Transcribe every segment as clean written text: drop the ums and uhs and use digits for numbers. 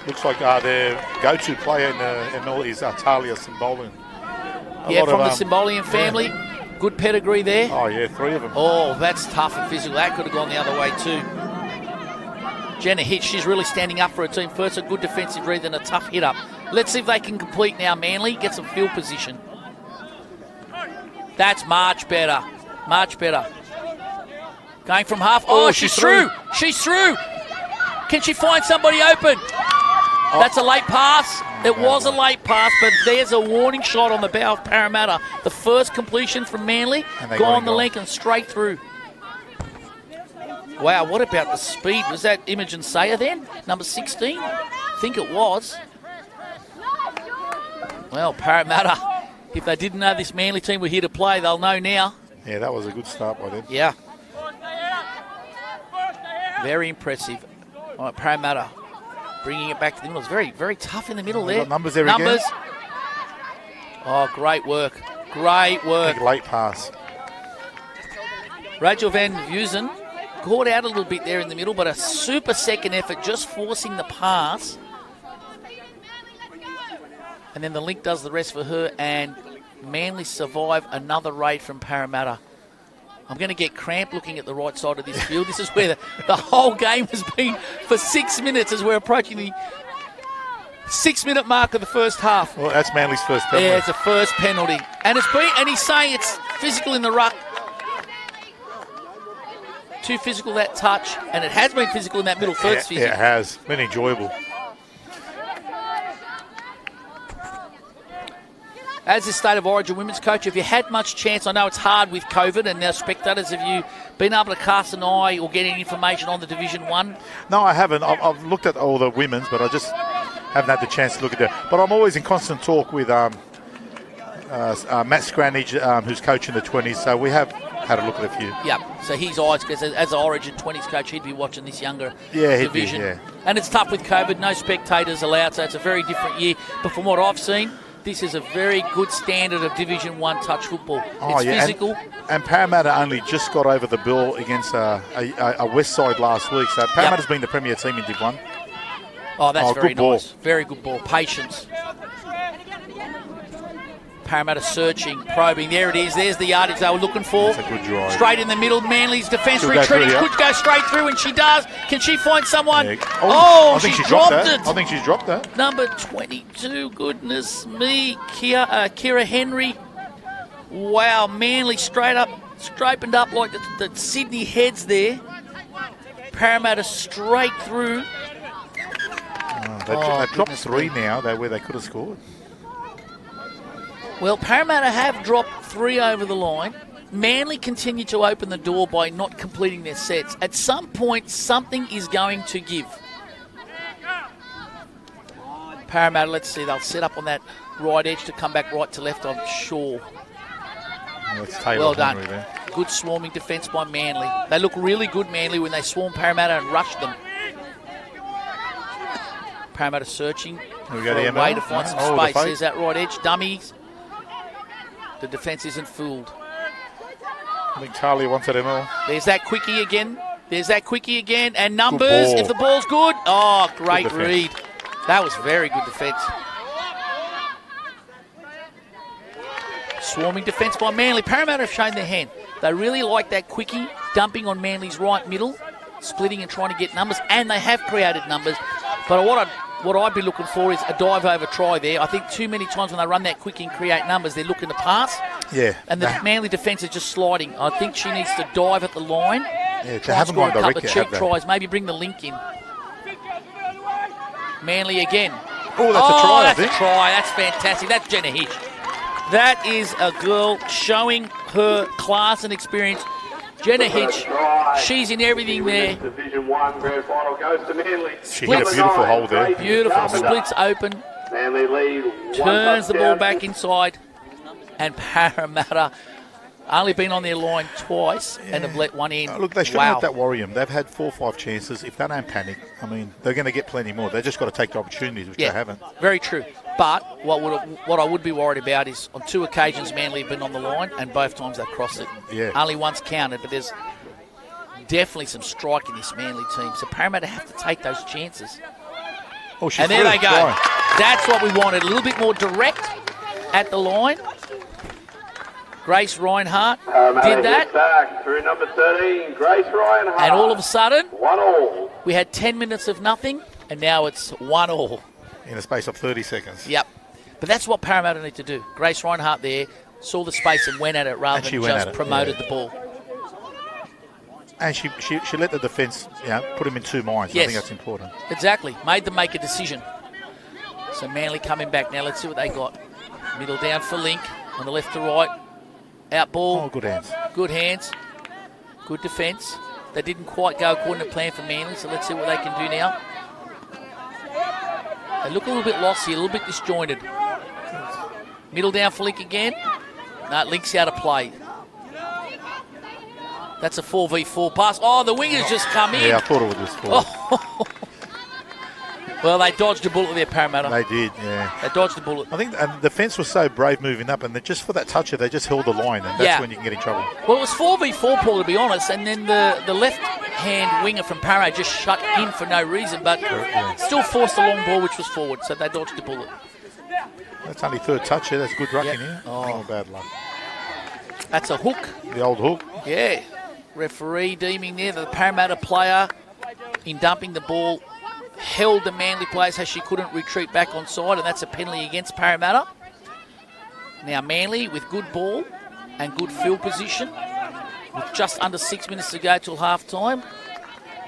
Looks like their go-to player in the ML is Talia Symbolian. Yeah, from the Symbolian family. Yeah. Good pedigree there. Oh, yeah, 3 of them. Oh, that's tough and physical. That could have gone the other way too. Jenna Hitch, she's really standing up for her team. First, a good defensive read, then a tough hit-up. Let's see if they can complete now, Manly. Get some field position. That's much better. Much better. Going from half. Oh, she's through. She's through. Can she find somebody open? Oh. That's a late pass. It was a late pass, but there's a warning shot on the bow of Parramatta. The first completion from Manly. Gone the length and straight through. Wow, what about the speed? Was that Imogen Sayer then? Number 16? I think it was. Well, Parramatta, if they didn't know this Manly team were here to play, they'll know now. Yeah, that was a good start by them. Yeah. Very impressive. All right, Parramatta bringing it back to the middle. It's very, very tough in the middle there. Numbers there again. Oh, great work. Great work. Big late pass. Rachel Van Vuzen caught out a little bit there in the middle, but a super second effort, just forcing the pass. And then the link does the rest for her, and Manly survive another raid from Parramatta. I'm going to get cramped looking at the right side of this field. This is where the whole game has been for 6 minutes as we're approaching the 6-minute mark of the first half. Well, that's Manly's first penalty. Yeah, it's a first penalty. And he's saying it's physical in the ruck. Too physical, that touch, and it has been physical in that middle third sphere. Yeah, it has. Been enjoyable. As the State of Origin women's coach, have you had much chance? I know it's hard with COVID and now spectators. Have you been able to cast an eye or get any information on the Division 1? No, I haven't. I've looked at all the women's, but I just haven't had the chance to look at that. But I'm always in constant talk with Matt Scranage, who's coaching the 20s, so we have had a look at a few. Yeah, so his eyes, because as an Origin 20s coach, he'd be watching this younger division. Yeah. And it's tough with COVID, no spectators allowed, so it's a very different year. But from what I've seen, this is a very good standard of Division 1 touch football. It's physical. And Parramatta only just got over the bill against a West Side last week, so Parramatta's been the premier team in Div 1. Oh, that's very good ball. Nice. Very good ball. Patience. Parramatta searching, probing. There it is. There's the yardage they were looking for. That's a good drive. Straight in the middle. Manly's defence retreating. Could go straight through, and she does. Can she find someone? Yeah. I think she dropped it. I think she's dropped that. Number 22. Goodness me. Kira Henry. Wow. Manly straightened up like the Sydney Heads there. Parramatta straight through. They've dropped 3 now where they could have scored. Well, Parramatta have dropped 3 over the line. Manly continue to open the door by not completing their sets. At some point, something is going to give. Parramatta, let's see, they'll set up on that right edge to come back right to left, I'm sure. Well done. There. Good swarming defence by Manly. They look really good, Manly, when they swarm Parramatta and rush them. Parramatta searching for a way to find some space. There's that right edge. Dummies. The defence isn't fooled. I think Talia wants it ML. There's that quickie again. And numbers, if the ball's good. Oh, great read. That was very good defence. Swarming defence by Manly. Parramatta have shown their hand. They really like that quickie, dumping on Manly's right middle, splitting and trying to get numbers, and they have created numbers. But what I'd be looking for is a dive-over try there. I think too many times when they run that quickie and create numbers, they're looking to pass. Yeah. And the Manly defence is just sliding. I think she needs to dive at the line. Yeah, try and score a couple of cheap tries. Maybe bring the link in. Manly again. Oh, that's a try, I think. That's a try. That's fantastic. That's Jenna Hitch. That is a girl showing her class and experience. Jenna Hitch, she's in everything there. Division 1 grand final goes to Manly. She hit a beautiful hole there. Beautiful. Splits open. Manly lead. Turns the ball back inside. And Parramatta only been on their line twice and have let one in. Look, they shouldn't let that worry them. They've had 4 or 5 chances. If they don't panic, I mean, they're going to get plenty more. They've just got to take the opportunities, which they haven't. Very true. But what I would be worried about is on 2 occasions Manly have been on the line and both times they've crossed it. Yeah. Only once counted, but there's definitely some strike in this Manly team. So Parramatta have to take those chances. Oh, she and there threw. they go. Right. That's what we wanted. A little bit more direct at the line. Grace Reinhardt did that. Back through number 13, Grace Reinhardt. And all of a sudden, 1-all. we had 10 minutes of nothing, and now it's 1-all. In a space of 30 seconds. Yep. But that's what Parramatta need to do. Grace Reinhardt there saw the space and went at it rather than just promoted the ball. And she let the defence, put him in two minds. Yes. I think that's important. Exactly. Made them make a decision. So Manly coming back now. Let's see what they got. Middle down for Link on the left to right. Out ball. Oh, good hands. Good hands. Good defence. They didn't quite go according to plan for Manly, so let's see what they can do now. They look a little bit lost here, a little bit disjointed. Middle down for Link again. No, Link's out of play. That's a 4v4 pass. Oh, the wingers just come in. Yeah, I thought it was just four. Oh. Well, they dodged a bullet there, Parramatta. They did, yeah. They dodged the bullet. I think the defence was so brave moving up, and just for that toucher, they just held the line, and that's when you can get in trouble. Well, it was 4v4, Paul, to be honest, and then the left-hand winger from Parramatta just shut in for no reason, but still forced a long ball, which was forward, so they dodged the bullet. That's only third touch here. That's good rucking here. Oh, bad luck. That's a hook. The old hook. Yeah. Referee deeming there that the Parramatta player, in dumping the ball, held the Manly player so she couldn't retreat back on side, and that's a penalty against Parramatta. Now Manly with good ball and good field position with just under 6 minutes to go till half time.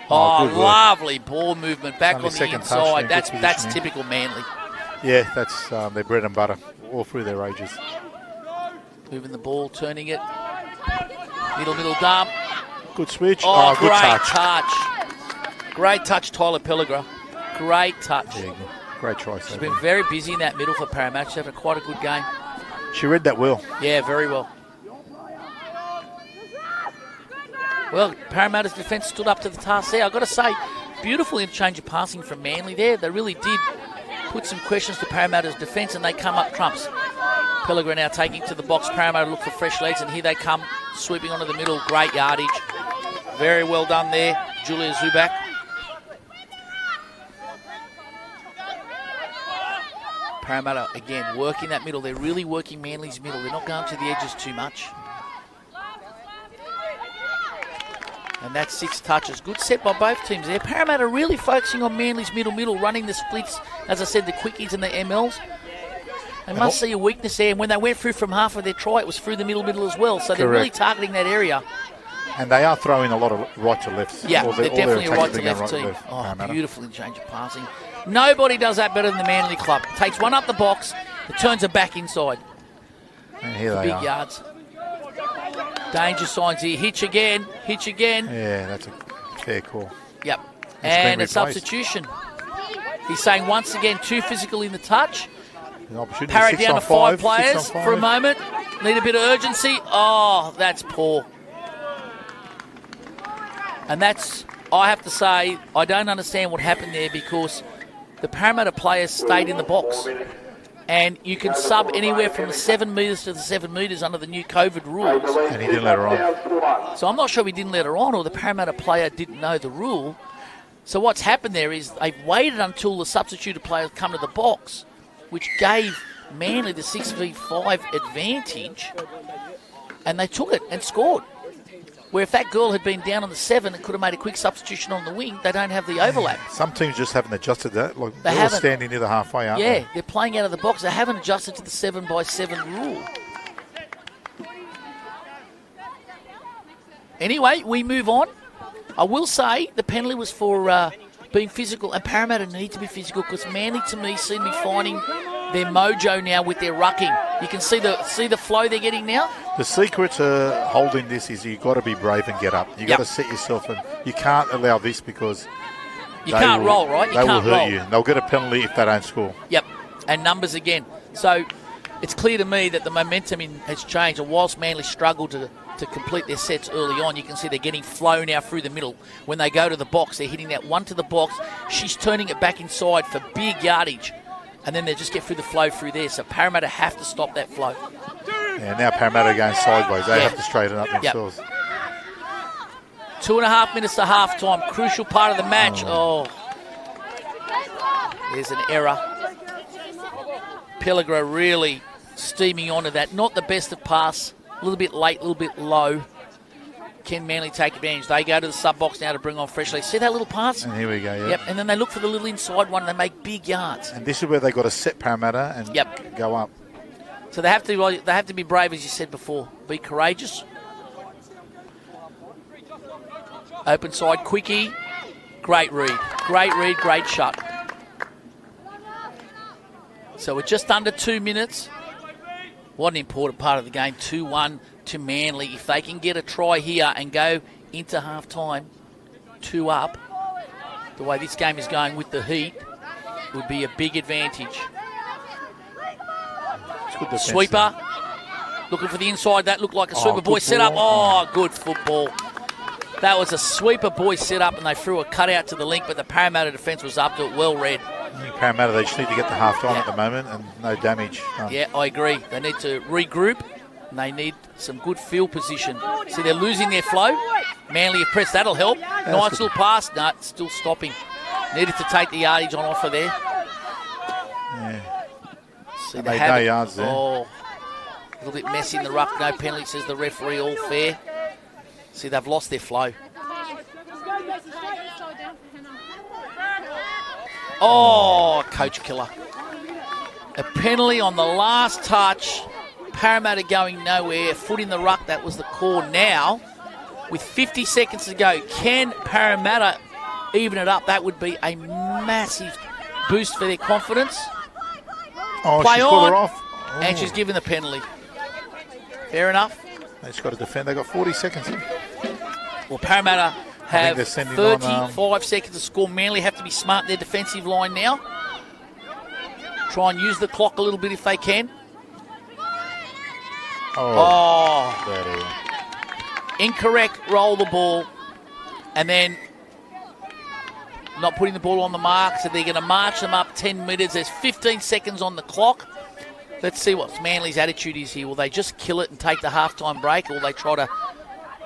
Oh, lovely ball movement back on the inside. That's typical Manly. Yeah, that's their bread and butter all through their ages. Moving the ball, turning it. Middle dump. Good switch. Oh, good great touch. Great touch, Tyler Pelligra. Great touch. Yeah, great try. She's been very busy in that middle for Parramatta. She's having quite a good game. She read that well. Yeah, very well. Well, Parramatta's defence stood up to the task there. I've got to say, beautiful interchange of passing from Manly there. They really did put some questions to Parramatta's defence, and they come up trumps. Pelligra now taking to the box. Parramatta look for fresh legs, and here they come, sweeping onto the middle. Great yardage. Very well done there, Julia Zubak. Parramatta, again, working that middle. They're really working Manly's middle. They're not going to the edges too much. And that's 6 touches. Good set by both teams there. Parramatta really focusing on Manly's middle, running the splits. As I said, the quickies and the MLs. They must see a weakness there. And when they went through from half of their try, it was through the middle as well. So they're really targeting that area. And they are throwing a lot of right to lefts. Yeah, they're definitely a right to left team. Oh, beautiful change of passing. Nobody does that better than the Manly club. Takes one up the box, it turns it back inside. And here they are. Big yards. Danger signs here. Hitch again. Yeah, that's a fair call. Yep. And a substitution. He's saying once again, too physical in the touch. Parrot down to 5 players for a moment. Need a bit of urgency. Oh, that's poor. And that's, I have to say, I don't understand what happened there because the Parramatta players stayed in the box. And you can sub anywhere from the 7 metres to the 7 metres under the new COVID rules. And he didn't let her on. So I'm not sure he didn't let her on or the Parramatta player didn't know the rule. So what's happened there is they've waited until the substituted players come to the box, which gave Manly the 6v5 advantage, and they took it and scored. Where if that girl had been down on the 7 and could have made a quick substitution on the wing, they don't have the overlap. Some teams just haven't adjusted that. Like they're all standing near the halfway, aren't they? Yeah, they're playing out of the box. They haven't adjusted to the 7x7 rule. Anyway, we move on. I will say the penalty was for being physical, and Parramatta need to be physical because Manly, to me, seem to be finding their mojo now with their rucking. You can see the flow they're getting now. The secret to holding this is you've got to be brave and get up. You've got to set yourself, and you can't allow this because you can't roll, right? They will hurt you. They'll get a penalty if they don't score. Yep, and numbers again. So it's clear to me that the momentum has changed, and whilst Manly struggled to complete their sets early on, you can see they're getting flow now through the middle. When they go to the box, they're hitting that one to the box. She's turning it back inside for big yardage. And then they just get through the flow through there. So Parramatta have to stop that flow. Yeah, now Parramatta are going sideways. They have to straighten up themselves. 2.5 minutes to half time. Crucial part of the match. Oh. There's an error. Pellegro really steaming onto that. Not the best of pass. A little bit late, a little bit low. Can Manly take advantage? They go to the sub-box now to bring on Freshley. See that little pass? And here we go, Yep, and then they look for the little inside one and they make big yards. And this is where they got to set Parramatta and go up. So they have to be brave, as you said before. Be courageous. Open side, quickie. Great read, great shot. So we're just under 2 minutes. What an important part of the game. 2-1 to Manly. If they can get a try here and go into half-time 2 up, the way this game is going with the heat, would be a big advantage. Sweeper. Looking for the inside. That looked like a sweeper boy set up. Oh, good football. That was a sweeper boy set up and they threw a cutout to the link, but the Parramatta defence was up to it, well read. Parramatta, they just need to get to half-time at the moment and no damage. Yeah, I agree. They need to regroup and they need some good field position. See, they're losing their flow. Manly have pressed. That'll help. Nice little pass. No, it's still stopping. Needed to take the yardage on offer there. Yeah. See, they no yards there. Oh, a little bit messy in the ruck. No penalty, says the referee. All fair. See, they've lost their flow. Oh, coach killer. A penalty on the last touch. Parramatta going nowhere. Foot in the ruck. That was the call. Now, with 50 seconds to go, can Parramatta even it up? That would be a massive boost for their confidence. Oh, Play she's on. got her off. Oh. And she's given the penalty. Fair enough. They just got to defend. They've got 40 seconds in. Well, Parramatta have 35 seconds to score. Manly have to be smart in their defensive line now. Try and use the clock a little bit if they can. Incorrect, roll the ball. And then not putting the ball on the mark, so they're going to march them up 10 metres. There's 15 seconds on the clock. Let's see what Manly's attitude is here. Will they just kill it and take the halftime break, or will they try to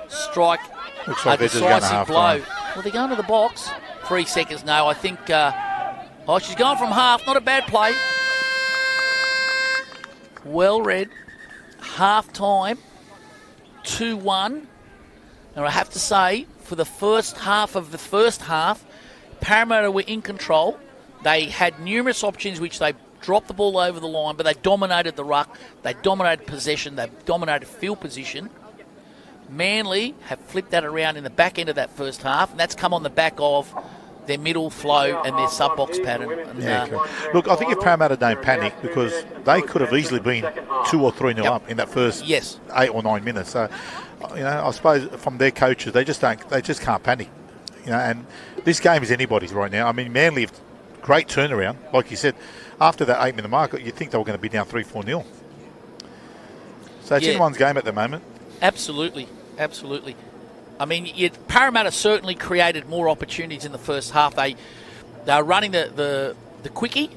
strike a decisive blow? Well, they're going to the box. 3 seconds, no. I think, she's going from half. Not a bad play. Well read. Half-time, 2-1. And I have to say, for the first half of the first half, Parramatta were in control. They had numerous opportunities which they dropped the ball over the line, but they dominated the ruck. They dominated possession. They dominated field position. Manly have flipped that around in the back end of that first half, and that's come on the back of their middle flow and their sub-box pattern. And, Look, I think if Parramatta don't panic, because they could have easily been 2 or 3-0 up in that first 8 or 9 minutes. So, I suppose from their coaches, they just can't panic. And this game is anybody's right now. I mean, Manly have great turnaround, like you said. After that 8-minute mark, you'd think they were going to be down 3-4-0. So it's anyone's game at the moment. Absolutely. I mean, Parramatta certainly created more opportunities in the first half. They were running the quickie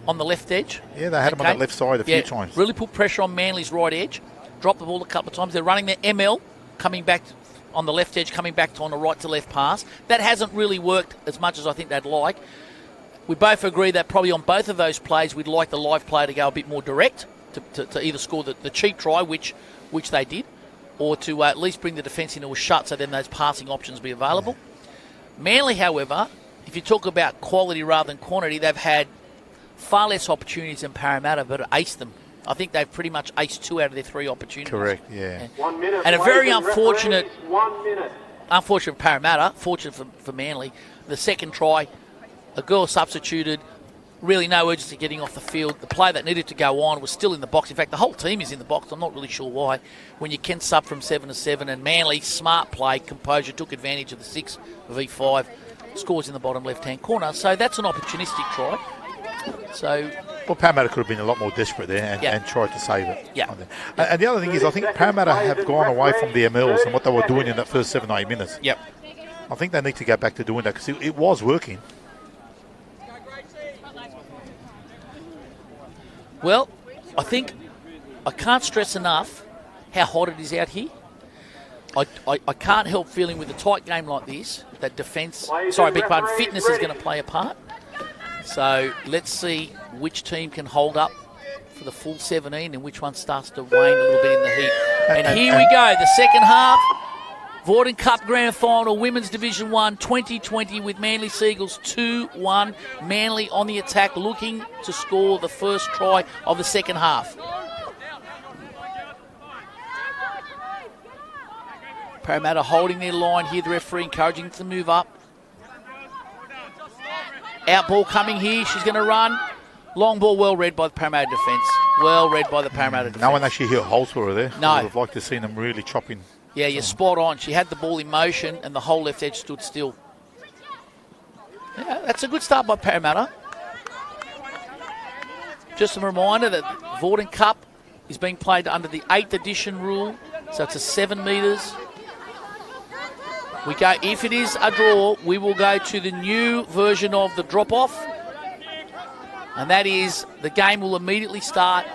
on the left edge. Yeah, they had them on that left side a few times. Really put pressure on Manly's right edge. Dropped the ball a couple of times. They're running their ML, coming back on the left edge, coming back on a right-to-left pass. That hasn't really worked as much as I think they'd like. We both agree that probably on both of those plays, we'd like the live player to go a bit more direct to either score the cheap try, which they did, or to at least bring the defence into a shut so then those passing options be available. Manly, however, if you talk about quality rather than quantity, they've had far less opportunities than Parramatta, but aced them. I think they've pretty much aced 2 out of their 3 opportunities. Correct, yeah. 1 minute. And a very unfortunate 1 minute. Unfortunate for Parramatta, fortunate for Manly. The second try, a girl substituted, really no urgency getting off the field. The play that needed to go on was still in the box. In fact, the whole team is in the box. I'm not really sure why. When you can sub from 7 to 7, and Manly, smart play, composure, took advantage of the 6 of E5, scores in the bottom left-hand corner. So that's an opportunistic try. So, well, Parramatta could have been a lot more desperate there and tried to save it. Yeah. And the other thing is, I think Parramatta have gone away from the MLs and what they were doing in that first 7 or 8 minutes. Yep. I think they need to go back to doing that because it was working. Well, I think I can't stress enough how hot it is out here. I can't help feeling with a tight game like this that fitness is going to play a part. So let's see which team can hold up for the full 17 and which one starts to wane a little bit in the heat. And here we go, the second half. Vawdon Cup Grand Final, Women's Division 1, 2020 with Manly Seagulls 2-1. Manly on the attack, looking to score the first try of the second half. Parramatta holding their line here, the referee encouraging them to move up. Out ball coming here, she's going to run. Long ball, well read by the Parramatta defence. Well read by the Parramatta defence. No one actually hit holes for her there. No. I would have liked to have seen them really chopping. Yeah, you're spot on. She had the ball in motion and the whole left edge stood still. Yeah, that's a good start by Parramatta. Just a reminder that Vawdon Cup is being played under the 8th edition rule, so it's a 7 metres. We go, if it is a draw, we will go to the new version of the drop-off. And that is, the game will immediately start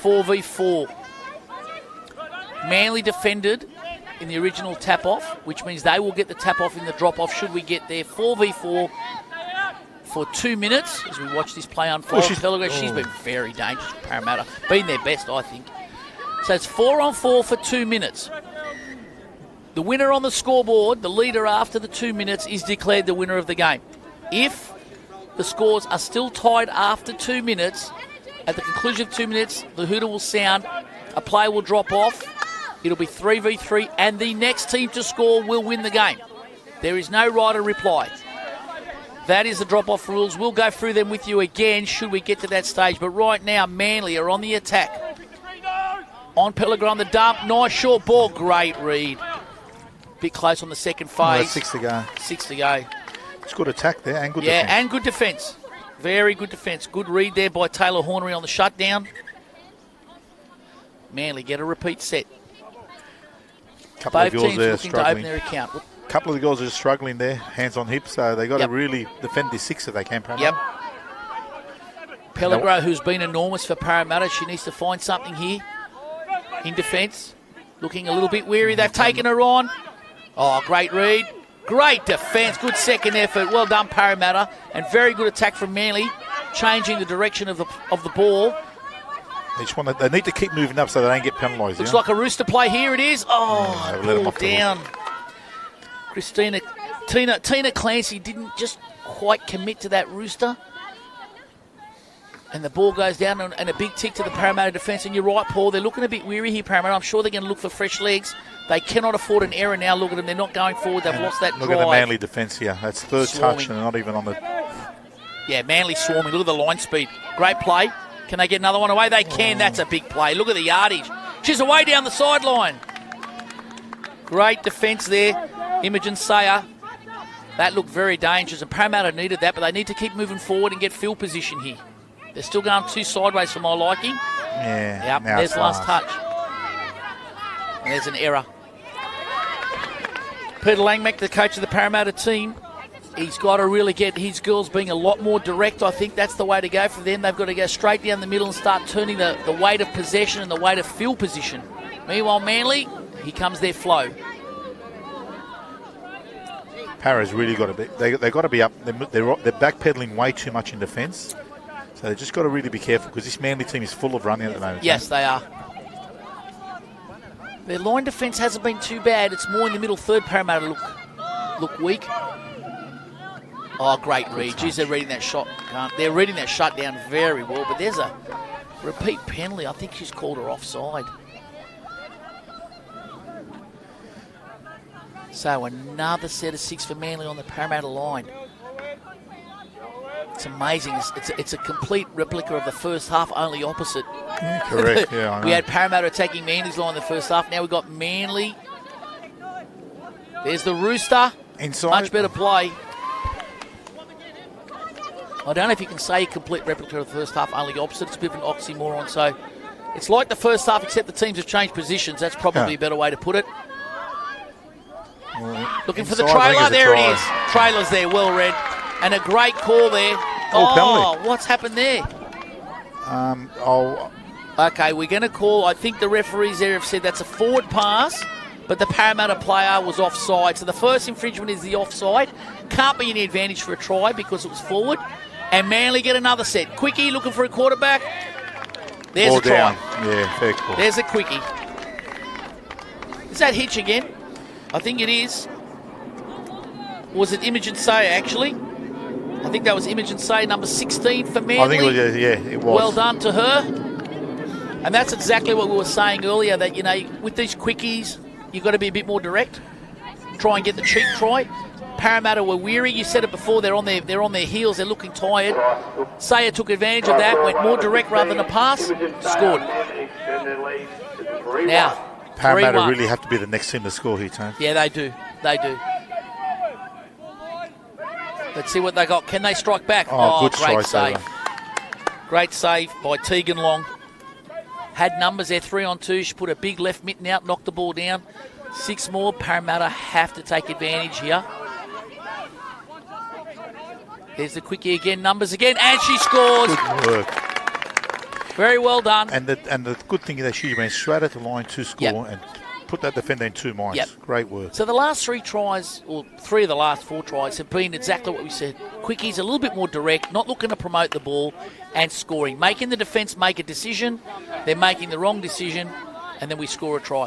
4v4. Manly defended in the original tap-off, which means they will get the tap-off in the drop-off should we get there. 4v4 for 2 minutes as we watch this play unfold. She's been very dangerous for Parramatta. Been their best, I think. So it's 4-on-4 for 2 minutes. The winner on the scoreboard, the leader after the 2 minutes, is declared the winner of the game. If the scores are still tied after 2 minutes, at the conclusion of 2 minutes, the hooter will sound, a player will drop off, it'll be 3v3, and the next team to score will win the game. There is no right or reply. That is the drop-off rules. We'll go through them with you again should we get to that stage. But right now, Manly are on the attack. On Pellegrin on the dump, nice short ball, great read. Bit close on the second phase. 6 to go. 6 to go. It's good attack there and good defence. Yeah, and good defence. Very good defence. Good read there by Taylor Hornery on the shutdown. Manly get a repeat set. Both teams looking to open their account. A couple of the girls are just struggling there, hands on hips, so they've got to really defend this 6 if they can. Yep. Pellegrin, who's been enormous for Parramatta, she needs to find something here in defence. Looking a little bit weary. They've taken her on. Oh, great read. Great defence. Good second effort. Well done, Parramatta. And very good attack from Manly, changing the direction of the ball. They need to keep moving up so they don't get penalised. Looks like a rooster play. Here it is. Oh, pulled down. Tina Clancy didn't just quite commit to that rooster. And the ball goes down and a big tick to the Parramatta defence. And you're right, Paul, they're looking a bit weary here, Parramatta. I'm sure they're going to look for fresh legs. They cannot afford an error now. Look at them. They're not going forward. They've lost that drive. Look at the Manly defence here. That's third touch and they're not even on the... Yeah, Manly swarming. Look at the line speed. Great play. Can they get another one away? They can. That's a big play. Look at the yardage. She's away down the sideline. Great defence there. Imogen Sayer. That looked very dangerous, and Parramatta needed that, but they need to keep moving forward and get field position here. They're still going too sideways for my liking. Yeah. Yep, there's the last touch. And there's an error. Peter Langmack, the coach of the Parramatta team, he's got to really get his girls being a lot more direct. I think that's the way to go for them. They've got to go straight down the middle and start turning the weight of possession and the weight of field position. Meanwhile, Manly, here comes their flow. Para's really got to be. They've got to be up. They're backpedaling way too much in defence, so they've just got to really be careful because this Manly team is full of running at the moment. Yes, they are. Their line defence hasn't been too bad. It's more in the middle third. Parramatta look weak. Oh, great read. Jeez, they're reading that shot. They're reading that shutdown very well. But there's a repeat penalty. I think she's called her offside. So another set of 6 for Manly on the Parramatta line. It's amazing. It's a complete replica of the first half, only opposite. Yeah, correct. Yeah, I know. We had Parramatta attacking Manly's line in the first half. Now we've got Manly. There's the rooster. Inside. Much better play. I don't know if you can say complete replica of the first half, only opposite. It's a bit of an oxymoron. So it's like the first half, except the teams have changed positions. That's probably a better way to put it. Looking for the trailer. There it is. Trailer's there, well read. And a great call there. Oh, what's happened there? Okay, we're going to call, I think the referees there have said that's a forward pass, but the Parramatta player was offside. So the first infringement is the offside. Can't be any advantage for a try because it was forward. And Manly get another set. Quickie looking for a quarterback. There's Ball a try. down. Yeah, fair call. There's a quickie. Is that Hitch again? I think it is. Or was it Imogen Say, actually? I think that was Imogen Say, number 16 for Manly. I think it was, yeah, it was. Well done to her. And that's exactly what we were saying earlier, that, you know, with these quickies, you've got to be a bit more direct. Try and get the cheap try. Parramatta were weary. You said it before. They're on their heels. They're looking tired. Sayer took advantage of that. Went more direct rather than a pass. Scored. Now, Parramatta 3-1. really have to be the next team to score here, Tone. Yeah, they do. They do. Let's see what they got. Can they strike back? Oh, good great strike save. Great save by Tegan Long. Had numbers there, 3-on-2. She put a big left mitten out, knocked the ball down. 6 more. Parramatta have to take advantage here. There's the quickie again, numbers again, and she scores. Good work. Very well done. And the good thing is that she went straight at the line to score and put that defender in 2 minds. Yep. Great work. So the last 3 tries, or 3 of the last 4 tries, have been exactly what we said. Quickies a little bit more direct, not looking to promote the ball, and scoring. Making the defence make a decision. They're making the wrong decision, and then we score a try.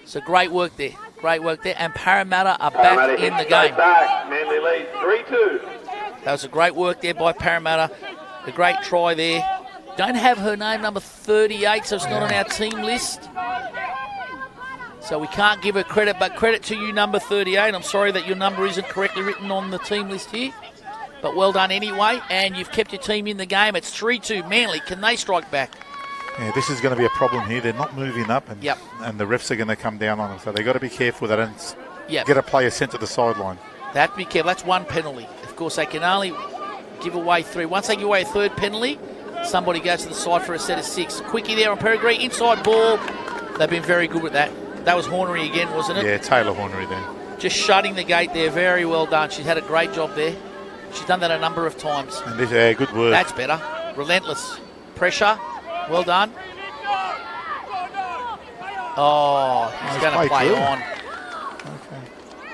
So great work there. Great work there. And Parramatta are back in the game. Manly lead 3-2. That was a great work there by Parramatta. A great try there. Don't have her name, number 38, so it's not on our team list. So we can't give her credit, but credit to you, number 38. I'm sorry that your number isn't correctly written on the team list here. But well done anyway, and you've kept your team in the game. It's 3-2. Manly, can they strike back? Yeah, this is going to be a problem here. They're not moving up, and the refs are going to come down on them. So they've got to be careful that they don't get a player sent to the sideline. They have to be careful. That's 1 penalty. Of course, they can only give away 3. Once they give away a 3rd penalty, somebody goes to the side for a set of 6. Quickie there on Peregrine. Inside ball. They've been very good with that. That was Hornery again, wasn't it? Yeah, Taylor Hornery there. Just shutting the gate there. Very well done. She's had a great job there. She's done that a number of times. And this, good work. That's better. Relentless. Pressure. Well done. Oh, he's going to play on. Okay.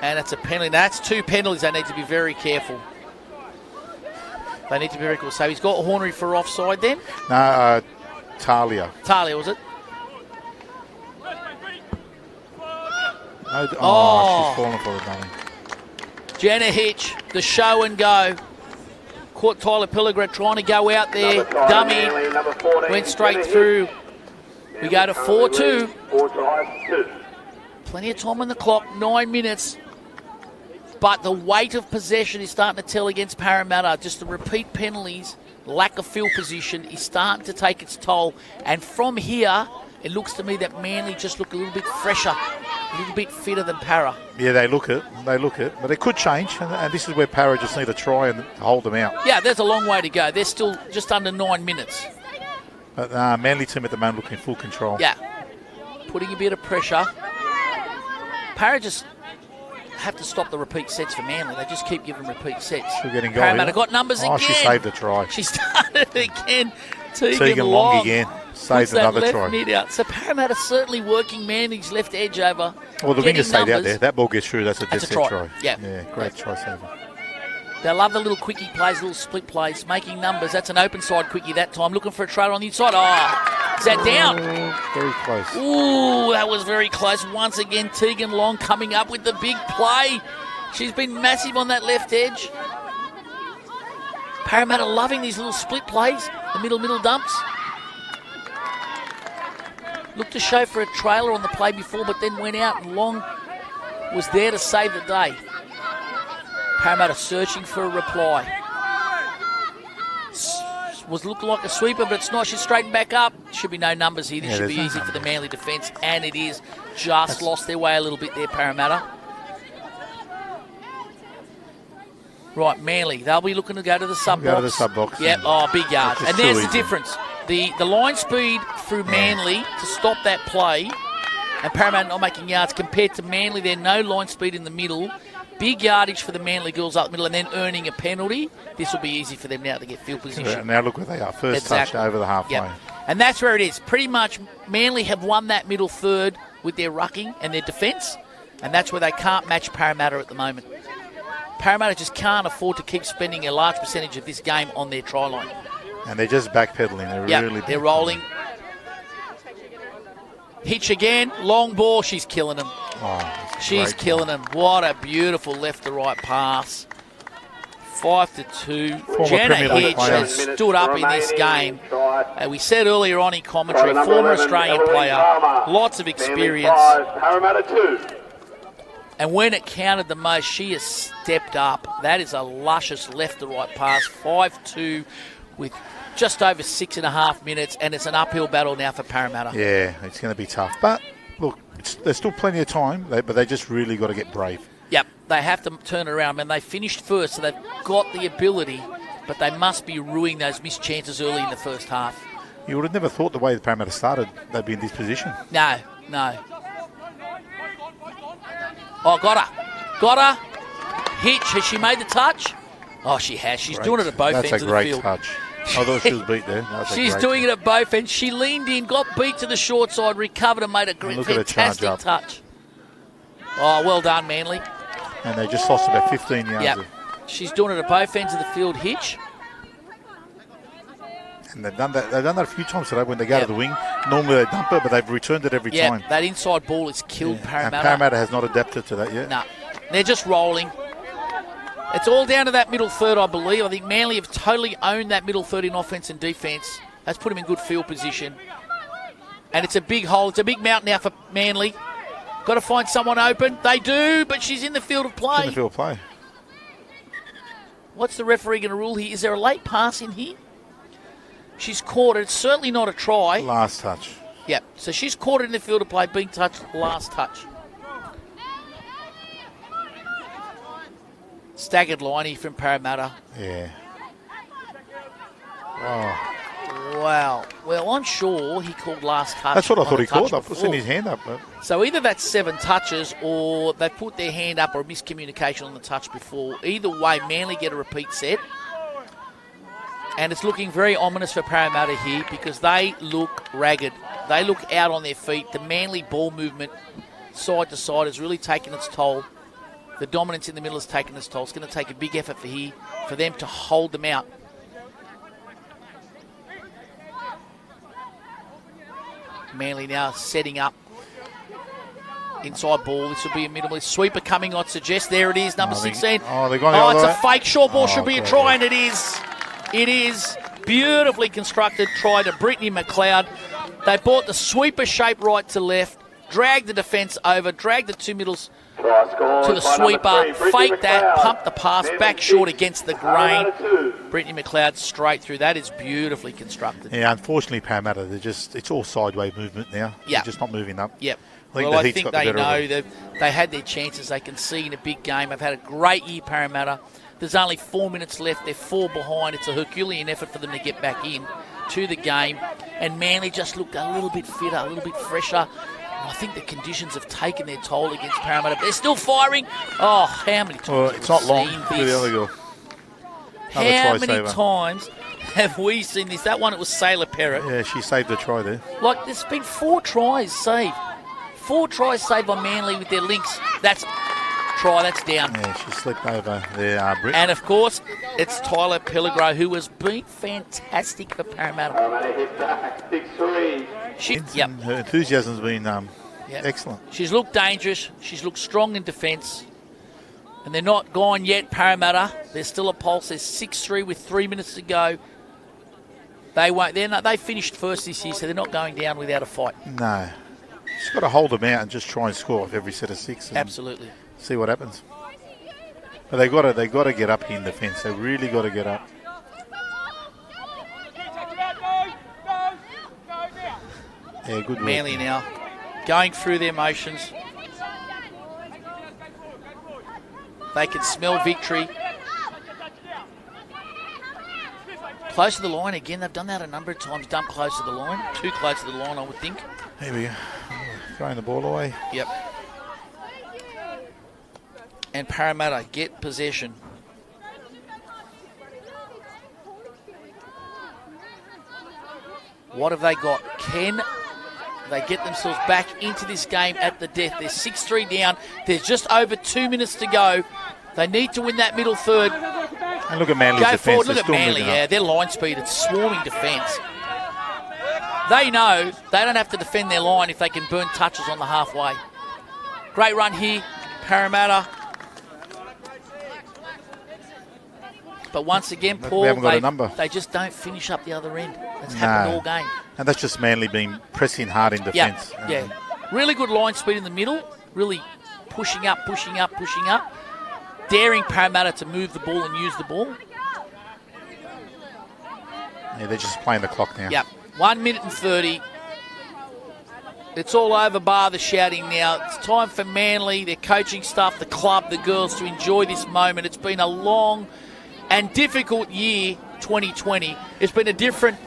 And it's a penalty. That's 2 penalties. They need to be very careful. They need to be very careful. So he's got Hornery for offside then? No, Talia. Talia, was it? No, she's fallen for the dummy. Jenna Hitch, the show and go. Caught Tyler Pilgrim trying to go out there. Dummy. Went straight through. We go to 4-2. 4-2. Plenty of time on the clock, 9 minutes. But the weight of possession is starting to tell against Parramatta. Just the repeat penalties, lack of field position is starting to take its toll. And from here, it looks to me that Manly just look a little bit fresher, a little bit fitter than Para. Yeah, they look it. But it could change. And this is where Para just need to try and hold them out. Yeah, there's a long way to go. They're still just under 9 minutes. But Manly team at the moment looking full control. Yeah. Putting a bit of pressure. Para just have to stop the repeat sets for Manly. They just keep giving repeat sets. Still getting going. Parramatta got numbers again. Oh, she saved the try. She started again. Tegan Long again. Saved another try. Mid out. So Parramatta certainly working Manly's left edge over. Well, the winger stayed out there. That ball gets through. That's a dead set try. Yeah. Great try saver. They love the little quickie plays, little split plays, making numbers. That's an open side quickie that time. Looking for a trailer on the inside. Oh, is that down? Very close. Ooh, that was very close. Once again, Tegan Long coming up with the big play. She's been massive on that left edge. Parramatta loving these little split plays, the middle dumps. Looked to show for a trailer on the play before, but then went out, and Long was there to save the day. Parramatta searching for a reply. Was looking like a sweeper, but it's not. She's straightened back up. Should be no numbers here. This should be easy for the Manly defence, and it is. Just lost their way a little bit there, Parramatta. Right, Manly. They'll be looking to go to the sub box. Go to the sub box. Yep. Oh, big yards. And there's the difference. The line speed through Manly to stop that play, and Parramatta not making yards compared to Manly. There's no line speed in the middle. Big yardage for the Manly girls up the middle, and then earning a penalty. This will be easy for them now to get field position. Now look where they are. First touch over the halfway. Yep. And that's where it is. Pretty much Manly have won that middle third with their rucking and their defence, and that's where they can't match Parramatta at the moment. Parramatta just can't afford to keep spending a large percentage of this game on their try line. And they're just backpedaling. They're rolling. Hitch again, long ball. She's killing him. She's killing him. What a beautiful left to right pass. 5-2. Jenna Hitch has stood up in this game. We said earlier on in commentary, former Australian player, lots of experience. And when it counted the most, she has stepped up. That is a luscious left to right pass. 5-2 with just over 6.5 minutes, and it's an uphill battle now for Parramatta. Yeah, it's going to be tough. But, look, there's still plenty of time, but they just really got to get brave. Yep, they have to turn it around. And they finished first, so they've got the ability, but they must be ruining those missed chances early in the first half. You would have never thought the way the Parramatta started, they'd be in this position. No. Oh, got her. Hitch, has she made the touch? Oh, she has. She's doing it at both ends of the field. That's a great touch. I thought she was beat there. She's doing it at both ends. She leaned in, got beat to the short side, recovered and made a fantastic touch. Oh, well done, Manly. And they just lost about 15 yards. Yep. She's doing it at both ends of the field, Hitch. And they've done that a few times today when they go to the wing. Normally they dump it, but they've returned it every time. That inside ball has killed Parramatta. And Parramatta has not adapted to that yet. No. They're just rolling. It's all down to that middle third, I believe. I think Manly have totally owned that middle third in offense and defence. That's put them in good field position. And it's a big hole. It's a big mountain now for Manly. Got to find someone open. They do, but she's in the field of play. She's in the field of play. What's the referee going to rule here? Is there a late pass in here? She's caught it. It's certainly not a try. Last touch. Yep. So she's caught it in the field of play, being touched, last touch. Staggered line here from Parramatta. Yeah. Oh. Wow. Well, I'm sure he called last touch. That's what I thought he called. I've seen his hand up. So either that's 7 touches or they put their hand up or a miscommunication on the touch before. Either way, Manly get a repeat set. And it's looking very ominous for Parramatta here because they look ragged. They look out on their feet. The Manly ball movement side to side has really taken its toll. The dominance in the middle has taken its toll. It's going to take a big effort for them to hold them out. Manly now setting up. Inside ball. This will be a minimalist sweeper coming, I'd suggest. There it is, number 16. It's a fake short ball. Should be a try, and it is. It is. Beautifully constructed try to Brittany McLeod. They brought the sweeper shape right to left, dragged the defence over, dragged the two middles to the sweeper, faked that, pumped the pass back short against the grain. Brittany McLeod straight through. That is beautifully constructed. Yeah, unfortunately, Parramatta, it's all sideways movement now. They're just not moving up. Yep. I think they know they had their chances. They can see in a big game. They've had a great year, Parramatta. There's only 4 minutes left. They're 4 behind. It's a Herculean effort for them to get back in to the game. And Manly just looked a little bit fitter, a little bit fresher. I think the conditions have taken their toll against Parramatta. But they're still firing. Oh, how many times have it's not long. How many times have we seen this? That one, it was Sailor Perrott. Yeah, she saved the try there. Like, there's been 4 tries saved. 4 tries saved by Manly with their links. That's try, that's down. Yeah, she slipped over there, Britt. And, of course, it's Tyler Pellegro, who has been fantastic for Parramatta. Her enthusiasm's been excellent. She's looked dangerous. She's looked strong in defence. And they're not gone yet, Parramatta. There's still a pulse. There's 6-3 with 3 minutes to go. They finished first this year, so they're not going down without a fight. No. She's got to hold them out and just try and score off every set of 6. Absolutely. See what happens. But they got to get up here in defence. They really got to get up. Yeah, good work. Manly now going through their motions. They can smell victory. Close to the line again. They've done that a number of times. Dump close to the line. Too close to the line, I would think. Here we go. Throwing the ball away. Yep. And Parramatta get possession. What have they got? Can they get themselves back into this game at the death? They're 6-3 down. There's just over 2 minutes to go. They need to win that middle third. And look at Manly's defence. Go forward. Look at Manly, their line speed. It's swarming defence. They know they don't have to defend their line if they can burn touches on the halfway. Great run here, Parramatta. But once again, Paul, they just don't finish up the other end. That's happened all game. And that's just Manly been pressing hard in defence. Yeah. Really good line speed in the middle. Really pushing up. Daring Parramatta to move the ball and use the ball. Yeah, they're just playing the clock now. Yep. 1 minute and 30. It's all over bar the shouting now. It's time for Manly, their coaching staff, the club, the girls to enjoy this moment. It's been a long and difficult year, 2020. It's been a different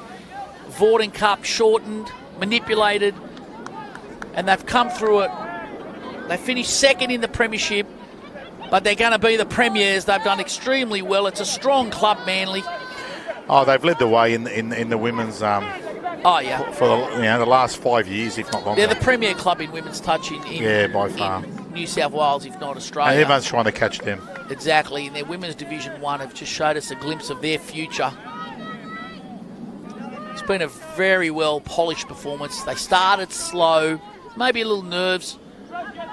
Vawdon Cup, shortened, manipulated, and they've come through it. They finished second in the premiership, but they're going to be the premiers. They've done extremely well. It's a strong club, Manly. Oh, they've led the way in the women's. For the last 5 years, if not longer. They're the premier club in women's touch in by far. In New South Wales, if not Australia. And everyone's trying to catch them. Exactly, and their women's Division 1 have just showed us a glimpse of their future. It's been a very well polished performance. They started slow, maybe a little nerves,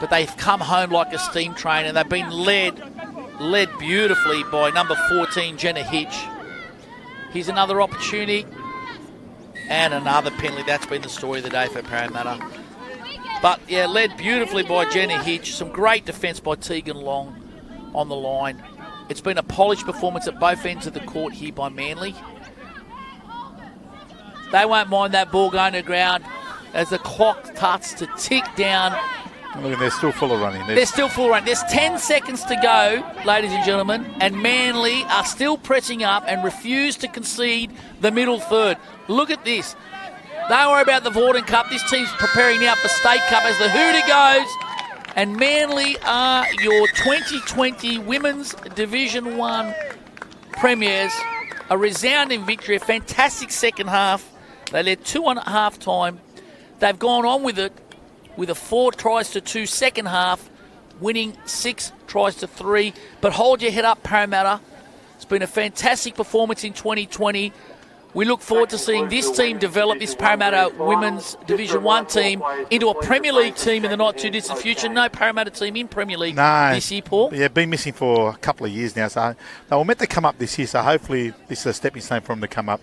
but they've come home like a steam train, and they've been led beautifully by number 14, Jenna Hitch. Here's another opportunity and another penalty. That's been the story of the day for Parramatta. But, led beautifully by Jenna Hitch. Some great defence by Tegan Long on the line. It's been a polished performance at both ends of the court here by Manly. They won't mind that ball going to ground as the clock starts to tick down. Look, they're still full of running. They're still full of running. There's 10 seconds to go, ladies and gentlemen, and Manly are still pressing up and refuse to concede the middle third. Look at this. Don't worry about the Vawdon Cup. This team's preparing now for State Cup as the hooter goes. And Manly are your 2020 Women's Division 1 premiers. A resounding victory, a fantastic second half. They led 2-1 at half time. They've gone on with it with a 4-2 second half, winning 6-3. But hold your head up, Parramatta. It's been a fantastic performance in 2020. We look forward to seeing this team develop, this Parramatta Women's Division 1 team, into a Premier League team in the not-too-distant future. No Parramatta team in Premier League this year, Paul. Yeah, been missing for a couple of years now. So they were meant to come up this year, so hopefully this is a stepping stone for them to come up.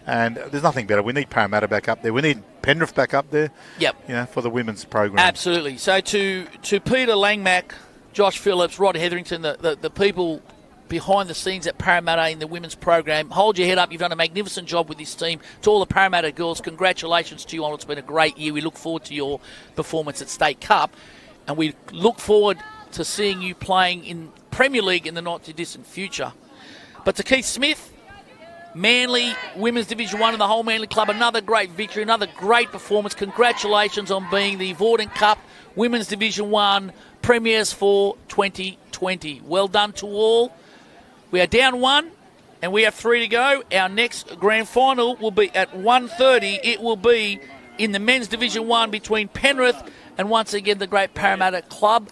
And there's nothing better. We need Parramatta back up there. We need Penrith back up there. Yep. For the women's program. Absolutely. So to Peter Langmack, Josh Phillips, Rod Hetherington, the people behind the scenes at Parramatta in the women's program, hold your head up. You've done a magnificent job with this team. To all the Parramatta girls, congratulations to you all. It's been a great year. We look forward to your performance at State Cup, and we look forward to seeing you playing in Premier League in the not-too-distant future. But to Keith Smith, Manly Women's Division 1 and the whole Manly Club, another great victory, another great performance. Congratulations on being the Vawdon Cup Women's Division 1 premiers for 2020. Well done to all. We are down 1 and we have 3 to go. Our next grand final will be at 1:30. It will be in the Men's Division 1 between Penrith and once again the great Parramatta Club.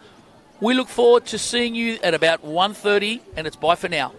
We look forward to seeing you at about 1:30, and it's bye for now.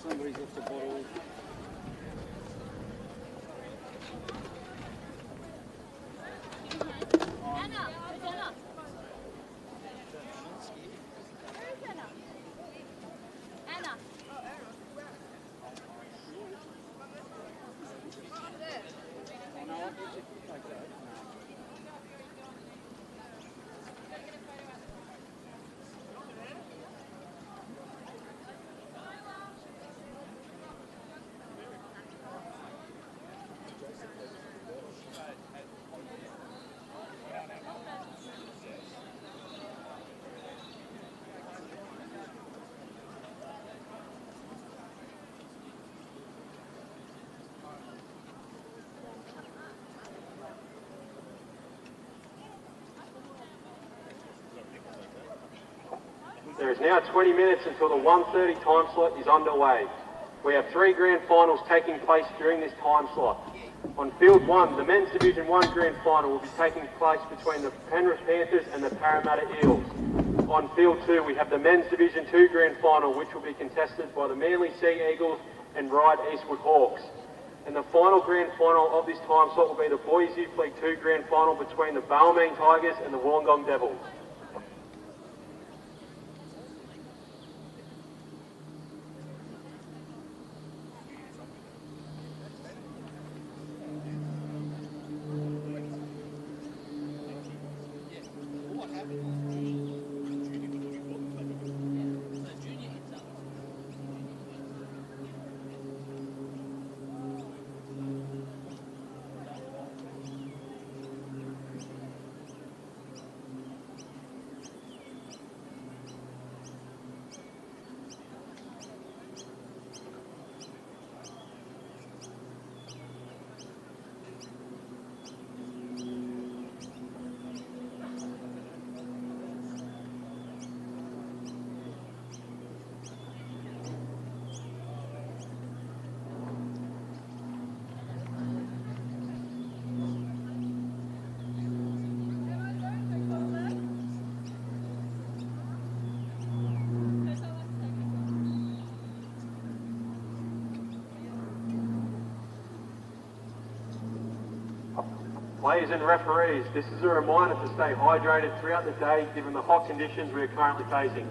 Somebody's left the bottle. Anna. There is now 20 minutes until the 1:30 time slot is underway. We have 3 grand finals taking place during this time slot. On Field 1, the Men's Division 1 Grand Final will be taking place between the Penrith Panthers and the Parramatta Eels. On Field 2, we have the Men's Division 2 Grand Final, which will be contested by the Manly Sea Eagles and Ryde Eastwood Hawks. And the final Grand Final of this time slot will be the Boys Youth League 2 Grand Final between the Balmain Tigers and the Wollongong Devils. Players and referees, this is a reminder to stay hydrated throughout the day given the hot conditions we are currently facing.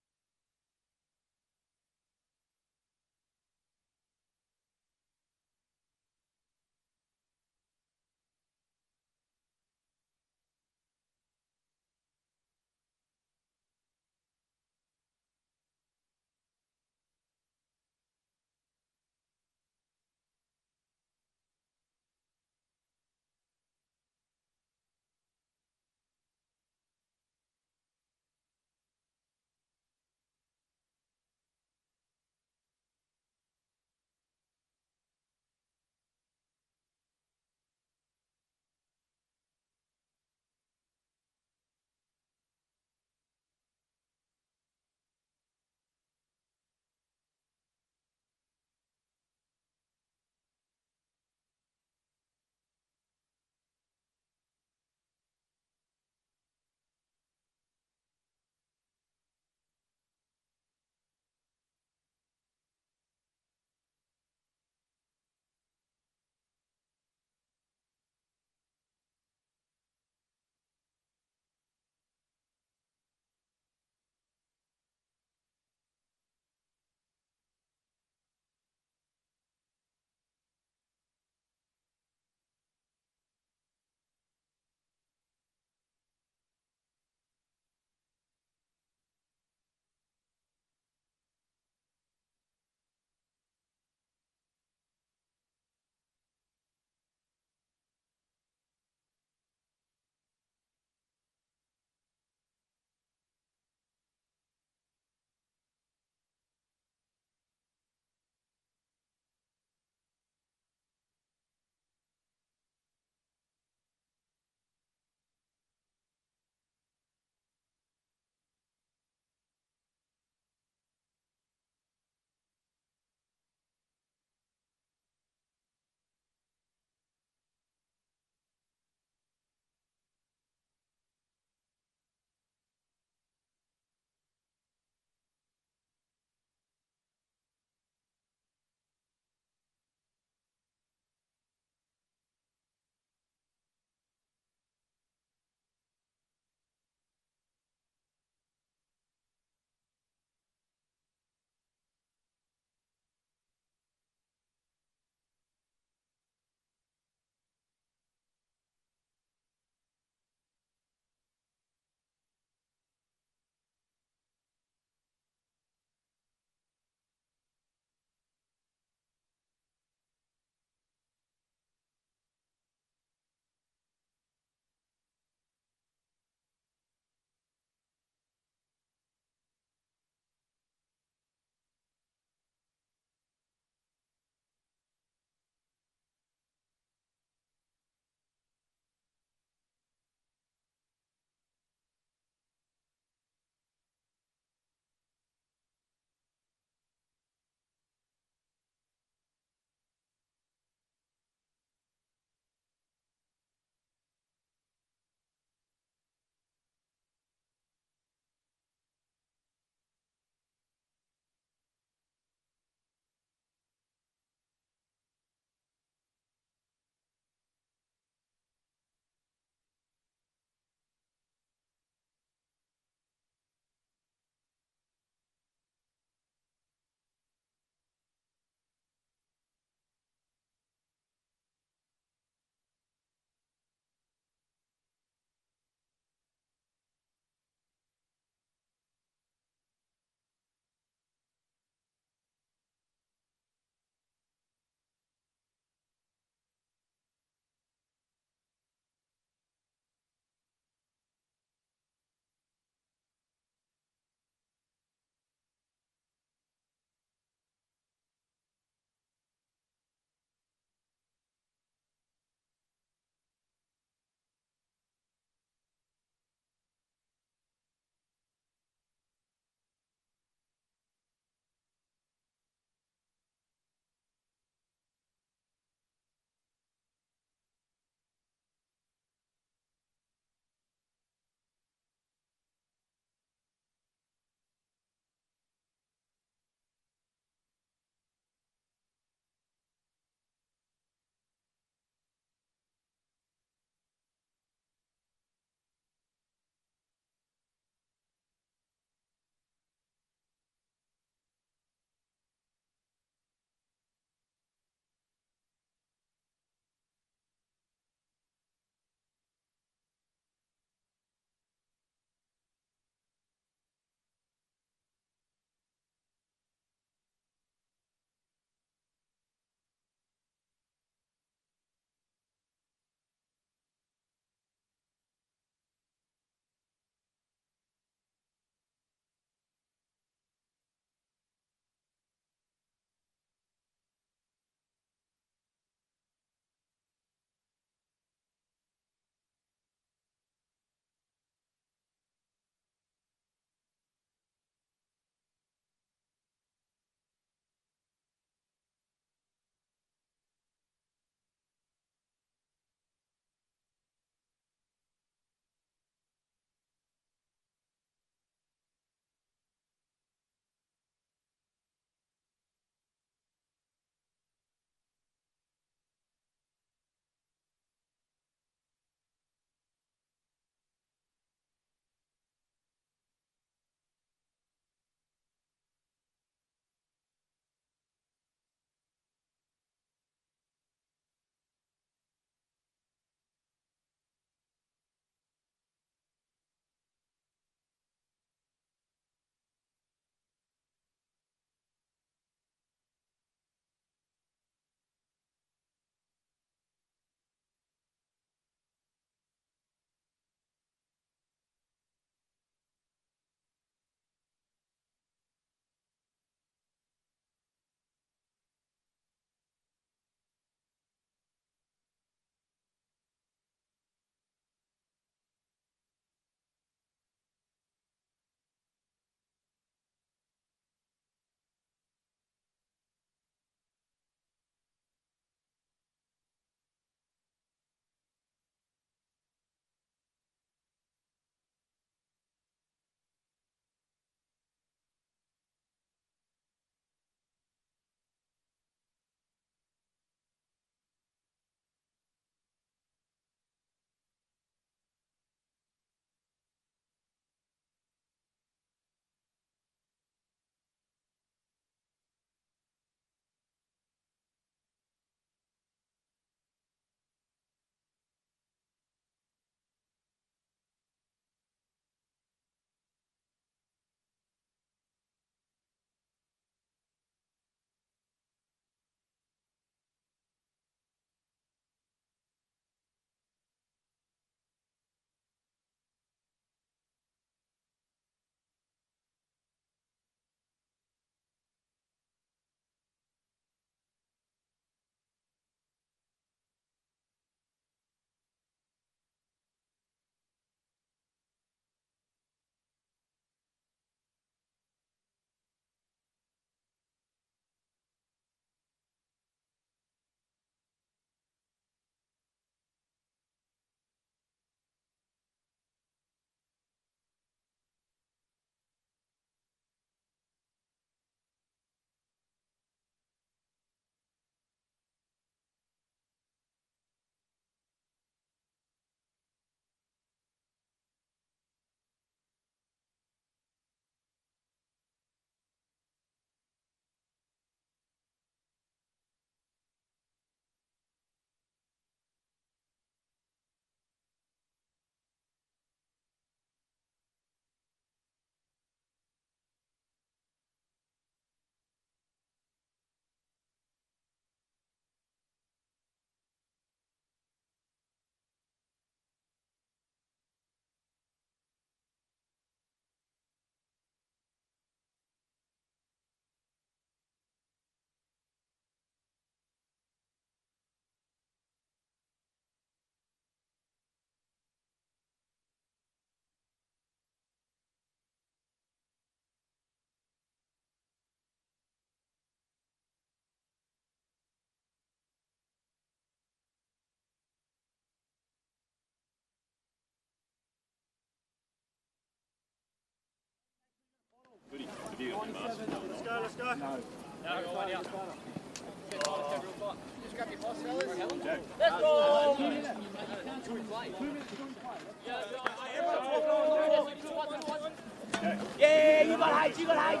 Yeah, you got height, you got height.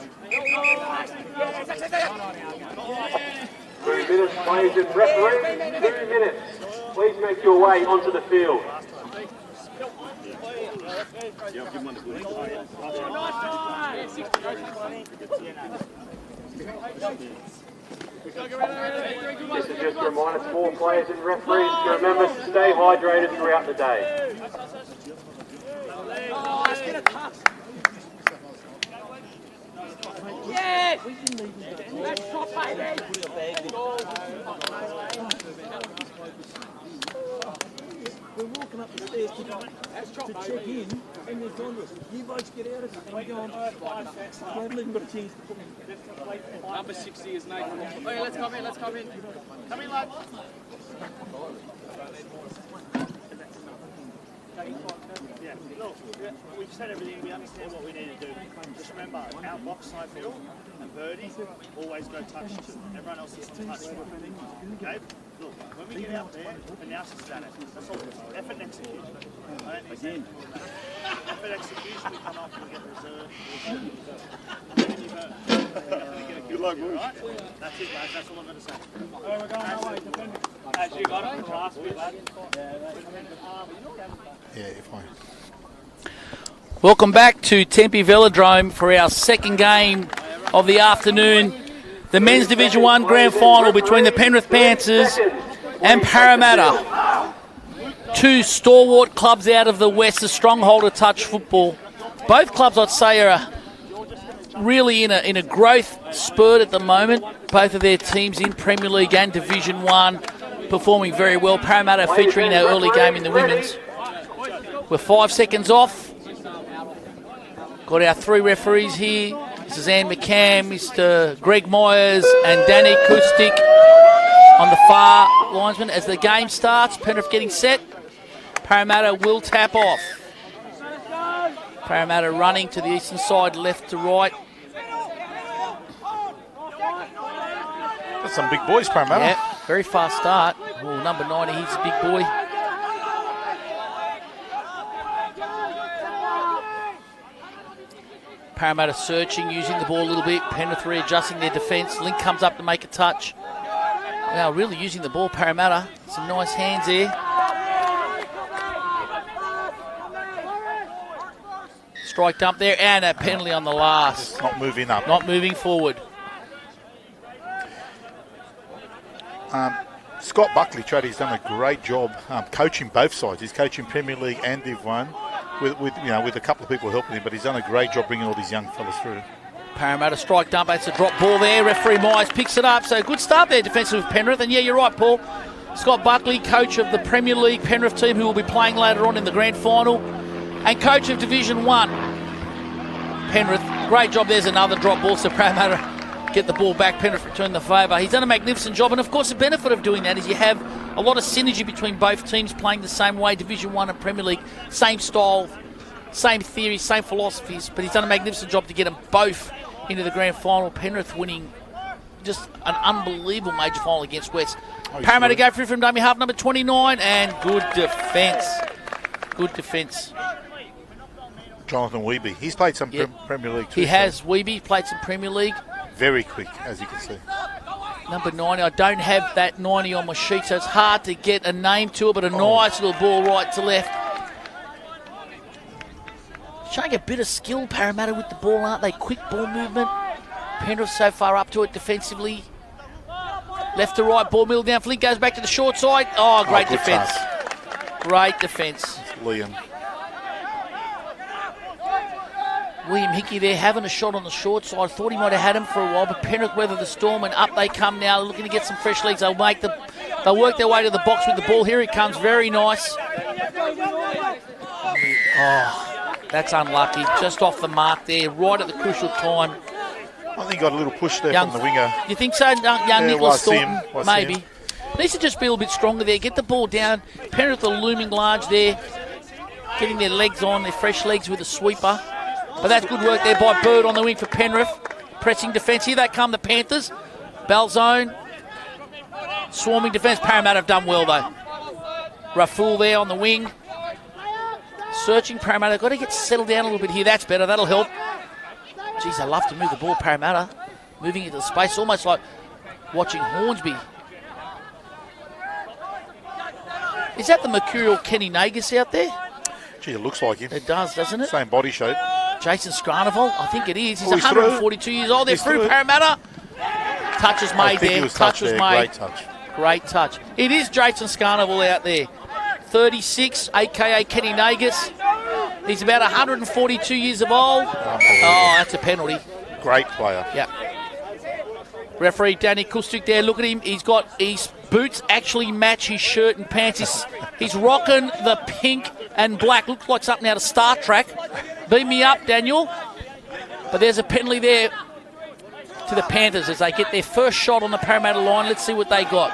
2 minutes, players and referee. 2 minutes. Please make your way onto the field. This is just a reminder to all players and referees to remember to stay hydrated throughout the day. Yeah! Let's drop, baby! We're walking up the stairs to check in, and they've gone to us. You boys get out of it. And we're going, we haven't even got a chance to put in. Number 60 is Nathan. Okay, let's come in, let's come in. Come in, lad. Yeah, look, we've said everything, we understand what we need to do. Just remember, our box side field and Birdie always go touches. Everyone else is on touch. Okay? Look, when we get out there, the nous is static. That's all. Effort and execution. Again. Effort execution, we come up and we get reserve. Good luck, boys. Right? That's it, guys. That's all I'm going to say. We're going our way. As you got it last week, lad. Yeah, fine. Welcome back to Tempe Velodrome for our second game of the afternoon. The Men's Division 1 Grand Final between the Penrith Panthers and Parramatta. Two stalwart clubs out of the West, a stronghold of touch football. Both clubs, I'd say, are really in a growth spurt at the moment. Both of their teams in Premier League and Division 1 performing very well. Parramatta featuring our early game in the women's. We're 5 seconds off. Got our 3 referees here. Mrs. Anne McCann, Mr. Greg Myers and Danny Kustik on the far linesman. As the game starts, Penrith getting set. Parramatta will tap off. Parramatta running to the eastern side, left to right. That's some big boys, Parramatta. Yeah, very fast start. Oh, number 90, he's a big boy. Parramatta searching, using the ball a little bit. Penrith readjusting their defence. Link comes up to make a touch. Wow, really using the ball, Parramatta. Some nice hands there. Strike dump there, and a penalty on the last. Not moving up. Not moving forward. Scott Buckley, Tradi's done a great job coaching both sides. He's coaching Premier League and Div 1 with a couple of people helping him, but he's done a great job bringing all these young fellas through. Parramatta strike dump. It's a drop ball there. Referee Myers picks it up. So good start there defensive with Penrith. And yeah, you're right, Paul. Scott Buckley, coach of the Premier League Penrith team, who will be playing later on in the grand final, and coach of Division 1 Penrith. Great job. There's another drop ball. So Parramatta get the ball back. Penrith return the favour. He's done a magnificent job, and of course the benefit of doing that is you have a lot of synergy between both teams playing the same way, Division 1 and Premier League, same style, same theories, same philosophies, but he's done a magnificent job to get them both into the grand final. Penrith winning just an unbelievable major final against West. Parramatta go through from dummy half, number 29, and good defence. Good defence. Jonathan Weeby. He's played some Premier League too. He has. Weeby played some Premier League. Very quick, as you can see. Number 90. I don't have that 90 on my sheet, so it's hard to get a name to it, but a nice little ball right to left. Showing a bit of skill, Parramatta, with the ball, aren't they? Quick ball movement. Penrith so far up to it defensively. Left to right, ball middle down. Flint goes back to the short side. Oh, great defence. Great defence. Liam. William Hickey there having a shot on the short side. Thought he might have had him for a while, but Penrith weather the storm, and up they come now, looking to get some fresh legs. They'll work their way to the box with the ball. Here it comes, very nice. Oh, that's unlucky. Just off the mark there, right at the crucial time. I think he got a little push there from the winger. You think so, young Nicholas Thornton? Maybe. Needs to just be a little bit stronger there. Get the ball down. Penrith are looming large there. Getting their legs on, their fresh legs with a sweeper. But that's good work there by Bird on the wing for Penrith. pressing defence. Here they come, the Panthers. Balzone. Swarming defence. Parramatta have done well, though. Raful there on the wing. Searching Parramatta. Got to get settled down a little bit here. That's better. That'll help. Geez, I love to move the ball, Parramatta. Moving into the space, almost like watching Hornsby. Is that the mercurial Kenny Nagus out there? Gee, it looks like him. It does, doesn't it? Same body shape. Jason Scarnival, I think it is. He's he's 142 through. years old. They're through Parramatta. Touch was made there. Touch was made. Great touch. Great touch. It is Jason Scarnival out there. 36, a.k.a. Kenny Nagus. He's about 142 years of old. Oh, that's a penalty. Great player. Yep. Referee Danny Kustuk there. Look at him. He's got his boots actually match his shirt and pants. He's rocking the pink and black. Looks like something out of Star Trek. Beam me up, Daniel. But there's a penalty there to the Panthers as they get their first shot on the Parramatta line. Let's see what they got.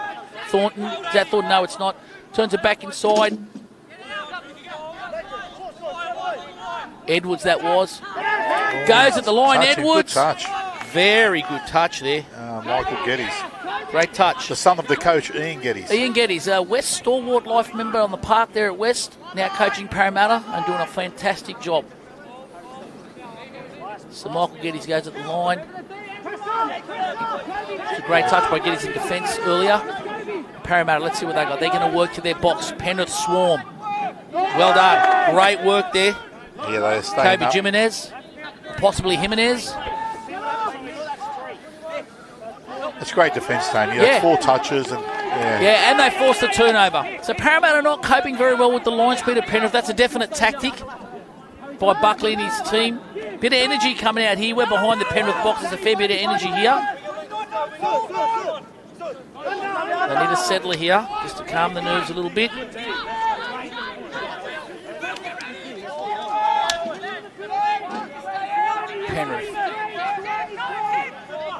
Thornton. Is that Thornton? No, it's not. Turns it back inside. Edwards, that was. Goes at the line, Edwards. Good touch. Very good touch there. Michael Geddes. Great touch. The son of the coach, Ian Geddes. Ian Geddes, West stalwart life member on the park there at West, now coaching Parramatta and doing a fantastic job. So Michael Geddes goes at the line. It's a great touch by Geddes in defence earlier. Parramatta, let's see what they got. They're going to work to their box. Penrith swarm. Well done. Great work there. Yeah, they're staying Kobe up. Jimenez, possibly Jimenez. It's great defence, Tony. Yeah. That's 4 touches. And they forced the turnover. So Parramatta not coping very well with the line speed of Penrith. That's a definite tactic by Buckley and his team. Bit of energy coming out here. We're behind the Penrith box. There's a fair bit of energy here. They need a settler here just to calm the nerves a little bit. Penrith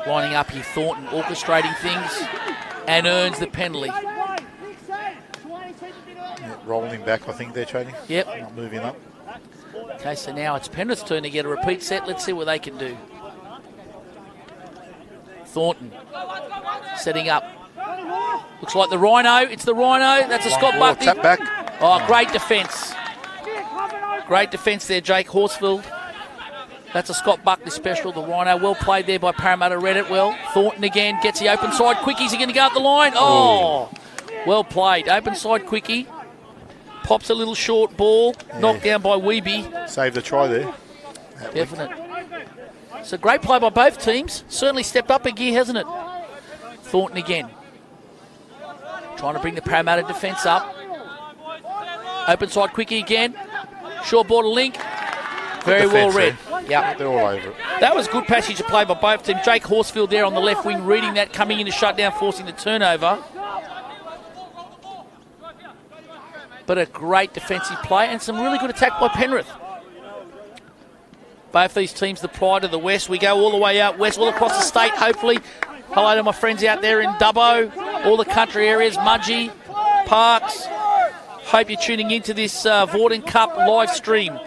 lining up here, Thornton orchestrating things and earns the penalty. yeah, rolling back, I think they're trading. Yep. Not moving up. Okay, so now it's Penrith's turn to get a repeat set. Let's see what they can do. Thornton setting up. Looks like the Rhino. It's the Rhino. That's a Scott Buckley. Tap back. Oh, great defence. Great defence there, Jake Horsfield. That's a Scott Buckley special, the Rhino. Well played there by Parramatta, read it well. Thornton again gets the open side. Quickie's going to go up the line. Oh, well played. Open side Quickie. Pops a little short ball. Knocked down by Weeby. Saved the try there. Definite. It's a great play by both teams. Certainly stepped up a gear, hasn't it? Thornton again. Trying to bring the Parramatta defence up. Open side Quickie again. Short ball to Link. Very well read. Yeah, they're all over it. That was good passage of play by both teams. Jake Horsfield there on the left wing, reading that, coming in to shut down, forcing the turnover. But a great defensive play and some really good attack by Penrith. Both these teams, the pride of the West. We go all the way out west, all across the state, hopefully. Hello to my friends out there in Dubbo, all the country areas, Mudgee, Parks. Hope you're tuning into this Vawdon Cup live stream.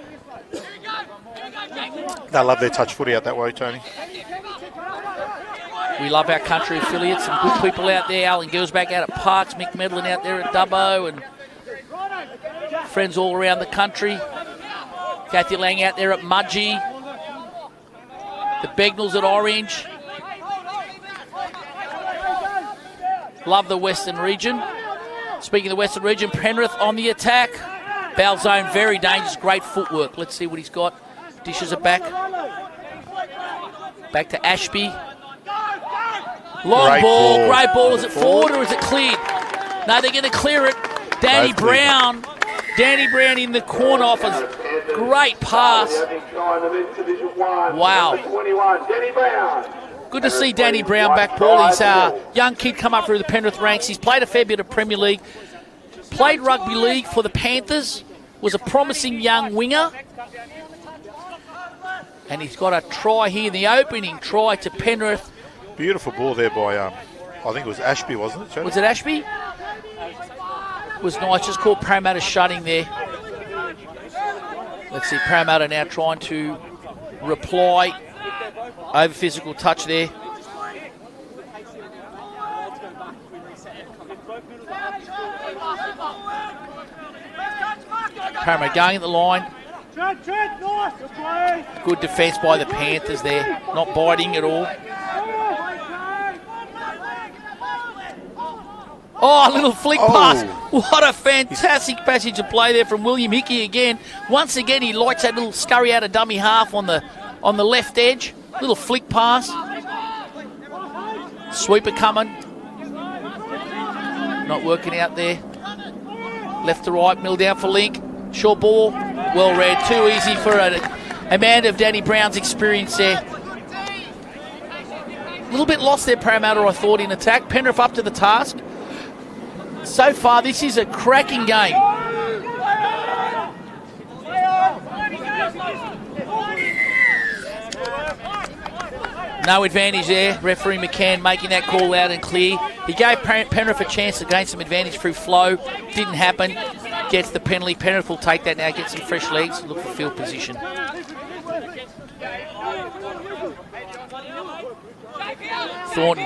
They love their touch footy out that way, Tony. We love our country affiliates. Some good people out there. Alan Gillsback out at Parks, Mick Medlin out there at Dubbo, and friends all around the country. Kathy Lang out there at Mudgee. The Begnals at Orange. Love the Western region. Speaking of the Western region, Penrith on the attack. Balzone, very dangerous, great footwork. Let's see what he's got. Dishes it back. Back to Ashby. Long Great ball. Great ball. Is it forward or is it cleared? No, they're going to clear it. Danny Brown. Danny Brown in the corner offers. Great pass. Wow. Good to see Danny Brown back, Paul. He's a young kid come up through the Penrith ranks. He's played a fair bit of Premier League. Played rugby league for the Panthers. Was a promising young winger. And he's got a try here, the opening try to Penrith. Beautiful ball there by, I think it was Ashby, wasn't it, Johnny? Was it Ashby? It was nice, just caught Parramatta shutting there. Let's see, Parramatta now trying to reply. Over physical touch there. Parramatta going at the line. Good defence by the Panthers there. Not biting at all. Oh, a little flick pass. What a fantastic passage of play there from William Hickey again. Once again, he likes that little scurry out of dummy half on the left edge. Little flick pass. Sweeper coming. Not working out there. Left to right, middle down for Link. Short ball, well read. Too easy for a man of Danny Brown's experience there. A little bit lost there, Parramatta, I thought, in attack. Penrith up to the task. So far, this is a cracking game. No advantage there. Referee McCann making that call loud and clear. He gave Penrith a chance to gain some advantage through flow. Didn't happen. Gets the penalty. Penrith will take that now, get some fresh legs, look for field position. Thornton.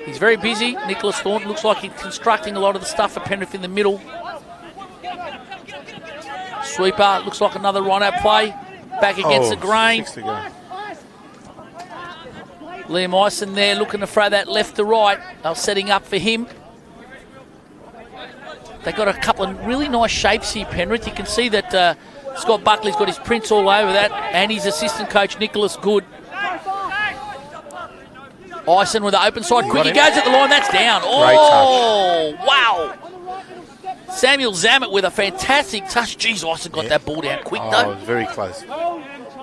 He's very busy. Nicholas Thornton looks like he's constructing a lot of the stuff for Penrith in the middle. Sweeper. Looks like another run-out play. Back against the grain. Liam Ison there looking to throw that left to right. They're setting up for him. They've got a couple of really nice shapes here, Penrith. You can see that Scott Buckley's got his prints all over that, and his assistant coach, Nicholas Good. Ison with the open side. Quick, he goes at the line. That's down. Oh, wow. Samuel Zammit with a fantastic touch. Jeez, Ison got that ball down quick, though. Very close.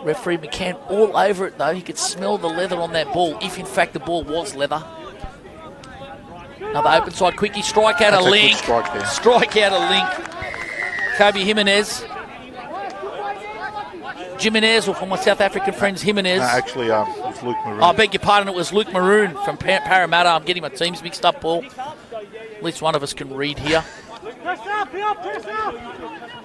Referee McCann all over it, though. He could smell the leather on that ball, if in fact the ball was leather. Another open side quickie. Strike out of Link. Strike out of Link. Kobe Jimenez. Jimenez, or from my South African friends, Jimenez. No, actually, it's Luke Maroon. I beg your pardon, it was Luke Maroon from Parramatta. I'm getting my teams mixed up, Paul. At least one of us can read here.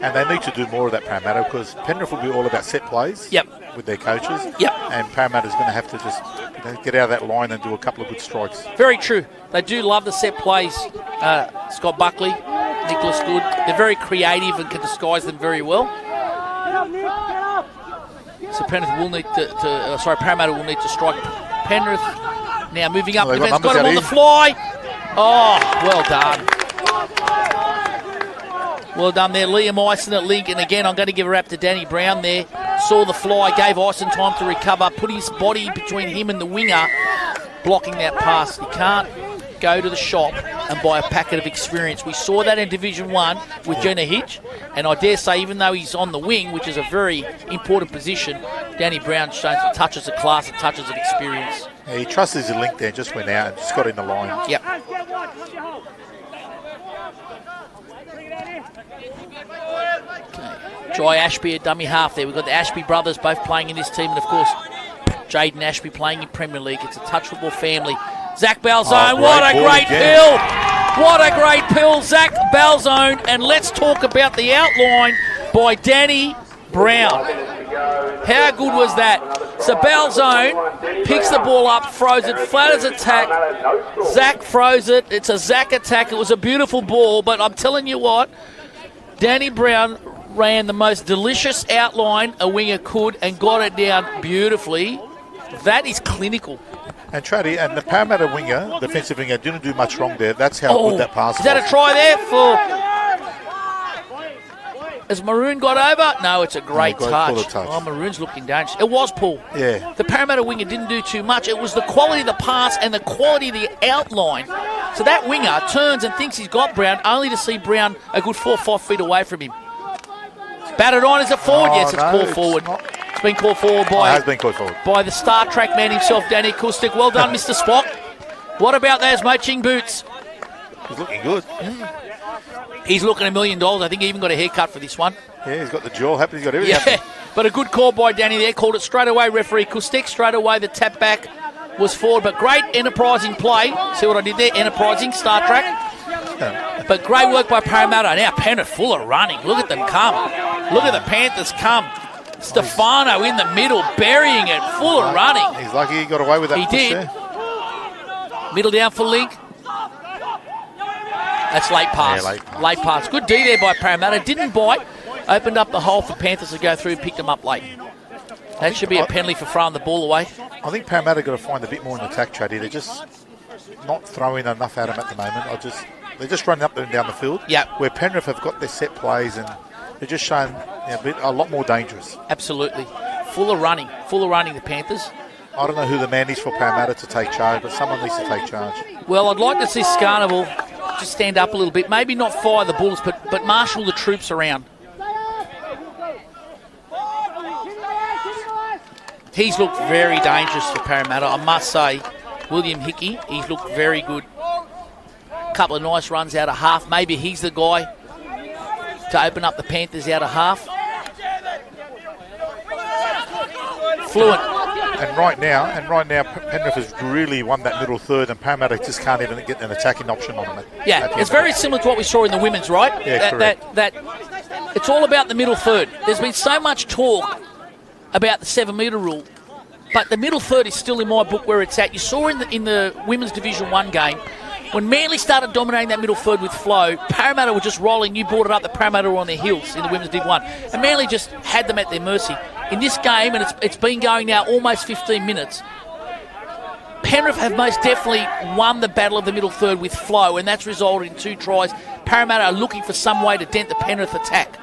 And they need to do more of that, Parramatta, because Penrith will be all about set plays with their coaches. And Parramatta's going to have to just get out of that line and do a couple of good strikes. Very true. They do love the set plays. Scott Buckley, Nicholas Good. They're very creative and can disguise them very well. So Penrith will need Parramatta will need to strike. Penrith now moving up. Defence got him on the fly. Oh, well done. Well done there. Liam Ison at Link. And again, I'm going to give a rap to Danny Brown there. Saw the fly, gave Ison time to recover, put his body between him and the winger, blocking that pass. He can't go to the shop and buy a packet of experience. We saw that in Division 1 with Jenna Hitch, and I dare say even though he's on the wing, which is a very important position, Danny Brown shows some touches of class and touches of experience. Yeah, he trusted his Link there, just went out and just got in the line. Yep. Okay. Jai Ashby at dummy half there. We've got the Ashby brothers both playing in this team, and of course Jaden Ashby playing in Premier League. It's a touch football family. Zach Balzone, what a great pill! What a great pill, Zach Balzone. And let's talk about the outline by Danny Brown. How good was that? So Balzone picks the ball up, throws it, flat as attack. Zach throws it. It's a Zach attack. It was a beautiful ball, but I'm telling you what, Danny Brown ran the most delicious outline a winger could and got it down beautifully. That is clinical. And Traddy, and the Parramatta winger, defensive winger, didn't do much wrong there. That's how good that pass was. Is that a try there for... Has Maroon got over? No, it's a great touch. Oh, Maroon's looking dangerous. It was Paul. Yeah. The Parramatta winger didn't do too much. It was the quality of the pass and the quality of the outline. So that winger turns and thinks he's got Brown, only to see Brown a good 4 or 5 feet away from him. Batted on, is it forward? Yes, it's called forward. It's been called forward by the Star Trek man himself, Danny Kustik. Well done, Mr. Spock. What about those moaching boots? He's looking good. He's looking $1 million. I think he even got a haircut for this one. Yeah, he's got the jaw. He's got everything. Yeah, but a good call by Danny there. Called it straight away, referee Kustik. Straight away, the tap back was forward. But great enterprising play. See what I did there? Enterprising, Star Trek. But great work by Parramatta. Now Penrith full of running. Look at them come. Look at the Panthers come. Stefano in the middle, burying it, full of running. He's lucky he got away with that. He did. There. Middle down for Link. That's late pass. Yeah, late pass. Good D there by Parramatta. Didn't bite. Opened up the hole for Panthers to go through, picked them up late. That should be a penalty for throwing the ball away. I think Parramatta got to find a bit more in the attack, Chaddy. They're just not throwing enough at them at the moment. They're just running up and down the field. Yeah. Where Penrith have got their set plays and they're just showing a lot more dangerous. Absolutely. Full of running, the Panthers. I don't know who the man is for Parramatta to take charge, but someone needs to take charge. Well, I'd like to see Scarnival just stand up a little bit. Maybe not fire the Bulls, but marshal the troops around. He's looked very dangerous for Parramatta, I must say. William Hickey, he's looked very good. A couple of nice runs out of half. Maybe he's the guy to open up the Panthers out of half. Fluent. And right now, Penrith has really won that middle third, and Parramatta just can't even get an attacking option on them. Yeah, it's very similar to what we saw in the women's, right? Yeah, correct. That it's all about the middle third. There's been so much talk about the 7-metre rule, but the middle third is still in my book where it's at. You saw in the Women's Division 1 game, when Manly started dominating that middle third with flow, Parramatta were just rolling. You brought it up that Parramatta were on their heels in the Women's Div 1. And Manly just had them at their mercy. In this game, and it's been going now almost 15 minutes, Penrith have most definitely won the battle of the middle third with flow, and that's resulted in 2 tries. Parramatta are looking for some way to dent the Penrith attack.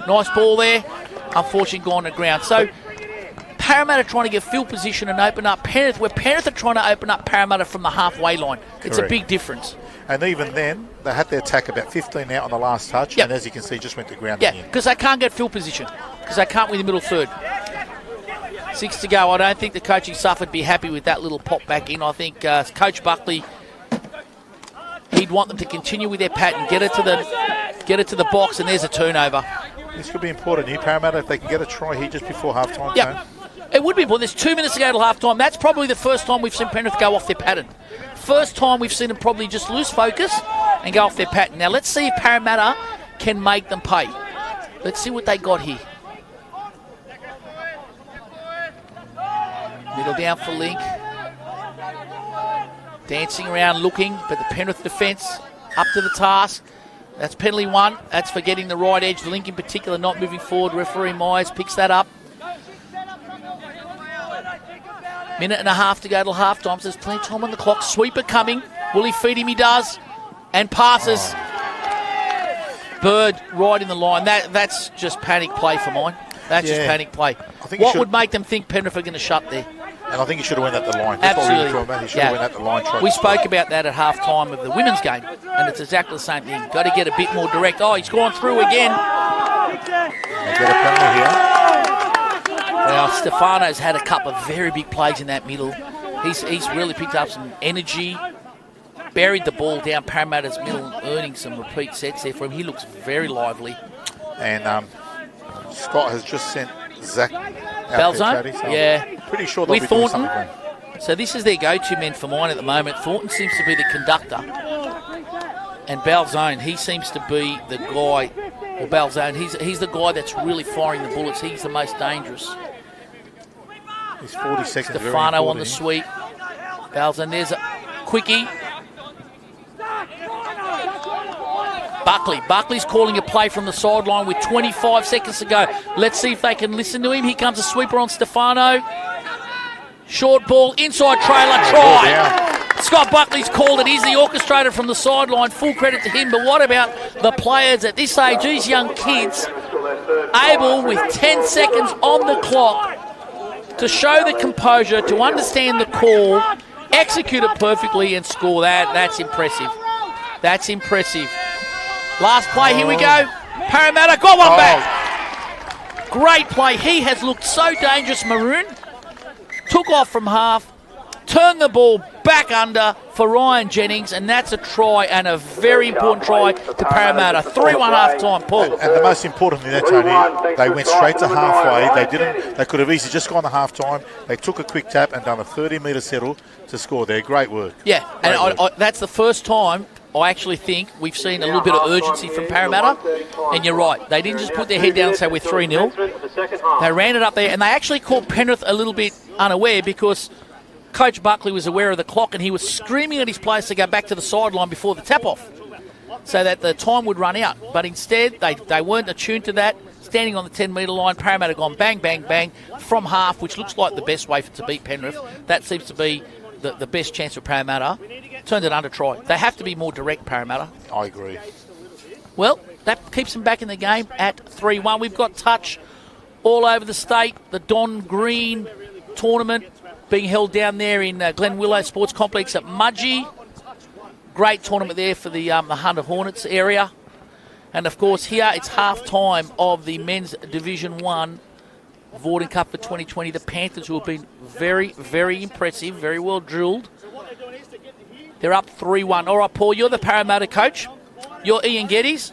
Nice ball there. Unfortunately gone to ground. So Parramatta trying to get field position and open up Penrith, where Penrith are trying to open up Parramatta from the halfway line. It's a big difference. And even then, they had their attack about 15 out on the last touch, and as you can see, just went to ground again. Yeah, because they can't get field position, because they can't win the middle third. 6 to go. I don't think the coaching staff would be happy with that little pop back in. I think Coach Buckley, he'd want them to continue with their pattern, get it to the box, and there's a turnover. This could be important here, Parramatta, if they can get a try here just before half-time. Yep. It would be important. There's 2 minutes to go till half-time. That's probably the first time we've seen Penrith go off their pattern. First time we've seen them probably just lose focus and go off their pattern. Now, let's see if Parramatta can make them pay. Let's see what they got here. Middle down for Link. Dancing around, looking, but the Penrith defence up to the task. That's penalty 1. That's for getting the right edge. Link in particular not moving forward. Referee Myers picks that up. Minute and a half to go till half-time. So there's plenty of time on the clock. Sweeper coming. Will he feed him? He does. And passes. Bird right in the line. That's just panic play for mine. That's just panic play. What would make them think Penrith are going to shut there? And I think he should have went at the line. Absolutely. He should have went at the line. We spoke about that at half-time of the women's game, and it's exactly the same thing. Got to get a bit more direct. Oh, he's gone through again. They get a penalty here. Well, Stefano's had a couple of very big plays in that middle. He's really picked up some energy, buried the ball down Parramatta's middle, earning some repeat sets there for him. He looks very lively. And Scott has just sent Zach Balzone, so pretty sure they'll be doing something for him. So this is their go-to men for mine at the moment. Thornton seems to be the conductor. And Balzone, he seems to be the guy, or Balzone, he's the guy that's really firing the bullets. He's the most dangerous. He's 40 seconds. Stefano on the sweep. Balzone, there's a quickie. Buckley's calling a play from the sideline with 25 seconds to go. Let's see if they can listen to him. Here comes a sweeper on Stefano. Short ball, inside trailer, try. Scott Buckley's called it. He's the orchestrator from the sideline. Full credit to him. But what about the players at this age, these young kids, able with 10 seconds on the clock to show the composure, to understand the call, execute it perfectly and score that? That's impressive. That's impressive. Last play, here we go. Parramatta got one back. Great play. He has looked so dangerous, Maroon. Took off from half, turned the ball back under for Ryan Jennings, and that's a try, and a very important try to Parramatta. 3-1 half-time, Paul. And the most important thing there, Tony, they went straight to halfway. They could have easily just gone to half-time. They took a quick tap and done a 30-metre settle to score there. Great work. Yeah, and that's the first time I actually think we've seen a little bit of urgency from Parramatta, and you're right. They didn't just put their head down and say we're 3-0. They ran it up there, and they actually caught Penrith a little bit unaware because Coach Buckley was aware of the clock, and he was screaming at his players to go back to the sideline before the tap-off so that the time would run out. But instead, they weren't attuned to that. Standing on the 10-metre line, Parramatta gone bang, bang, bang from half, which looks like the best way to beat Penrith. That seems to be the best chance for Parramatta. Turned it under try. They have to be more direct, Parramatta. I agree. Well, that keeps them back in the game at 3-1. We've got touch all over the state. The Don Green tournament being held down there in Glen Willow Sports Complex at Mudgee. Great tournament there for the Hunter Hornets area. And, of course, here it's half-time of the Men's Division 1 Vawdon Cup for 2020. The Panthers, who have been very, very impressive, very well drilled. They're up 3-1. All right, Paul, you're the Parramatta coach. You're Ian Geddes.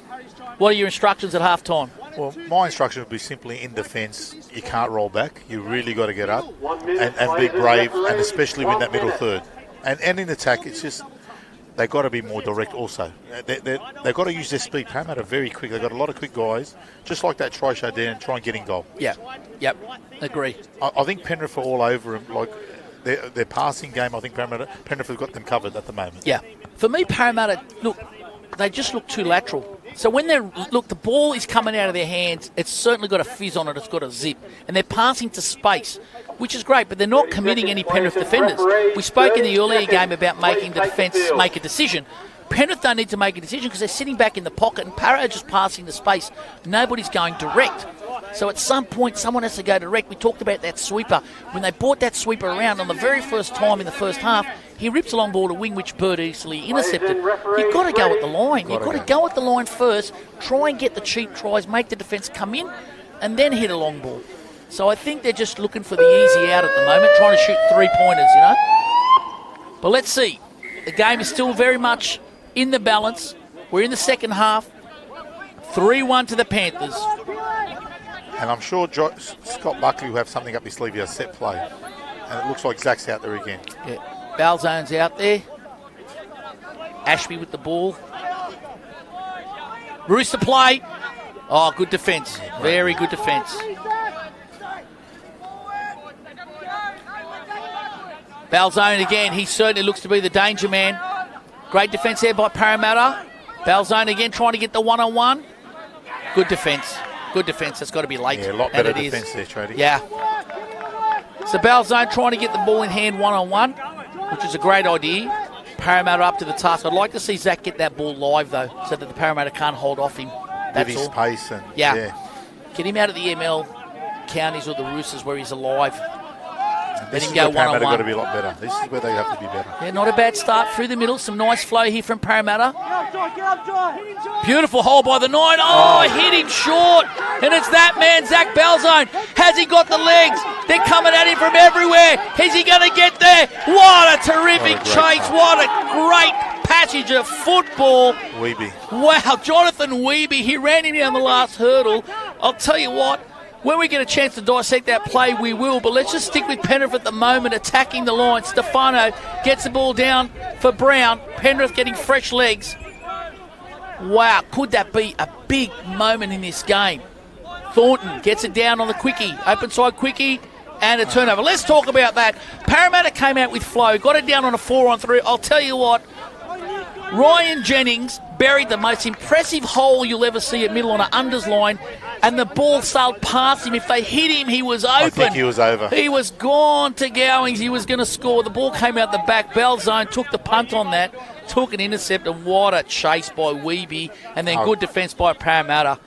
What are your instructions at half-time? Well, my instruction would be simply in defence, you can't roll back. You really got to get up and be brave, and especially win that middle third. And in attack, it's just they've got to be more direct also. They've got to use their speed. Parramatta very quick. They've got a lot of quick guys, just like that try show there, and try and get in goal. Yeah, yep, agree. I think Penrith are all over them. Like their passing game, I think Penrith have got them covered at the moment. Yeah. For me, Parramatta, look, they just look too lateral. So when the ball is coming out of their hands, it's certainly got a fizz on it, it's got a zip. And they're passing to space, which is great, but they're not committing any Penrith defenders. We spoke in the earlier game about making the defence make a decision. Penrith don't need to make a decision because they're sitting back in the pocket and Parra are just passing to space. Nobody's going direct. So at some point, someone has to go direct. We talked about that sweeper. When they brought that sweeper around on the very first time in the first half, he rips a long ball to wing, which Bird easily intercepted. You've got to go at the line. You've got to go at the line first, try and get the cheap tries, make the defence come in, and then hit a long ball. So I think they're just looking for the easy out at the moment, trying to shoot three-pointers, you know. But let's see. The game is still very much in the balance. We're in the second half. 3-1 to the Panthers. And I'm sure Scott Buckley will have something up his sleeve here, set play. And it looks like Zach's out there again. Yeah. Balzone's out there. Ashby with the ball. Rooster play. Oh, good defence. Very good defence. Balzone again. He certainly looks to be the danger man. Great defence there by Parramatta. Balzone again trying to get the one-on-one. Good defence. Good defence. That's got to be late. Yeah, a lot better defence there, Trady. Yeah. So Balzone trying to get the ball in hand one-on-one, which is a great idea. Parramatta up to the task. I'd like to see Zach get that ball live, though, so that the Parramatta can't hold off him. That's his all. Pace and yeah. Get him out of the ML counties or the Roosters where he's alive. Let him go one-on-one. Parramatta got to be a lot better. This is where they have to be better. Yeah, not a bad start through the middle. Some nice flow here from Parramatta. Beautiful hole by the 9. Oh, hit him short. And it's that man, Zach Balzone. Has he got the legs? They're coming at him from everywhere. Is he going to get there? What a terrific chase. What a great passage of football. Weeby. Wow, Jonathan Weeby. He ran him down the last hurdle. I'll tell you what. When we get a chance to dissect that play, we will. But let's just stick with Penrith at the moment, attacking the line. Stefano gets the ball down for Brown. Penrith getting fresh legs. Wow, could that be a big moment in this game? Thornton gets it down on the quickie. Open side quickie and a turnover. Let's talk about that. Parramatta came out with flow, got it down on a 4-on-3. I'll tell you what, Ryan Jennings buried the most impressive hole you'll ever see at middle on an unders line, and the ball sailed past him. If they hit him, he was open. I think he was over. He was gone to Gowings. He was going to score. The ball came out the back. Balzone took the punt on that, took an intercept, and what a chase by Weeby, and then good defence by Parramatta.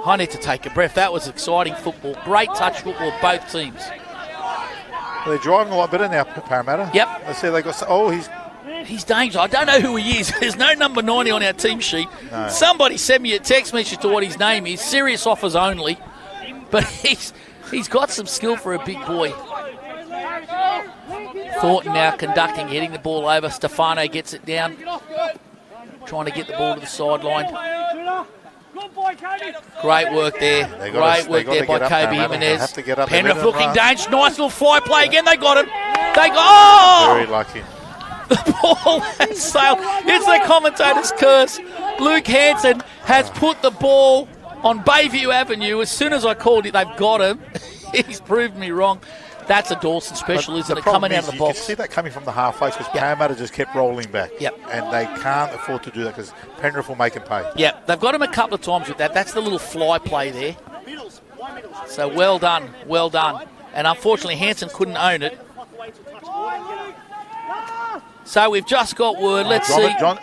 I need to take a breath. That was exciting football. Great touch football, both teams. Well, they're driving a lot better now, Parramatta. Yep. I see they got. He's dangerous. I don't know who he is. There's no number 90 on our team sheet. No. Somebody sent me a text message to what his name is. Serious offers only. But he's got some skill for a big boy. Thornton now conducting, hitting the ball over. Stefano gets it down. Trying to get the ball to the sideline. Great work there. Great work there by Kobe Jimenez. Penrith looking dangerous. Nice little fly play again. They got him. They got. Oh! Very lucky. The ball has sailed. It's the commentator's curse. Luke Hanson has put the ball on Bayview Avenue. As soon as I called it, they've got him. He's proved me wrong. That's a Dawson special, isn't it? Coming out of the box. You can see that coming from the halfway because Parramatta just kept rolling back. Yep. And they can't afford to do that because Penrith will make them pay. Yep. They've got him a couple of times with that. That's the little fly play there. So well done. Well done. And unfortunately, Hanson couldn't own it. So we've just got word. Let's see. John,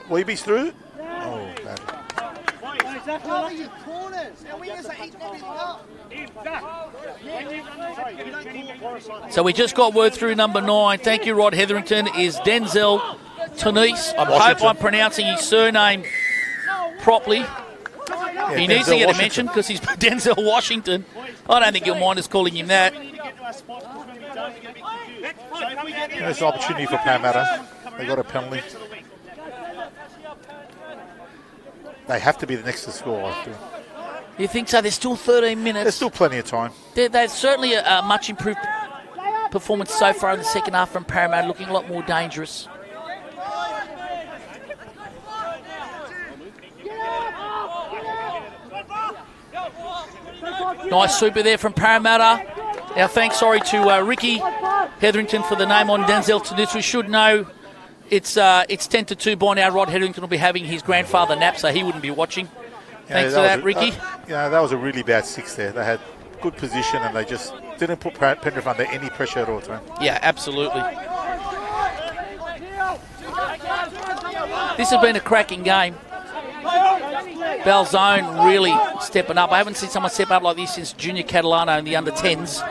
Weeby's through? Oh, bad. So we just got word through number 9. Thank you, Rod Hetherington. Is Denzel Tanise. I hope I'm pronouncing his surname properly. Yeah, he needs to get a mention because he's Denzel Washington. I don't think you'll mind us calling him that. There's an opportunity for Parramatta. They got a penalty. They have to be the next to score, I feel. You think so? There's still 13 minutes. There's still plenty of time. There's certainly a much improved performance so far in the second half from Parramatta, looking a lot more dangerous. Nice super there from Parramatta. Our thanks, to Ricky Hetherington for the name on Denzel Tanise. We should know it's 10-2 by now. Rod Hetherington will be having his grandfather nap, so he wouldn't be watching. Thanks for that, Ricky. That was a really bad 6 there. They had good position and they just didn't put Penrith under any pressure at all time. Yeah, absolutely. This has been a cracking game. Balzone really stepping up. I haven't seen someone step up like this since Junior Catalano in the under-10s.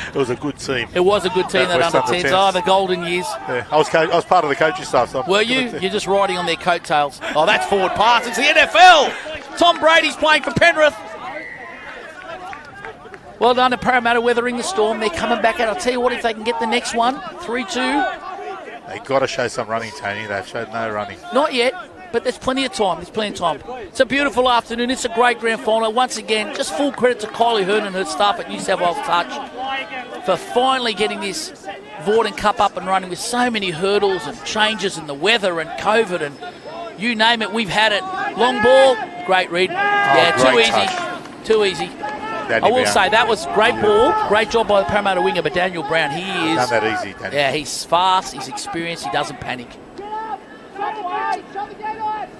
It was a good team. It was a good team, that under-10s. Oh, the golden years. Yeah, I was part of the coaching staff. So were you? You're just riding on their coattails. Oh, that's forward pass. It's the NFL. Tom Brady's playing for Penrith. Well done to Parramatta weathering the storm. They're coming back out. I'll tell you what, if they can get the next one, 3-2. They've got to show some running, Tony. They've showed no running. Not yet, but there's plenty of time. It's a beautiful afternoon. It's a great grand final. Once again, just full credit to Kylie Hearn and her staff at New South Wales Touch for finally getting this Vawdon Cup up and running with so many hurdles and changes in the weather and COVID and you name it, we've had it. Long ball, great read. Too easy. I will say that was great ball, great job by the Parramatta winger, but Daniel Brown, he is... Done that easy, Daniel. Yeah, he's fast, he's experienced, he doesn't panic.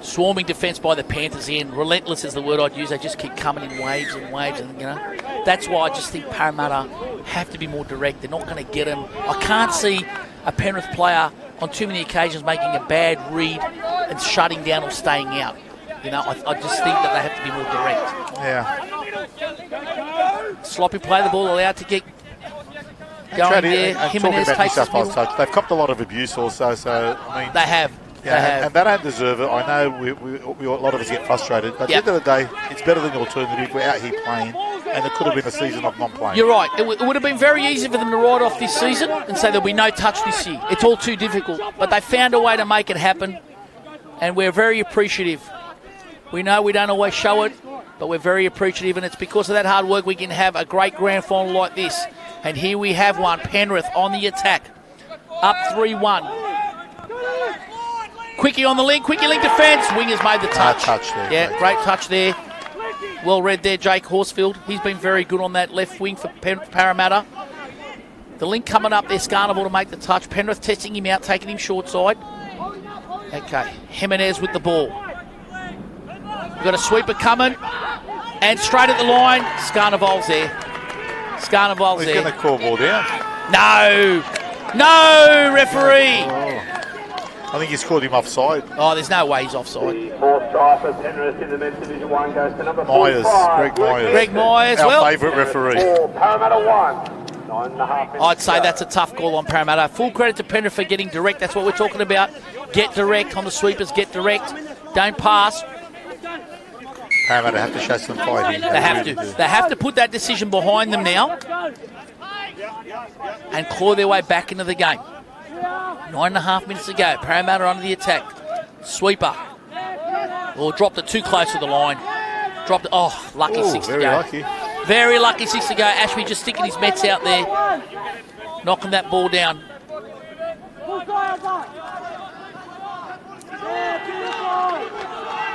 Swarming defence by the Panthers in. Relentless is the word I'd use. They just keep coming in waves and waves, and that's why I just think Parramatta have to be more direct. They're not going to get him. I can't see a Penrith player on too many occasions making a bad read and shutting down or staying out. I just think that they have to be more direct. Yeah. Sloppy play, the ball allowed to get going there. Jimenez takes his middle. They've copped a lot of abuse also, so I mean... They have. Yeah, and they don't deserve it. I know we a lot of us get frustrated, but at the end of the day, it's better than the alternative. We're out here playing, and it could have been a season of non-playing. You're right. It would have been very easy for them to ride off this season and say there'll be no touch this year. It's all too difficult. But they found a way to make it happen, and we're very appreciative. We know we don't always show it, but we're very appreciative, and it's because of that hard work we can have a great grand final like this. And here we have one. Penrith on the attack. Up 3-1. Quickie on the link defence. Wingers made the touch. There, great touch there. Well read there, Jake Horsfield. He's been very good on that left wing for Parramatta. The link coming up there, Scarnival to make the touch. Penrith testing him out, taking him short side. Okay, Jimenez with the ball. We've got a sweeper coming. And straight at the line, Scarnival's there. He's going to call ball down. No, referee. I think he's called him offside. Oh, there's no way he's offside. The fourth try for Penrith in the men's division 1 goes to number Myers, 45. Greg Myers, our favourite referee. Parramatta 1. 9.5 I'd say that's a tough call on Parramatta. Full credit to Penrith for getting direct. That's what we're talking about. Get direct on the sweepers. Get direct. Don't pass. Parramatta have to show some fight here. They have to put that decision behind them now and claw their way back into the game. 9.5 minutes to go. Parramatta under the attack. Sweeper. Dropped it too close to the line. Dropped it. Oh, lucky 6 to go. Lucky. Very lucky 6 to go. Ashby just sticking his Mets out there. Knocking that ball down.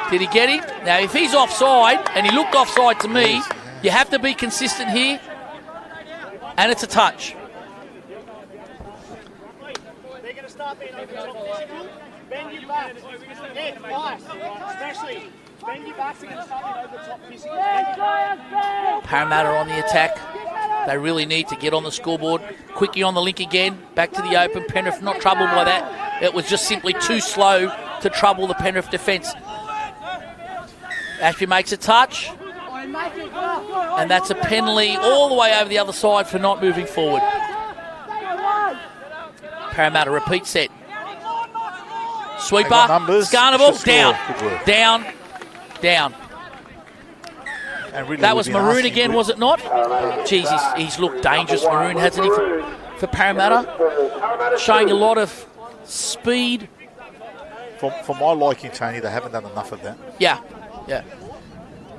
Did he get him? Now, if he's offside, and he looked offside to me, you have to be consistent here. And it's a touch. They're going to start being over top physical. Bend your back. Yeah, twice. Especially. Bend your back. They're going to start being over top physical. Parramatta on the attack. They really need to get on the scoreboard. Quickly on the link again. Back to the open. Penrith not troubled by that. It was just simply too slow to trouble the Penrith defence. Ashby makes a touch. And that's a penalty all the way over the other side for not moving forward. Parramatta repeat set. Sweeper. Scarnable. Down. Really that was Maroon again, was it not? Jeez, he's looked dangerous, Maroon, hasn't he, for Parramatta? Showing a lot of speed. For my liking, Tony, they haven't done enough of that. Yeah.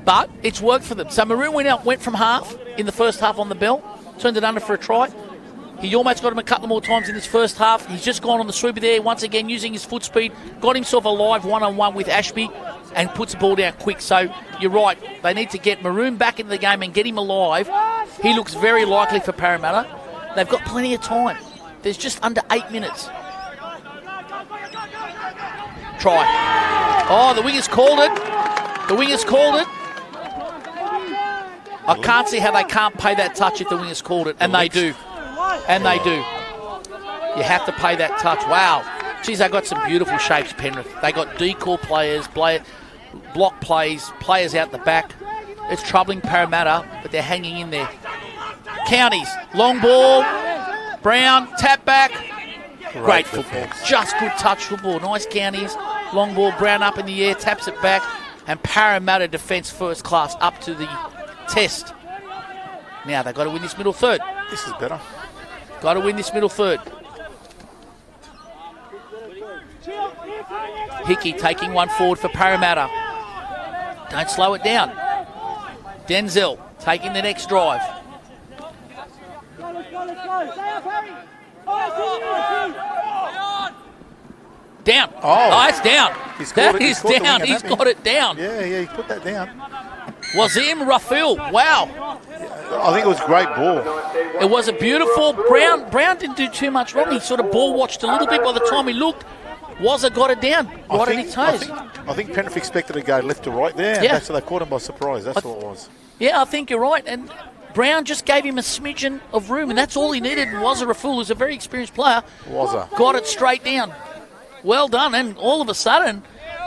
But it's worked for them. So Maroon went from half in the first half on the bell, turned it under for a try. He almost got him a couple more times in this first half. He's just gone on the sweeper there, once again using his foot speed, got himself a live one-on-one with Ashby and puts the ball down quick. So you're right, they need to get Maroon back into the game and get him alive. He looks very likely for Parramatta. They've got plenty of time. There's just under 8 minutes. Try. Oh, the wingers called it. I can't see how they can't pay that touch if the wingers called it, and they do. You have to pay that touch. Wow. Geez, they got some beautiful shapes, Penrith. They got decoy players, block plays, players out the back. It's troubling Parramatta, but they're hanging in there. Counties, long ball. Brown, tap back. Great football. Just good touch football. Nice Counties. Long ball, Brown up in the air, taps it back. And Parramatta defence first class up to the test. Now they've got to win this middle third. This is better. Got to win this middle third. Hickey taking one forward for Parramatta. Don't slow it down. Denzel taking the next drive. Down. Oh, it's down. That is down. He's got it down. Yeah, he put that down. Wazim Rafil. Wow. I think it was a great ball. It was a beautiful. Brown didn't do too much wrong. He sort of ball watched a little bit. By the time he looked, Wazza got it down right on his toes. I think Penrith expected to go left to right there. Yeah. So they caught him by surprise. That's what it was. Yeah, I think you're right. And Brown just gave him a smidgen of room, and that's all he needed. And Wazza Rafil, who's a very experienced player, got it straight down. Well done. And all of a sudden,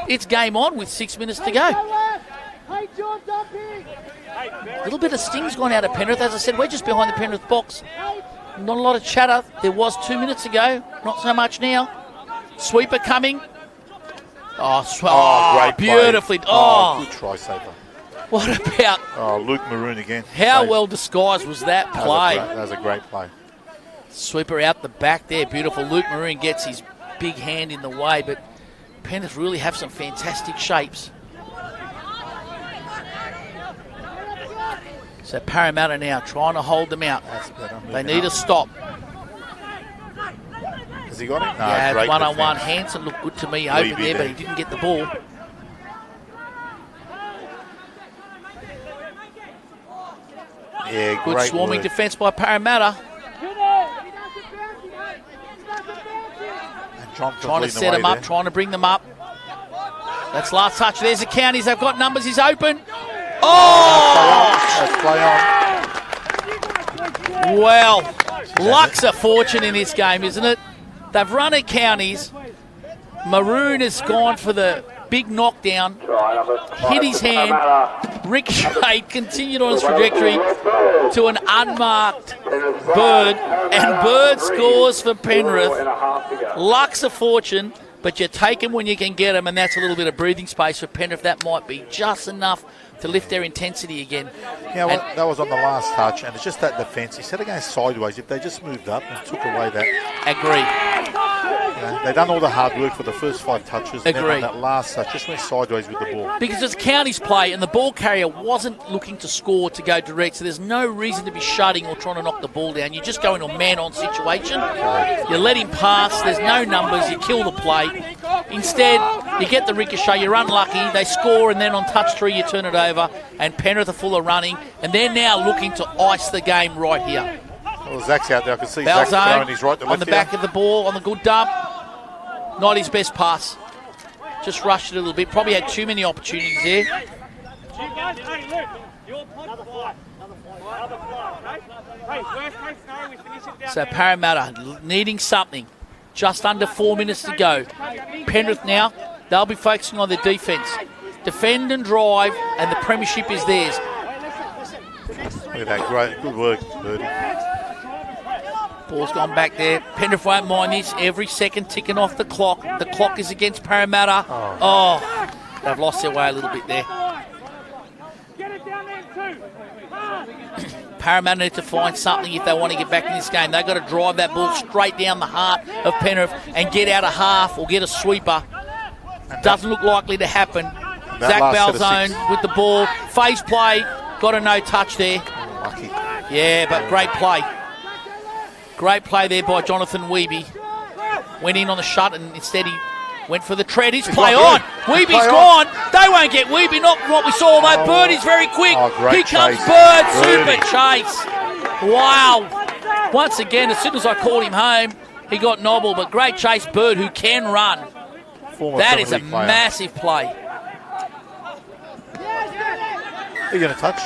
it's game on with 6 minutes to go. A little bit of sting's gone out of Penrith. As I said, we're just behind the Penrith box. Not a lot of chatter. There was 2 minutes ago. Not so much now. Sweeper coming. Great beautifully. Good try, Safer. What about... Luke Maroon again. How well disguised was that play? That was a great play. Sweeper out the back there. Beautiful. Luke Maroon gets his big hand in the way, but Penrith really have some fantastic shapes. So Parramatta now trying to hold them out. That's better. They need a stop. Has he got it? No, yeah, great one-on-one. defense. Hanson looked good to me open there, but he didn't get the ball. Yeah, good swarming defence by Parramatta. Trying to set them up, trying to bring them up. That's last touch. There's the Counties. They've got numbers. He's open. Oh! Let's play on. Well, luck's a fortune in this game, isn't it? They've run at Counties. Maroon has gone for the big knockdown. Hit his hand. Ricocheted, continued on his trajectory to an unmarked Bird. And Bird scores for Penrith. Luck's a fortune, but you take them when you can get them, and that's a little bit of breathing space for Penrith. That might be just enough to lift their intensity again. Yeah, well, that was on the last touch, and it's just that defence. Instead of going sideways, if they just moved up and took away that... Agree. They've done all the hard work for the first 5 touches. Agree. Then on that last touch just went sideways with the ball. Because it's counties play and the ball carrier wasn't looking to score to go direct, so there's no reason to be shutting or trying to knock the ball down. You just go into a man-on situation. You let him pass. There's no numbers. You kill the play. Instead, you get the ricochet. You're unlucky. They score, and then on touch 3, you turn it over. And Penrith are full of running, and they're now looking to ice the game right here. Well, Zach's out there. I can see Balzone Zach throwing his right to left on the back of the ball, on the good dump. Not his best pass. Just rushed it a little bit. Probably had too many opportunities there. So Parramatta needing something. Just under 4 minutes to go. Penrith now, they'll be focusing on their defence. Defend and drive, and the premiership is theirs. Look at that, great, good work, Birdie. Ball's gone back there. Penrith won't mind this. Every second ticking off the clock. The clock is against Parramatta. Oh, they've lost their way a little bit there. Parramatta need to find something if they want to get back in this game. They've got to drive that ball straight down the heart of Penrith and get out of half or get a sweeper. Doesn't look likely to happen. Zach Balzone with the ball. Phase play. Got a no touch there. Lucky. Yeah, but great play. Great play there by Jonathan Weeby. Went in on the shut and instead he went for the tread. His play on. Weeby's gone. They won't get Weeby. Not what we saw, though. Bird is very quick. Here comes Bird. Super chase. Wow. Once again, as soon as I called him home, he got nobbled. But great chase, Bird, who can run. That is a massive play. Are you going to touch?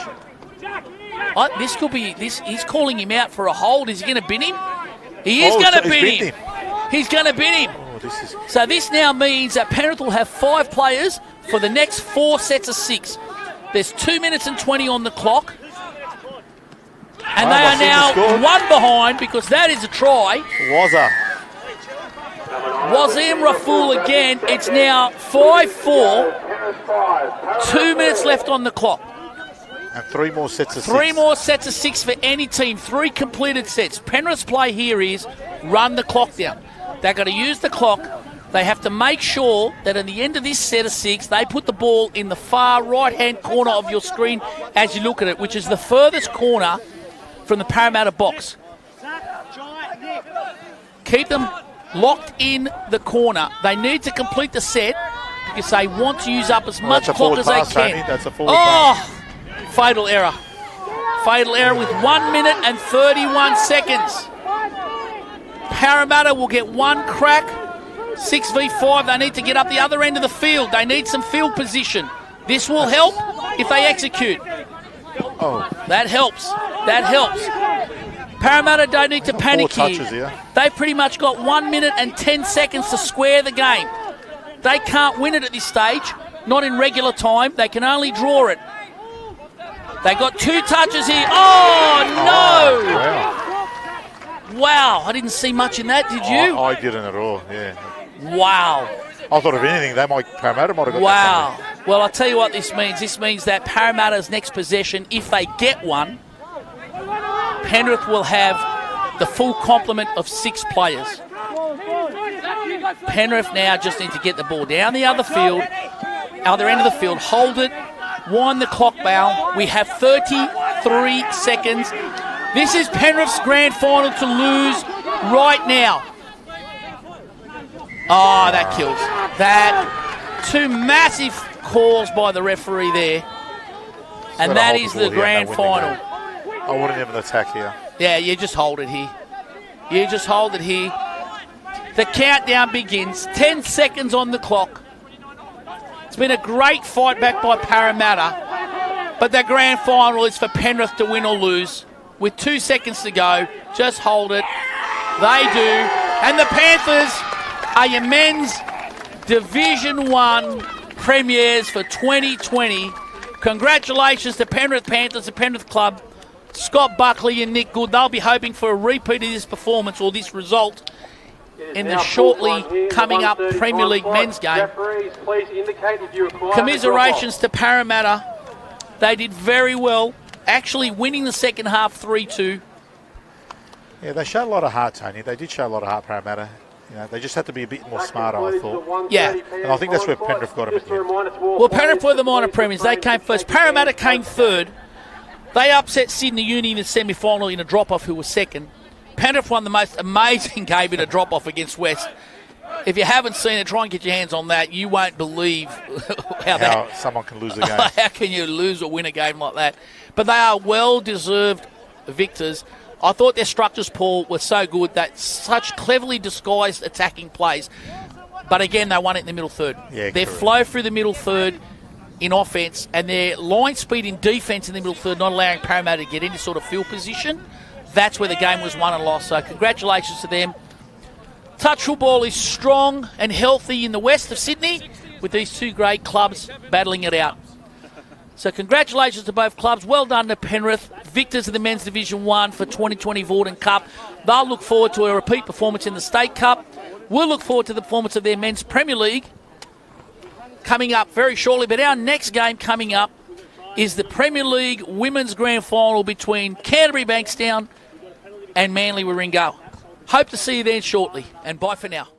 This could be. He's calling him out for a hold. Is he going to bin him? He is going to bin him. He's going to bin him. So this now means that Penrith will have 5 players for the next 4 sets of 6. There's 2 minutes and 20 on the clock. And they are now 1 behind because that is a try. Wazim Raful again. It's now 5-4. 2 minutes left on the clock. And 3 more sets of 6. 3 more sets of 6 for any team. 3 completed sets. Penrith's play here is run the clock down. They've got to use the clock. They have to make sure that at the end of this set of 6, they put the ball in the far right-hand corner of your screen as you look at it, which is the furthest corner from the Parramatta box. Keep them locked in the corner. They need to complete the set because they want to use up as much clock as they can. That's a forward pass. Fatal error. Fatal error with 1 minute and 31 seconds. Parramatta will get 1 crack. 6v5. They need to get up the other end of the field. They need some field position. This will help if they execute. That helps. That helps. Parramatta don't need to panic here. They've pretty much got 1 minute and 10 seconds to square the game. They can't win it at this stage. Not in regular time. They can only draw it. They got 2 touches here. Oh, no! Wow, I didn't see much in that, did you? I didn't at all, yeah. Wow. I thought if anything, Parramatta might have got wow. Well, I'll tell you what this means. This means that Parramatta's next possession, if they get one, Penrith will have the full complement of 6 players. Penrith now just need to get the ball down the other end of the field, hold it, wind the clock bow. We have 33 seconds. This is Penrith's grand final to lose right now. Oh, that kills. That 2 massive calls by the referee there. And that is the grand final. I wouldn't have an attack here. Yeah, you just hold it here. You just hold it here. The countdown begins. 10 seconds on the clock. It's been a great fight back by Parramatta, but the grand final is for Penrith to win or lose. With 2 seconds to go, just hold it. They do. And the Panthers are your men's Division 1 premiers for 2020. Congratulations to Penrith Panthers, the Penrith Club. Scott Buckley and Nick Good, they'll be hoping for a repeat of this performance or this result in the shortly coming up Premier League men's game. Commiserations to Parramatta. They did very well, actually winning the second half 3-2. Yeah, they showed a lot of heart, Tony. They did show a lot of heart, Parramatta. You know, they just had to be a bit more smarter, I thought. Yeah. And I think that's where Penrith got a bit. Well, Penrith were the minor premiers. They came first. Parramatta came third. They upset Sydney Uni in the semi-final in a drop-off, who was second. Penrith won the most amazing game in a drop-off against West. If you haven't seen it, try and get your hands on that. You won't believe how someone can lose a game. How can you lose or win a game like that? But they are well-deserved victors. I thought their structures, Paul, were so good, that such cleverly disguised attacking plays. But again, they won it in the middle third. Yeah, their flow through the middle third in offence and their line speed in defence in the middle third, not allowing Parramatta to get any sort of field position, that's where the game was won and lost. So congratulations to them. Touch football is strong and healthy in the west of Sydney, with these two great clubs battling it out. So congratulations to both clubs. Well done to Penrith, victors of the Men's Division 1 for 2020 Vawdon Cup. They'll look forward to a repeat performance in the State Cup. We'll look forward to the performance of their Men's Premier League coming up very shortly. But our next game coming up is the Premier League Women's Grand Final between Canterbury Bankstown and Manly Warringah. Hope to see you there shortly, and bye for now.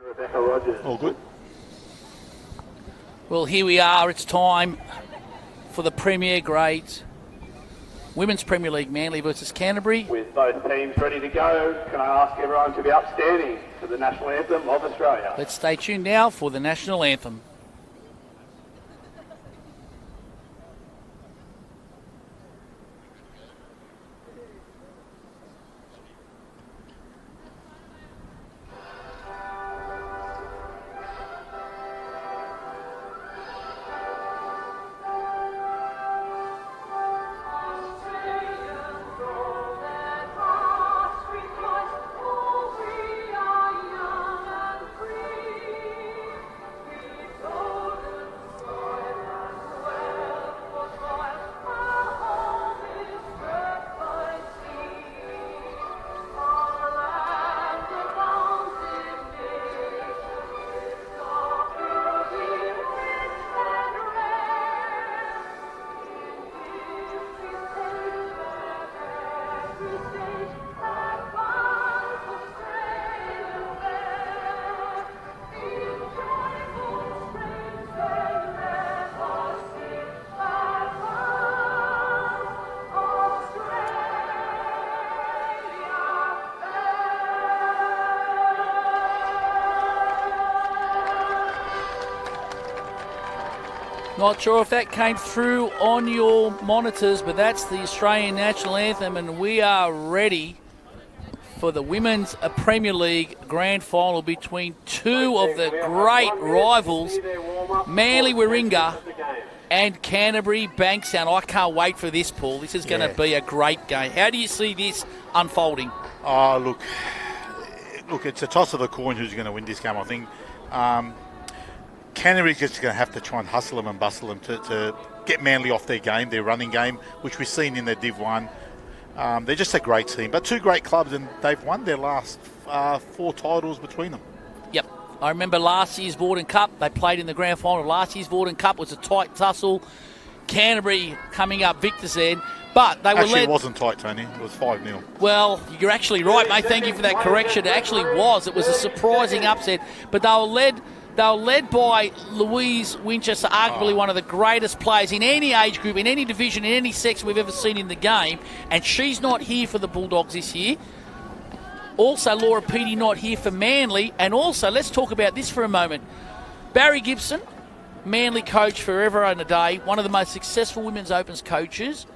Rebecca Rogers. All good. Well, here we are. It's time for the Premier Grades. Women's Premier League, Manly versus Canterbury. With both teams ready to go, can I ask everyone to be upstanding to the national anthem of Australia? Let's stay tuned now for the national anthem. Not sure if that came through on your monitors, but that's the Australian national anthem, and we are ready for the Women's Premier League Grand Final between two of the great rivals, Manly Warringah and Canterbury Bankstown. I can't wait for this, Paul. This is going to be a great game. How do you see this unfolding? Oh, look, it's a toss of the coin who's going to win this game, I think. Canterbury's just going to have to try and hustle them and bustle them to get Manly off their game, their running game, which we've seen in their Div 1. They're just a great team, but two great clubs, and they've won their last 4 titles between them. Yep. I remember last year's Vawdon Cup. They played in the grand final of last year's Vawdon Cup. It was a tight tussle. Canterbury coming up victors then, but they were actually, led... it wasn't tight, Tony. It was 5-0. Well, you're actually right, mate. Thank you for that correction. It actually was. It was a surprising upset, but they were led by Louise Winchester, arguably one of the greatest players in any age group, in any division, in any section we've ever seen in the game. And she's not here for the Bulldogs this year. Also, Laura Peaty not here for Manly. And also, let's talk about this for a moment. Barry Gibson, Manly coach forever and a day, one of the most successful women's opens coaches,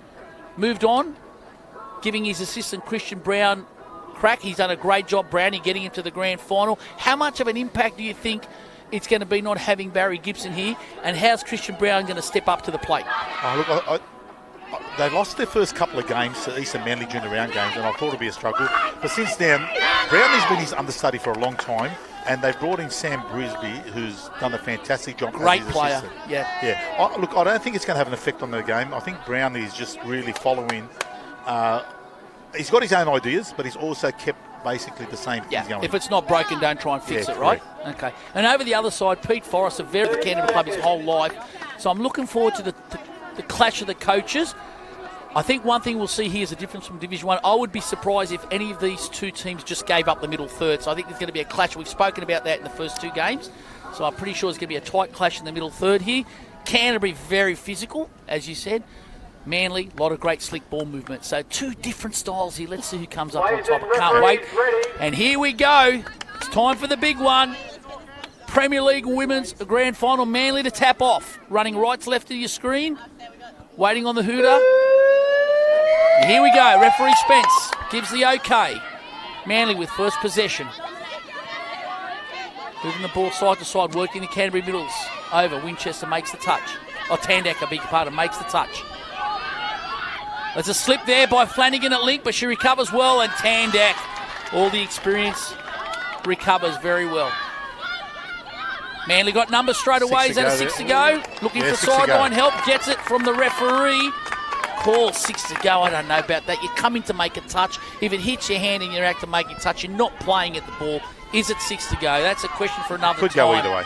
moved on, giving his assistant Christian Brown crack. He's done a great job, Brownie, getting him to the grand final. How much of an impact do you think it's going to be not having Barry Gibson here, and how's Christian Brown going to step up to the plate? They lost their first couple of games to Eastern Manly junior round games, and I thought it'd be a struggle. But since then, Brownlee's been his understudy for a long time, and they've brought in Sam Brisby, who's done a fantastic job. Great as his player, assistant. yeah. I don't think it's going to have an effect on the game. I think Brownlee is just really following. He's got his own ideas, but he's also kept basically the same things going. If it's not broken, don't try and fix it, right? Okay. And over the other side, Pete Forrest, a very good Canterbury club his whole life. So I'm looking forward to the clash of the coaches. I think one thing we'll see here is a difference from Division 1. I would be surprised if any of these two teams just gave up the middle third. So I think there's going to be a clash. We've spoken about that in the first 2 games. So I'm pretty sure it's going to be a tight clash in the middle third here. Canterbury, very physical, as you said. Manly, a lot of great slick ball movement. So 2 different styles here. Let's see who comes up on top. I can't wait. And here we go. It's time for the big one. Premier League Women's Grand Final. Manly to tap off. Running right to left of your screen. Waiting on the hooter. Here we go. Referee Spence gives the okay. Manly with first possession. Moving the ball side to side. Working the Canterbury middles. Over. Winchester makes the touch. Tandak, I beg your pardon, makes the touch. There's a slip there by Flanagan at link, but she recovers well, and Tandak, all the experience, recovers very well. Manly got numbers straight away. Is that a 6 to go? Looking for sideline help. Gets it from the referee. Call 6 to go. I don't know about that. You're coming to make a touch. If it hits your hand and you're out to make a touch, you're not playing at the ball. Is it 6 to go? That's a question for another time. Could go either way.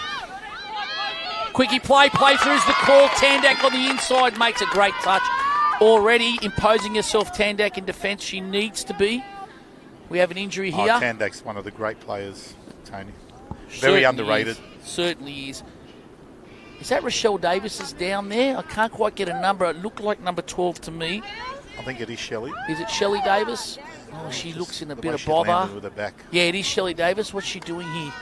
Quickie play through's the call. Tandak on the inside makes a great touch. Already imposing herself, Tandak, in defence. She needs to be. We have an injury here. Tandak's one of the great players, Tony. Very underrated. Certainly is. Is that Rochelle Davis's down there? I can't quite get a number. It looked like number 12 to me. I think it is Shelley. Is it Shelley Davis? Oh, she looks in a bit of bother. With her back. Yeah, it is Shelley Davis. What's she doing here?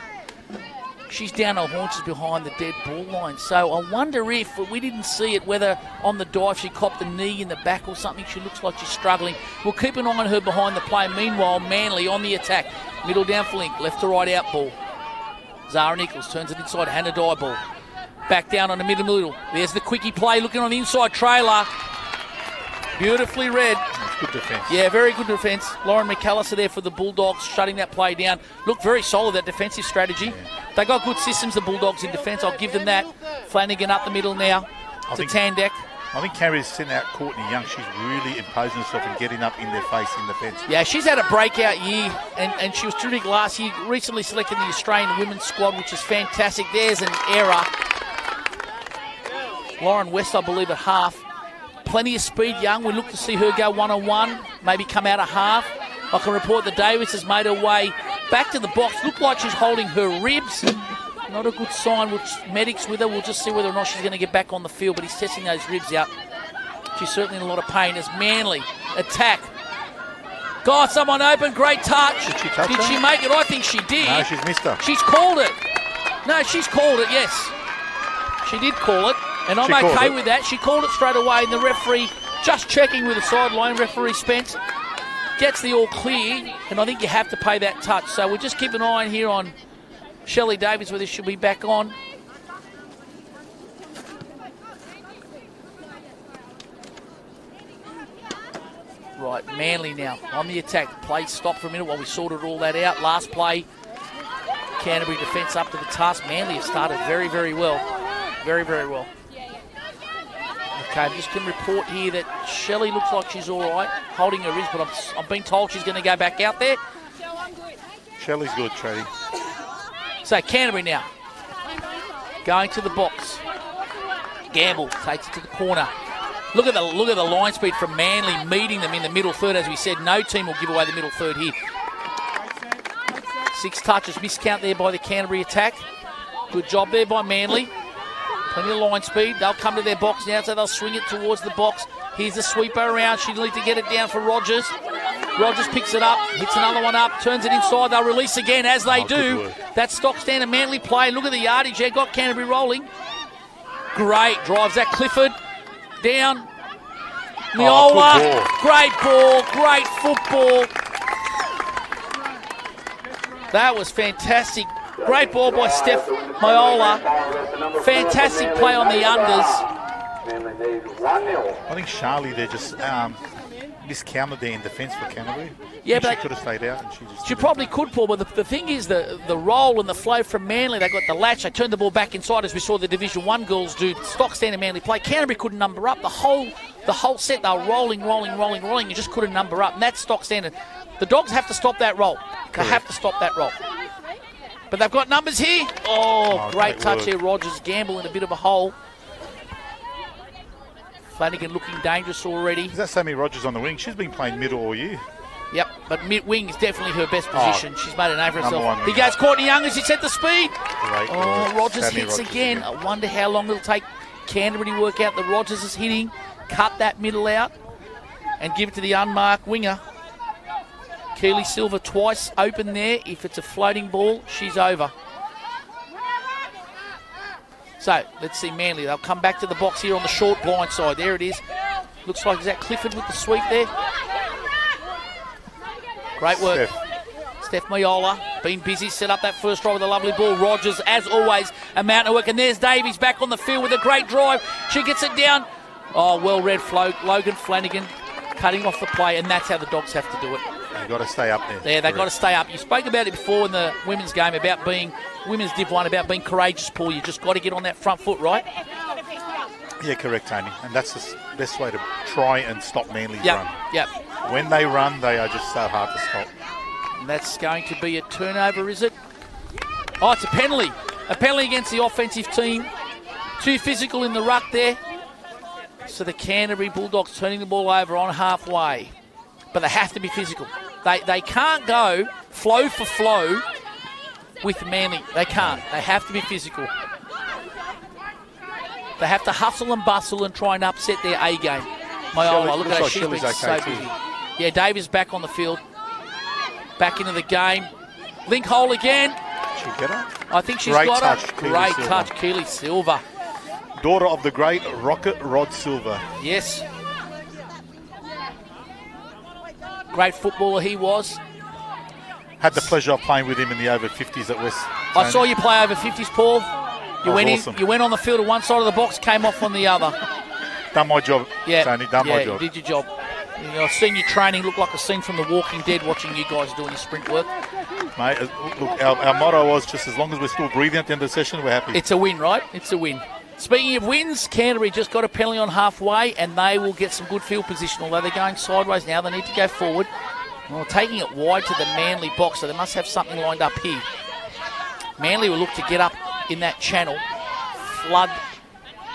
She's down her haunches behind the dead ball line. So I wonder if, we didn't see it, whether on the dive she copped a knee in the back or something. She looks like she's struggling. We'll keep an eye on her behind the play. Meanwhile, Manly on the attack. Middle down for Link, left to right out ball. Zara Nichols turns it inside, Hannah Dye ball. Back down on the middle. There's the quickie play, looking on the inside trailer. Beautifully read. Good defence. Yeah, very good defence. Lauren McAllister there for the Bulldogs, shutting that play down. Looked very solid, that defensive strategy. Yeah. They got good systems, the Bulldogs, in defence. I'll give them that. Flanagan up the middle now to Tandek. I think Carrie's sent out Courtney Young. She's really imposing herself and getting up in their face in defence. Yeah, she's had a breakout year, and she was terrific last year. Recently selected in the Australian women's squad, which is fantastic. There's an error. Lauren West, I believe, at half. Plenty of speed, Young. We look to see her go one-on-one, maybe come out of half. I can report that Davis has made her way back to the box. Looked like she's holding her ribs. Not a good sign. Which medics with her. We'll just see whether or not she's going to get back on the field, but he's testing those ribs out. She's certainly in a lot of pain. As Manly attack. Got someone open. Great touch. Did she make it? I think she did. No, she's missed her. She's called it. No, she's called it, yes. She did call it. And I'm okay with that. She called it straight away, and the referee just checking with the sideline. Referee Spence gets the all clear, and I think you have to pay that touch. So we'll just keep an eye here on Shelley Davis, whether she'll be back on. Right, Manly now on the attack. Play stop for a minute while we sorted all that out. Last play, Canterbury defence up to the task. Manly have started very, very well. Very, very well. Okay, I'm just going to report here that Shelley looks like she's all right, holding her wrist, but I'm being told she's going to go back out there. Shelley's good, Trey. So Canterbury now going to the box. Gamble takes it to the corner. Look at the line speed from Manly meeting them in the middle third. As we said, no team will give away the middle third here. 6 touches, miscount there by the Canterbury attack. Good job there by Manly. Plenty of line speed. They'll come to their box now, so they'll swing it towards the box. Here's the sweeper around. She'll need to get it down for Rogers. Rogers picks it up, hits another one up, turns it inside. They'll release again, as they do. That stock standard Manly play. Look at the yardage there. Got Canterbury rolling. Great. Drives that Clifford. Down. Miola. Great ball. Great football. That was fantastic. Great ball by Steph Miola. Fantastic play on the unders. I think Charlie there just miscounted there in defence for Canterbury. Yeah, but she could have stayed out. And she probably could, Paul, but the thing is the roll and the flow from Manly, they got the latch, they turned the ball back inside as we saw the Division 1 girls do. Stock standard Manly play. Canterbury couldn't number up. The whole set, they were rolling. You just couldn't number up. And that's stock standard. The Dogs have to stop that roll. They have to stop that roll. But they've got numbers here. Oh, great touch here. Rogers Gamble in a bit of a hole. Flanagan looking dangerous already. Is that Sammy Rogers on the wing? She's been playing middle all year. Yep, but mid-wing is definitely her best position. She's made a name for herself. He goes Courtney Young as he set the speed. Rogers hits again. I wonder how long it'll take Canterbury to work out that Rogers is hitting. Cut that middle out and give it to the unmarked winger. Keely Silver twice open there. If it's a floating ball, she's over. So, let's see Manly. They'll come back to the box here on the short blind side. There it is. Looks like, is that Clifford with the sweep there? Great work. Steph Miola, been busy, set up that first drive with a lovely ball. Rogers, as always, a mountain of work. And there's Davies back on the field with a great drive. She gets it down. Oh, well-read float. Logan Flanagan cutting off the play, and that's how the Dogs have to do it. They've got to stay up there. Yeah, they've got to stay up. You spoke about it before in the women's game about being, women's Div 1, about being courageous, Paul. You just got to get on that front foot, right? Yeah, correct, Amy. And that's the best way to try and stop Manly's run. Yep. When they run, they are just so hard to stop. And that's going to be a turnover, is it? Oh, it's a penalty. A penalty against the offensive team. Too physical in the ruck there. So the Canterbury Bulldogs turning the ball over on halfway. But they have to be physical. They can't go flow for flow with Manly. They can't. They have to be physical. They have to hustle and bustle and try and upset their A game. Look at her. She's been so busy. Yeah, Davies back on the field. Back into the game. Link hole again. She get her? I think she's got her. Great touch, Keely Silva. Daughter of the great Rocket Rod Silva. Yes. Great footballer he was. Had the pleasure of playing with him in the over 50s at West. I saw you play over 50s, Paul. You went awesome. You went on the field at one side of the box, came off on the other. Done my job, yeah. Tony. Done my job. You did your job. I've seen your training look like a scene from The Walking Dead watching you guys doing your sprint work. Mate, look, our motto was just as long as we're still breathing at the end of the session, we're happy. It's a win, right? It's a win. Speaking of wins, Canterbury just got a penalty on halfway and they will get some good field position. Although they're going sideways now, they need to go forward. Well, taking it wide to the Manly box, so they must have something lined up here. Manly will look to get up in that channel, flood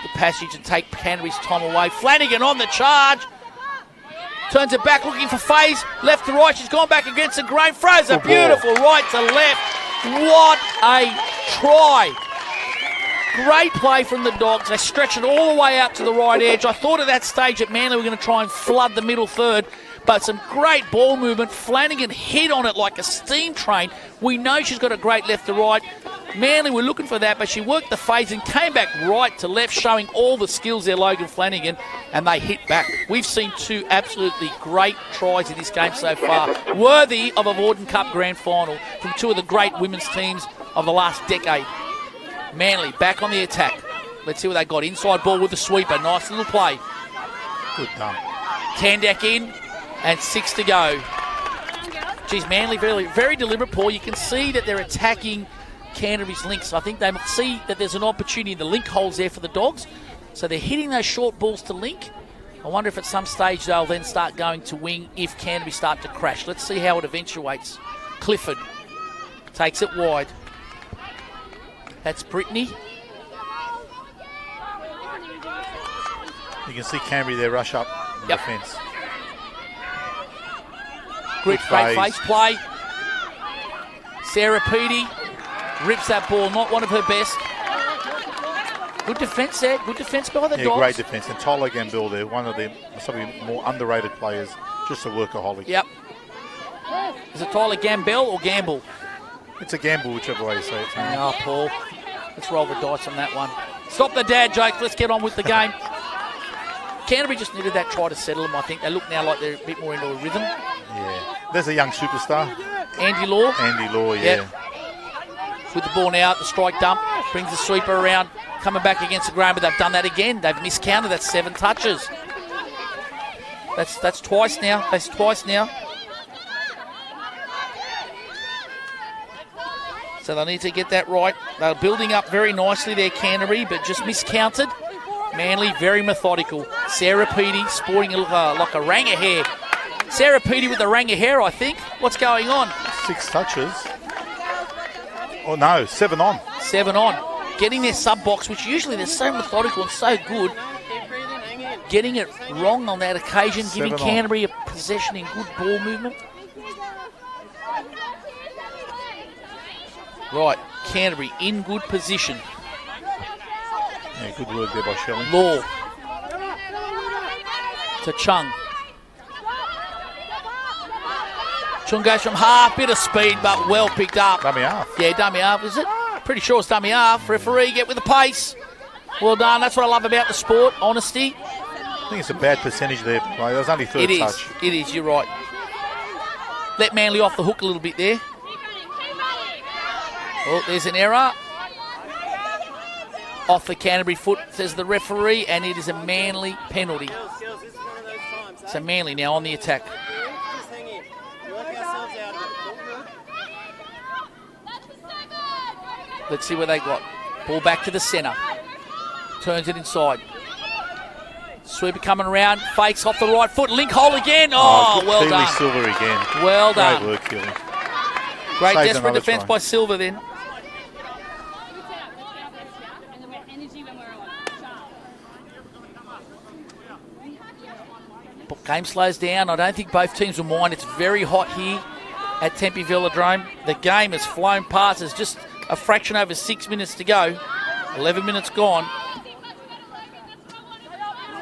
the passage and take Canterbury's time away. Flanagan on the charge. Turns it back, looking for Faze. Left to right, she's gone back against the grain. Fraser, beautiful, right to left. What a try. Great play from the Dogs. They stretch it all the way out to the right edge. I thought at that stage that Manly were going to try and flood the middle third, but some great ball movement. Flanagan hit on it like a steam train. We know she's got a great left to right. Manly were looking for that, but she worked the phase and came back right to left, showing all the skills there, Logan Flanagan, and they hit back. We've seen two absolutely great tries in this game so far, worthy of a Vawdon Cup Grand Final from two of the great women's teams of the last decade. Manly back on the attack. Let's see what they got. Inside ball with the sweeper. Nice little play. Good done. Tandak in and 6 to go. Geez, Manly very, very deliberate, Paul. You can see that they're attacking Canterbury's links. I think they see that there's an opportunity in the link holes there for the Dogs. So they're hitting those short balls to link. I wonder if at some stage they'll then start going to wing if Canterbury start to crash. Let's see how it eventuates. Clifford takes it wide. That's Brittany. You can see Canterbury there rush up in defence. Great face play. Sarah Peaty rips that ball, not one of her best. Good defence there. Good defence by the Dogs. Great defence. And Tyler Gamble there, one of the more underrated players, just a workaholic. Yep. Is it Tyler Gamble or Gamble? It's a gamble, whichever way you say it. Oh, Paul. Let's roll the dice on that one. Stop the dad jokes. Let's get on with the game. Canterbury just needed that try to settle them, I think. They look now like they're a bit more into a rhythm. Yeah. There's a young superstar. Andy Law. Andy Law, yeah. Yep. With the ball now at the strike dump. Brings the sweeper around. Coming back against the ground, but they've done that again. They've miscounted. That's 7 touches. That's twice now. That's twice now. So they need to get that right. They're building up very nicely there, Canterbury, but just miscounted. Manly, very methodical. Sarah Peaty sporting like a rang of hair. Sarah Peaty with the rang of hair, I think. What's going on? 6 touches. Oh, no, 7 on. 7 on. Getting their sub-box, which usually they're so methodical and so good. Getting it wrong on that occasion, giving Canterbury a possession in good ball movement. Right, Canterbury in good position. Yeah, good work there by Shelley. Law. To Chung. Chung goes from half, bit of speed, but well picked up. Dummy half. Yeah, dummy half, is it? Pretty sure it's dummy half. Referee, get with the pace. Well done. That's what I love about the sport, honesty. I think it's a bad percentage there. There was only third touch. It is, you're right. Let Manly off the hook a little bit there. Oh, there's an error. Off the Canterbury foot, says the referee, and it is a Manly penalty. So Manly now on the attack. Let's see where they got. Ball back to the centre. Turns it inside. Sweeper coming around. Fakes off the right foot. Link hole again. Oh, well done. Silver again. Well done. Great work, Keely. Great desperate defence by Silver then. Game slows down. I don't think both teams will mind. It's very hot here at Tempe Velodrome. The game has flown past. There's just a fraction over 6 minutes to go. 11 minutes gone.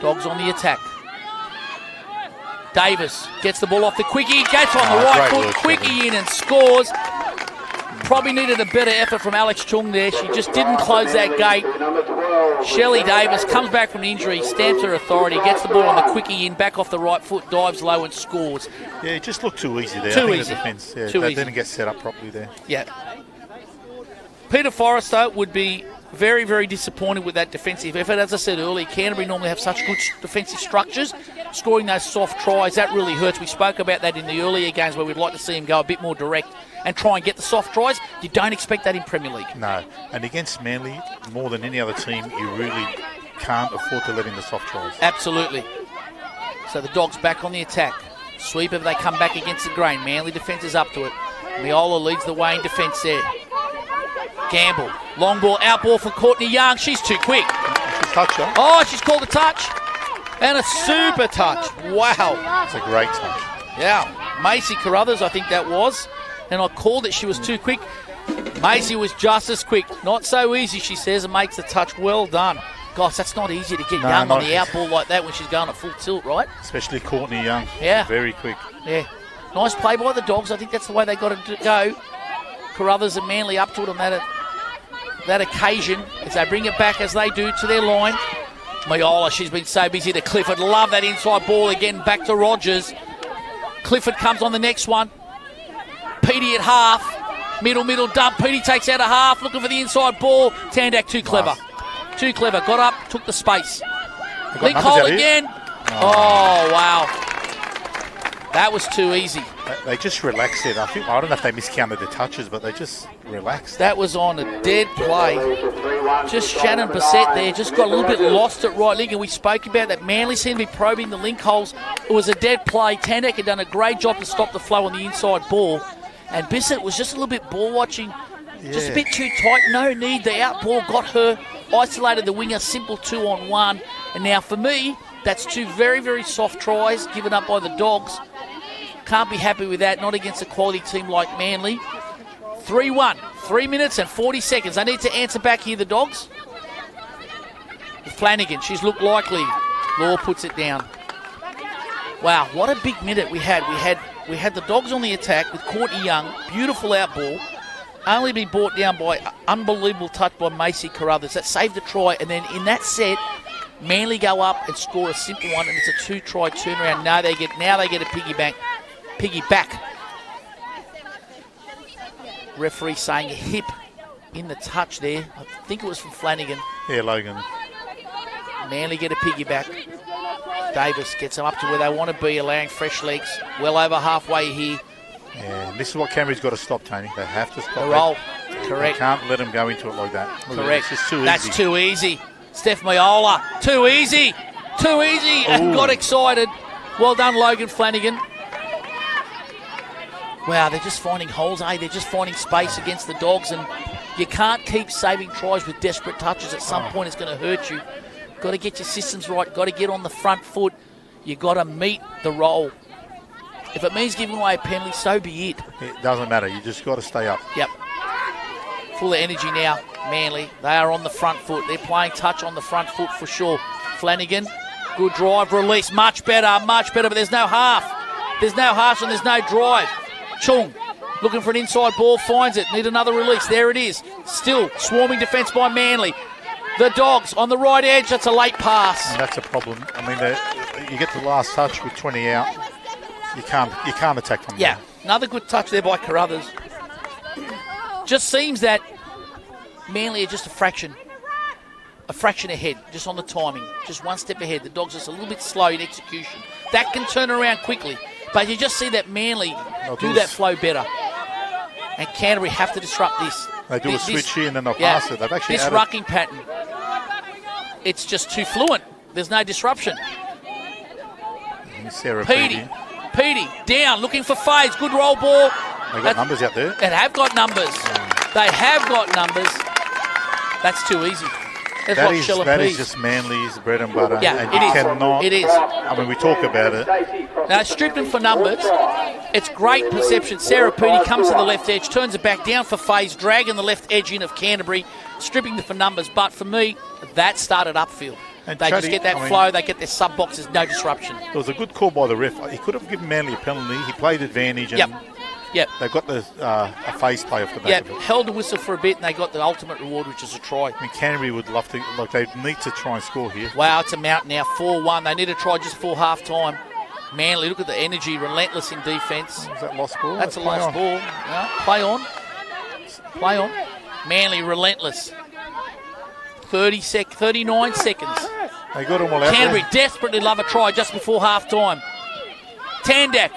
Dogs on the attack. Davis gets the ball off the quickie, gets on the right foot, quickie in and scores. Probably needed a better effort from Alex Chung there. She just didn't close that gate. Shelley Davis comes back from injury, stamps her authority, gets the ball on the quickie in, back off the right foot, dives low and scores. Yeah, it just looked too easy there. Too easy. The defence. Yeah, Too they easy. didn't get set up properly there. Yeah. Peter Forrester would be very, very disappointed with that defensive effort. As I said earlier, Canterbury normally have such good defensive structures. Scoring those soft tries, that really hurts. We spoke about that in the earlier games where we'd like to see him go a bit more direct and try and get the soft tries. You don't expect that in Premier League. No. And against Manly, more than any other team, you really can't afford to let in the soft tries. Absolutely. So the Dogs back on the attack. Sweeper, they come back against the grain. Manly defence is up to it. Miola leads the way in defence there. Gamble. Long ball, out ball for Courtney Young. She's too quick. She's touched her. Oh, she's called a touch. And a super touch. Wow. It's a great touch. Yeah. Macy Carruthers, I think that was. And I called it. She was too quick. Macy was just as quick. Not so easy, she says, and makes the touch. Well done. Gosh, that's not easy to get Young on the out ball like that when she's going at full tilt, right? Especially Courtney Young. Yeah. Very quick. Yeah. Nice play by the Dogs. I think that's the way they got to go. Carruthers and Manly up to it on that occasion as they bring it back as they do to their line. Miola, she's been so busy to Clifford. Love that inside ball again. Back to Rogers. Clifford comes on the next one. Petey at half. Middle dump. Petey takes out a half. Looking for the inside ball. Tandak too clever. Nice. Too clever. Got up. Took the space. Link Hole again. Oh, wow. That was too easy. They just relaxed it. I don't know if they miscounted the touches, but they just relaxed. That was on a dead play. Just Shannon Bissett there, just got a little bit lost at right leg, and we spoke about that. Manly seemed to be probing the link holes. It was a dead play. Tandak had done a great job to stop the flow on the inside ball, and Bissett was just a little bit ball watching, just a bit too tight. No need. The out ball got her, isolated the winger, simple 2-on-1. And now for me, that's two very, very soft tries given up by the Dogs. Can't be happy with that, not against a quality team like Manly. 3-1, 3 minutes and 40 seconds. They need to answer back here, the Dogs. Flanagan, she's looked likely. Law puts it down. Wow, what a big minute we had. We had the Dogs on the attack with Courtney Young, beautiful out ball. Only been brought down by unbelievable touch by Macy Carruthers. That saved the try, and then in that set, Manly go up and score a simple one, and it's a 2-try turnaround. Now they get a piggyback. Referee saying a hip in the touch there. I think it was from Flanagan. Yeah, Logan. Manly get a piggyback. Davis gets them up to where they want to be, allowing fresh legs. Well over halfway here. Yeah, this is what Canterbury's got to stop, Tony. They have to stop the roll. Correct. Correct. They can't let them go into it like that. Correct. It's too easy. That's too easy. Steph Miola. Too easy. Too easy. And got excited. Well done, Logan Flanagan. Wow, they're just finding holes, eh? They're just finding space against the Dogs, and you can't keep saving tries with desperate touches. At some point, it's going to hurt you. Got to get your systems right. Got to get on the front foot. You got to meet the role. If it means giving away a penalty, so be it. It doesn't matter. You just got to stay up. Yep. Full of energy now, Manly. They are on the front foot. They're playing touch on the front foot for sure. Flanagan, good drive, release. Much better, but there's no half. There's no half and there's no drive. Chung looking for an inside ball, finds it. Need another release. There it is. Still swarming defence by Manly. The Dogs on the right edge. That's a late pass. And that's a problem. I mean, you get the last touch with 20 out. You can't attack from there. Another good touch there by Carruthers. Just seems that Manly are just a fraction ahead, just on the timing, just one step ahead. The Dogs are just a little bit slow in execution. That can turn around quickly, but you just see that Manly do that flow better. And Canterbury have to disrupt this. They do a switch here and then they'll pass it. They've actually this rucking pattern, it's just too fluent. There's no disruption. Sarah Petey down, looking for fades. Good roll ball. They got numbers out there. They have got numbers. They have got numbers. That's too easy. That is just Manly's bread and butter. Yeah, and you cannot. It is. I mean, we talk about it. Now, stripping for numbers, it's great perception. Sarah Petey comes to the left edge, turns it back down for phase, dragging the left edge in of Canterbury, stripping for numbers. But for me, that started upfield. And they just get that flow, they get their sub-boxes, no disruption. It was a good call by the ref. He could have given Manly a penalty. He played advantage. And Yep. They've got the a face play off the back of it. Held the whistle for a bit and they got the ultimate reward, which is a try. I mean, Canterbury would love to, they need to try and score here. Wow, it's a mountain now, 4-1. They need to try just before half-time. Manly, look at the energy, relentless in defence. Is that lost ball? That's a lost ball. No, play on. Manly, relentless. 39 seconds. They got them all out. Canterbury desperately love a try just before half-time. Tandak.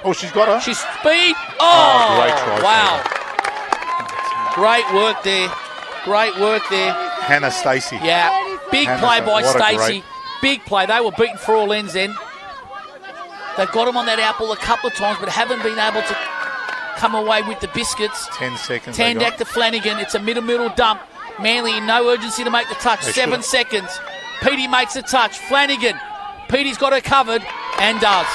Oh, she's got her. She's speed. Great try. Wow. Great work there. Hannah Stacey. Yeah. Big play by Stacey. Big play. They were beaten for all ends then. They've got him on that out ball a couple of times, but haven't been able to come away with the biscuits. 10 seconds. Tandak to Flanagan. It's a middle dump. Manly in no urgency to make the touch. 7 seconds. Petey makes the touch. Flanagan. Petey's got her covered and does.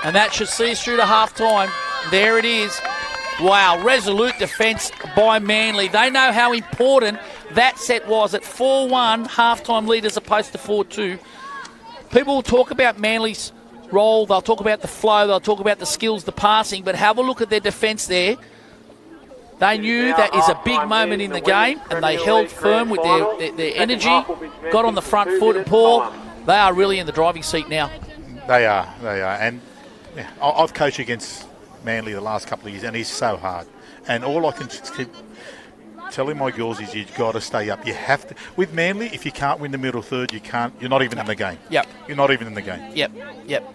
And that should see us through to half-time. There it is. Wow, resolute defence by Manly. They know how important that set was at 4-1 half-time lead as opposed to 4-2. People will talk about Manly's role. They'll talk about the flow. They'll talk about the skills, the passing. But have a look at their defence there. They knew that is a big moment in the game, and they held firm with their energy, got on the front foot. And Paul, they are really in the driving seat now. They are. And yeah, I've coached against Manly the last couple of years, and it's so hard. And all I can keep telling my girls is you've got to stay up. You have to. With Manly, if you can't win the middle third, you're not even in the game. Yep. You're not even in the game. Yep.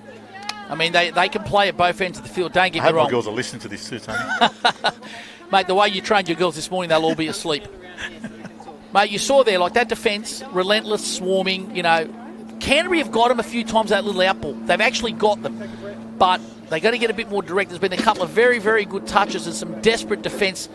I mean, they can play at both ends of the field. Don't get me wrong. I hope my girls are listening to this too, Tony. Mate, the way you trained your girls this morning, they'll all be asleep. Mate, you saw there, like that defence, relentless, swarming, Canterbury have got them a few times, that little out ball. They've actually got them. But they've got to get a bit more direct. There's been a couple of very, very good touches and some desperate defence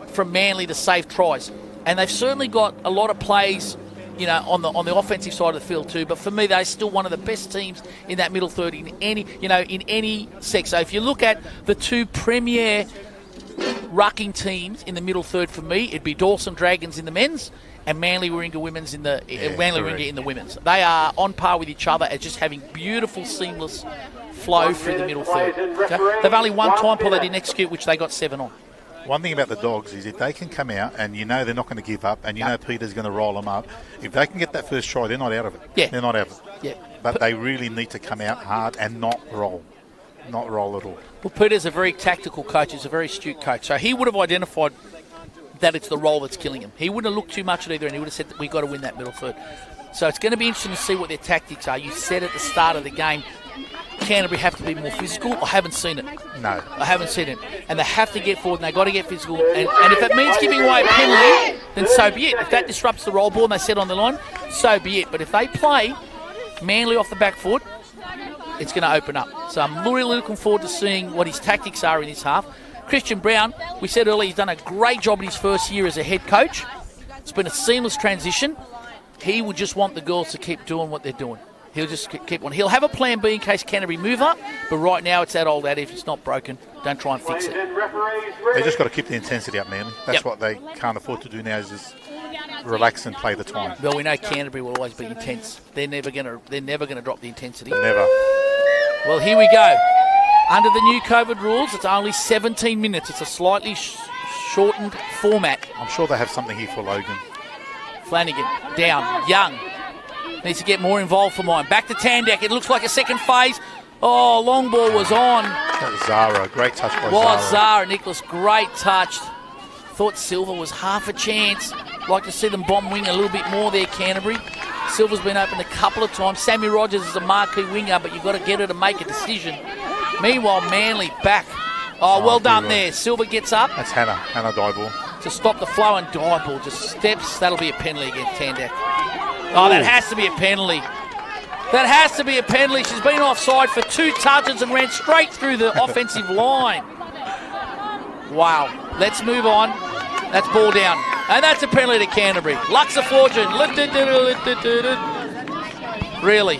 from Manly to save tries. And they've certainly got a lot of plays, on the offensive side of the field too. But for me, they're still one of the best teams in that middle third in any sex. So if you look at the two premier rucking teams in the middle third, for me, it'd be Dawson Dragons in the men's and Manly Warringah Women's in the Warringah in the women's. They are on par with each other as just having beautiful, seamless flow through the middle third. Okay? They've only one time Paul they didn't execute, which they got 7 on. One thing about the Dogs is if they can come out and they're not going to give up and Peter's going to roll them up, if they can get that first try, they're not out of it. Yeah. They're not out of it. Yeah. But they really need to come out hard and not roll. Not roll at all. Well, Peter's a very tactical coach. He's a very astute coach. So he would have identified that it's the roll that's killing him. He wouldn't have looked too much at either, and he would have said that we've got to win that middle third. So it's going to be interesting to see what their tactics are. You said at the start of the game, Canterbury have to be more physical. I haven't seen it. No. I haven't seen it. And they have to get forward, and they've got to get physical. And if it means giving away a penalty, then so be it. If that disrupts the roll ball and they set on the line, so be it. But if they play Manly off the back foot, it's going to open up. So I'm really looking forward to seeing what his tactics are in this half. Christian Brown, we said earlier, he's done a great job in his first year as a head coach. It's been a seamless transition. He would just want the girls to keep doing what they're doing. He'll just keep on. He'll have a plan B in case Canterbury move up, but right now it's that old adage, if it's not broken, don't try and fix it. They just got to keep the intensity up, Manly. That's what they can't afford to do now, is just relax and play the time. Well, we know Canterbury will always be intense. They're never going to drop the intensity. Never. Well, here we go. Under the new COVID rules, it's only 17 minutes. It's a slightly shortened format. I'm sure they have something here for Logan. Flanagan, down, Young. Needs to get more involved for mine. Back to Tandak. It looks like a second phase. Oh, long ball was on. That was Zara. Great touch by Zara. Was Zara, Nicholas. Great touch. Thought Silver was half a chance. Like to see them bomb wing a little bit more there, Canterbury. Silver's been opened a couple of times. Sammy Rogers is a marquee winger, but you've got to get her to make a decision. Meanwhile, Manly back. Oh, well done there. Silver gets up. That's Hannah Dyball. To stop the flow, and Dyball just steps. That'll be a penalty against Tandak. Oh, that has to be a penalty. That has to be a penalty. She's been offside for 2 touches and ran straight through the offensive line. Wow. Let's move on. That's ball down. And that's a penalty to Canterbury. Luxa Fortune. Really.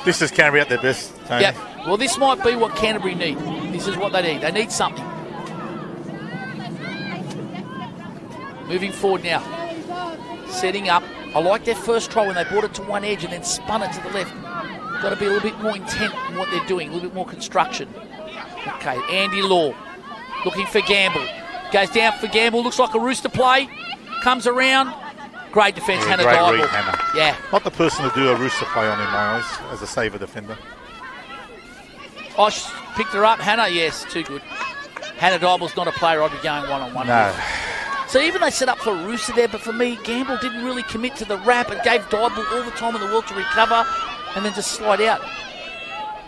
This is Canterbury at their best, Tony. Yep. Well, this might be what Canterbury need. This is what they need. They need something. Moving forward now. Setting up. I like their first try when they brought it to one edge and then spun it to the left. Got to be a little bit more intent in what they're doing, a little bit more construction. Okay, Andy Law looking for Gamble. Goes down for Gamble, looks like a Rooster play. Comes around. Great defence, Hannah great Dybel. read, Hannah. Yeah. Not the person to do a Rooster play on in my eyes as a saver defender. Oh, she picked her up. Hannah, yes, too good. Hannah Dybel's not a player I'd be going one-on-one with. So even they set up for Rooster there, but for me, Gamble didn't really commit to the wrap and gave Dybel all the time in the world to recover and then just slide out.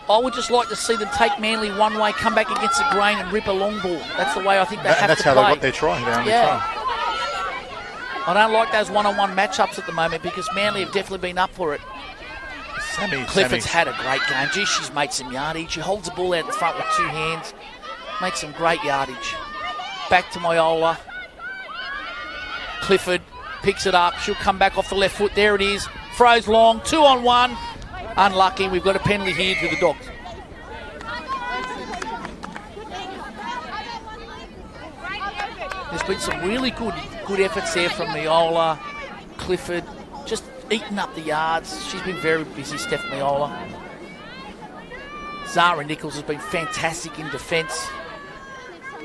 I would just like to see them take Manly one way, come back against the grain and rip a long ball. That's the way I think they have to play. That's how they got their try. They only try. I don't like those one-on-one matchups at the moment because Manly have definitely been up for it. Clifford's had a great game. Gee, she's made some yardage. She holds the ball out in front with two hands. Makes some great yardage. Back to Myola. Clifford picks it up. She'll come back off the left foot. There it is. Throws long. 2-on-1. Unlucky. We've got a penalty here to the Dogs. There's been some really good efforts there from Myola, Clifford, just eating up the yards. She's been very busy, Steph Myola. Zara Nichols has been fantastic in defence.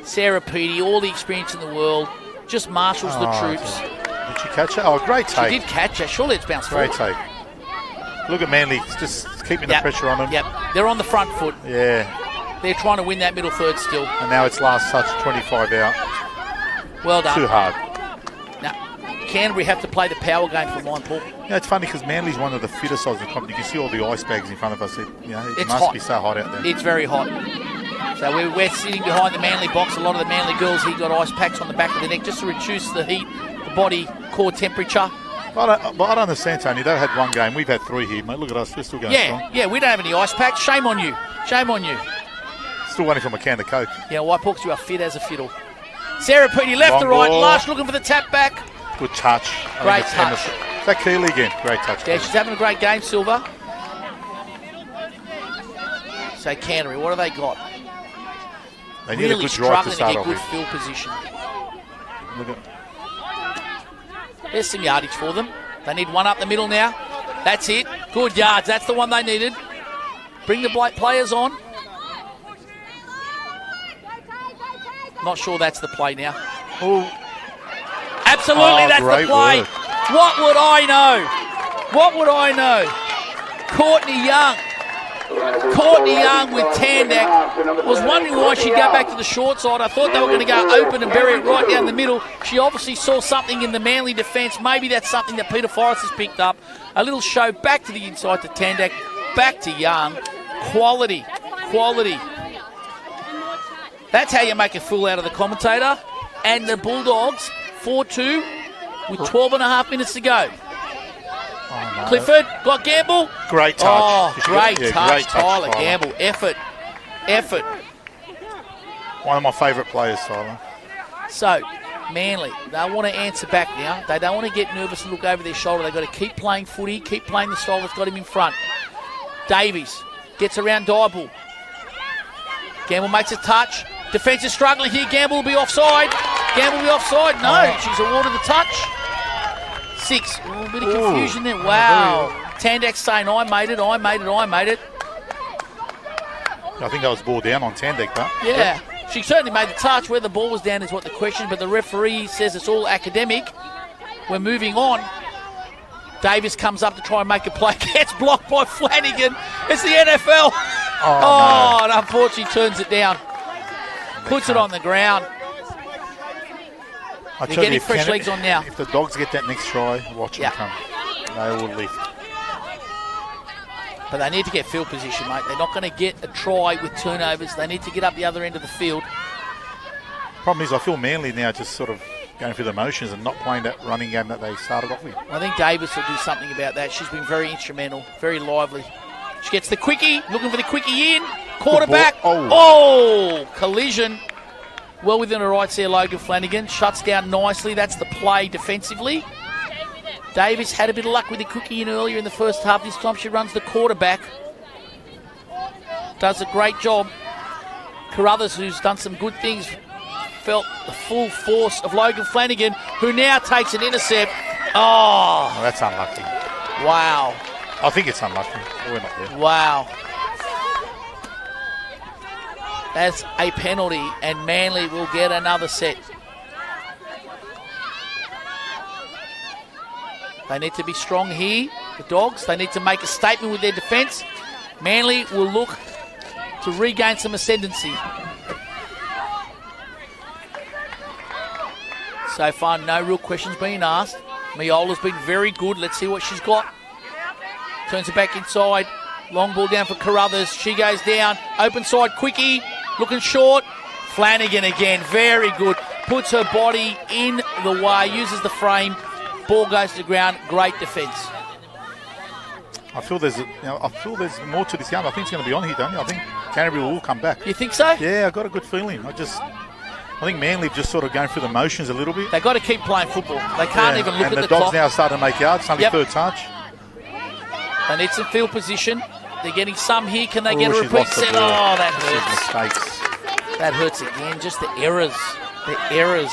Sarah Petey, all the experience in the world, just marshals the troops. Did she catch her? Oh, great take. She did catch her. Surely it's bounced forward. Great take. Look at Manly, just keeping the pressure on them. Yep, they're on the front foot. Yeah. They're trying to win that middle third still. And now it's last touch, 25 out. Well done. Too hard. Now, Canterbury have to play the power game for mine, Paul. Yeah, it's funny because Manly's one of the fitter sides of the company. You can see all the ice bags in front of us. It it's must hot. be so hot out there. It's very hot. So we're sitting behind the Manly box. A lot of the Manly girls here got ice packs on the back of the neck just to reduce the heat, the body core temperature. But I don't understand, Tony. They had one game. We've had three here, mate. Look at us. We're still going strong. Yeah, we don't have any ice packs. Shame on you. Shame on you. Still waiting for a can of Coke. Yeah, White Hawks, you are fit as a fiddle. Sarah Petey left to right. Lush looking for the tap back. Good touch. Great touch. Is that Keeley again? Great touch. Yeah, she's having a great game, Silver. So Canterbury, what have they got? They need a good drive to start off with. Good field position. Look at. There's some yardage for them. They need one up the middle now. That's it. Good yards. That's the one they needed. Bring the players on. Not sure that's the play now. Ooh. Absolutely, that's the play. Work. What would I know? What would I know? Courtney Young. Courtney Young with Tandak. Was wondering why she'd go back to the short side. I thought they were going to go open and bury it right down the middle. She obviously saw something in the Manly defence. Maybe that's something that Peter Forrest has picked up. A little show back to the inside to Tandak. Back to Young. Quality. Quality. That's how you make a fool out of the commentator. And the Bulldogs, 4-2 with 12 and a half minutes to go. Oh, no. Clifford, got Gamble. Great touch. Oh, great touch, great Tyler Gamble. Effort. One of my favourite players, Tyler. So, Manly, they want to answer back now. They don't want to get nervous and look over their shoulder. They've got to keep playing footy, keep playing the style that's got him in front. Davies gets around Dybel. Gamble makes a touch. Defence is struggling here. Gamble will be offside. No, she's awarded the touch. 6. A little bit of confusion there. Wow. Tandak's saying, I made it. I think that was ball down on Tandak, but. Yeah. She certainly made the touch. Where the ball was down is what the question, but the referee says it's all academic. We're moving on. Davis comes up to try and make a play. Gets blocked by Flanagan. It's the NFL. No. And unfortunately turns it down. Puts it on the ground. They're getting fresh legs on now. If the Dogs get that next try, watch them come. They will lift. But they need to get field position, mate. They're not going to get a try with turnovers. They need to get up the other end of the field. Problem is, I feel Manly now just sort of going through the motions and not playing that running game that they started off with. I think Davis will do something about that. She's been very instrumental, very lively. She gets the quickie, looking for the quickie in. Quarterback. Oh, collision. Well within her rights there, Logan Flanagan. Shuts down nicely. That's the play defensively. Davis had a bit of luck with the cookie in earlier in the first half. This time she runs the quarterback. Does a great job. Carruthers, who's done some good things, felt the full force of Logan Flanagan, who now takes an intercept. Oh, that's unlucky. Wow. I think it's unlucky. We're not there. Wow. That's a penalty, and Manly will get another set. They need to be strong here, the Dogs. They need to make a statement with their defence. Manly will look to regain some ascendancy. So far, no real questions being asked. Miola's been very good. Let's see what she's got. Turns it back inside. Long ball down for Carruthers. She goes down. Open side, Quickie. Looking short. Flanagan again. Very good. Puts her body in the way. Uses the frame. Ball goes to the ground. Great defence. I feel there's more to this game. I think it's going to be on here, don't you? I think Canterbury will come back. You think so? Yeah, I've got a good feeling. I think Manly just sort of going through the motions a little bit. They've got to keep playing football. They can't even look at the clock. And the Dogs now starting to make yards. It's only third touch. They need some field position. They're getting some here. Can they get a repeat set? Oh, that hurts. Mistakes. That hurts again. Just the errors. The errors.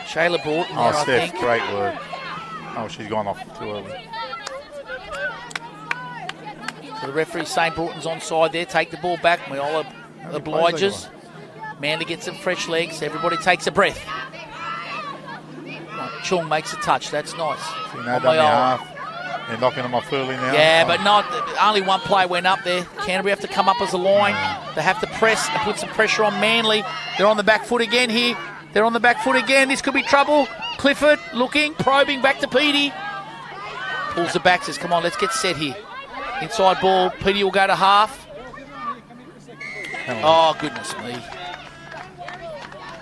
Shayla Broughton there, Steph, I think. great work. Oh, she's gone off too early. So the referee's saying Broughton's onside there. Take the ball back. Miola obliges. Manly gets some fresh legs. Everybody takes a breath. Right, Chung makes a touch. That's nice. They're knocking them off early now. Yeah, but not only one play went up there. Canterbury have to come up as a line. They have to press and put some pressure on Manly. They're on the back foot again here. They're on the back foot again. This could be trouble. Clifford looking, probing back to Petey. Pulls it back, says, come on, let's get set here. Inside ball. Petey will go to half. Oh, goodness me.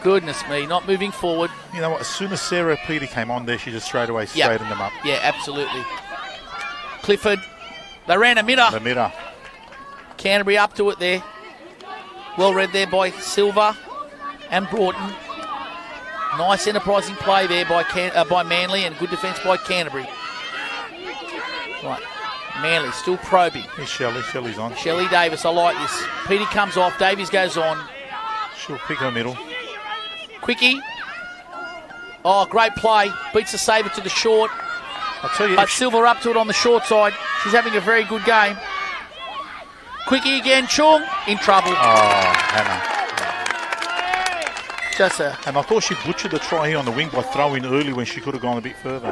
Goodness me, not moving forward. You know what, as soon as Sarah Petey came on there, she just straight away straightened them up. Yeah, absolutely. Clifford, they ran a mitter. The mitter. Canterbury up to it there. Well read there by Silva and Broughton. Nice enterprising play there by Manly, and good defence by Canterbury. Right, Manly still probing. Here's Shelley. Shelley's on. Shelley Davis, I like this. Petey comes off, Davies goes on. She'll pick her middle. Quickie. Oh, great play. Beats the saver to the short. I'll tell you. But Silva up to it on the short side. She's having a very good game. Quickie again. Chung in trouble. Oh, Hannah. And I thought she butchered the try here on the wing by throwing early when she could have gone a bit further.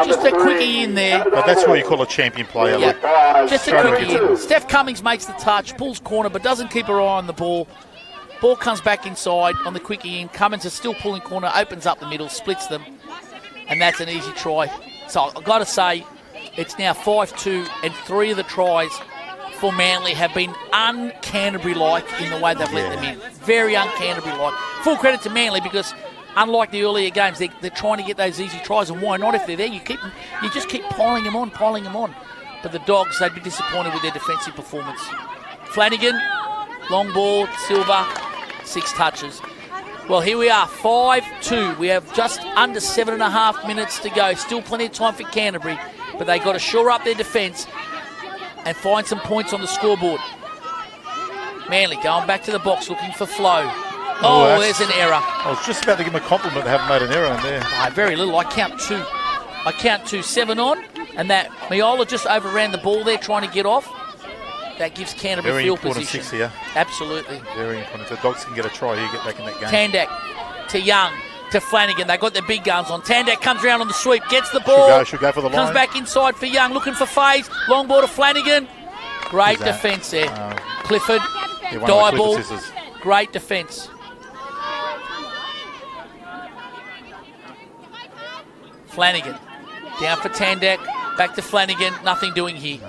Just a quickie in there. But that's what you call a champion player. Yeah. Just a quickie in. Steph Cummings makes the touch, pulls corner, but doesn't keep her eye on the ball. Ball comes back inside on the quickie in. Cummins is still pulling corner, opens up the middle, splits them. And that's an easy try. So I've got to say, it's now 5-2, and 3 of the tries for Manly have been un-Canterbury-like in the way they've let them in. Very un-Canterbury-like. Full credit to Manly, because unlike the earlier games, they're trying to get those easy tries, and why not if they're there? You just keep piling them on. But the Dogs, they'd be disappointed with their defensive performance. Flanagan, long ball, Silva, 6 touches. Well, here we are, 5-2. We have just under 7.5 minutes to go. Still plenty of time for Canterbury, but they've got to shore up their defence and find some points on the scoreboard. Manly going back to the box looking for flow. Oh, there's an error. I was just about to give him a compliment to have made an error in there. Very little. I count 2. 7 on, and that Miola just overran the ball there trying to get off. That gives Canterbury field position. 6 here. Absolutely. Very important. If the Dogs can get a try here, get back in that game. Tandak to Young to Flanagan. They got their big guns on. Tandak comes around on the sweep, gets the ball. Should go for the line. Comes back inside for Young, looking for Faze. Long ball to Flanagan. Great defence there. Clifford, die ball. Great defence. Flanagan down for Tandak. Back to Flanagan. Nothing doing here.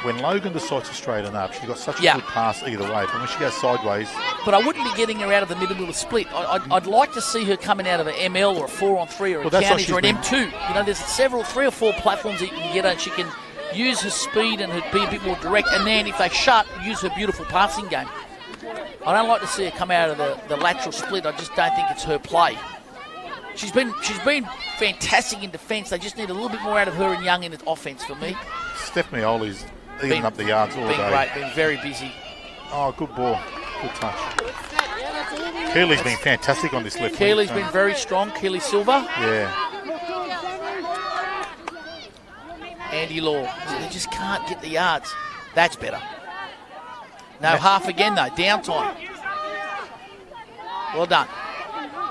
When Logan decides to straighten up, she's got such a good pass either way. But when she goes sideways... But I wouldn't be getting her out of the middle of a split. I'd like to see her coming out of an ML or a 4-on-3 or a counties or an M2. You know, there's 3 or 4 platforms that you can get her, and she can use her speed and be a bit more direct. And then if they shut, use her beautiful passing game. I don't like to see her come out of the lateral split. I just don't think it's her play. She's been fantastic in defence. They just need a little bit more out of her and Young in offence for me. Stephanie Oli's eating up the yards all day. Been great, been very busy. Oh, good ball. Good touch. Keely's been fantastic on this left. Keely's been very strong. Keely Silva. Yeah. Andy Law. They just can't get the yards. That's better. No half again, though. Downtime. Well done.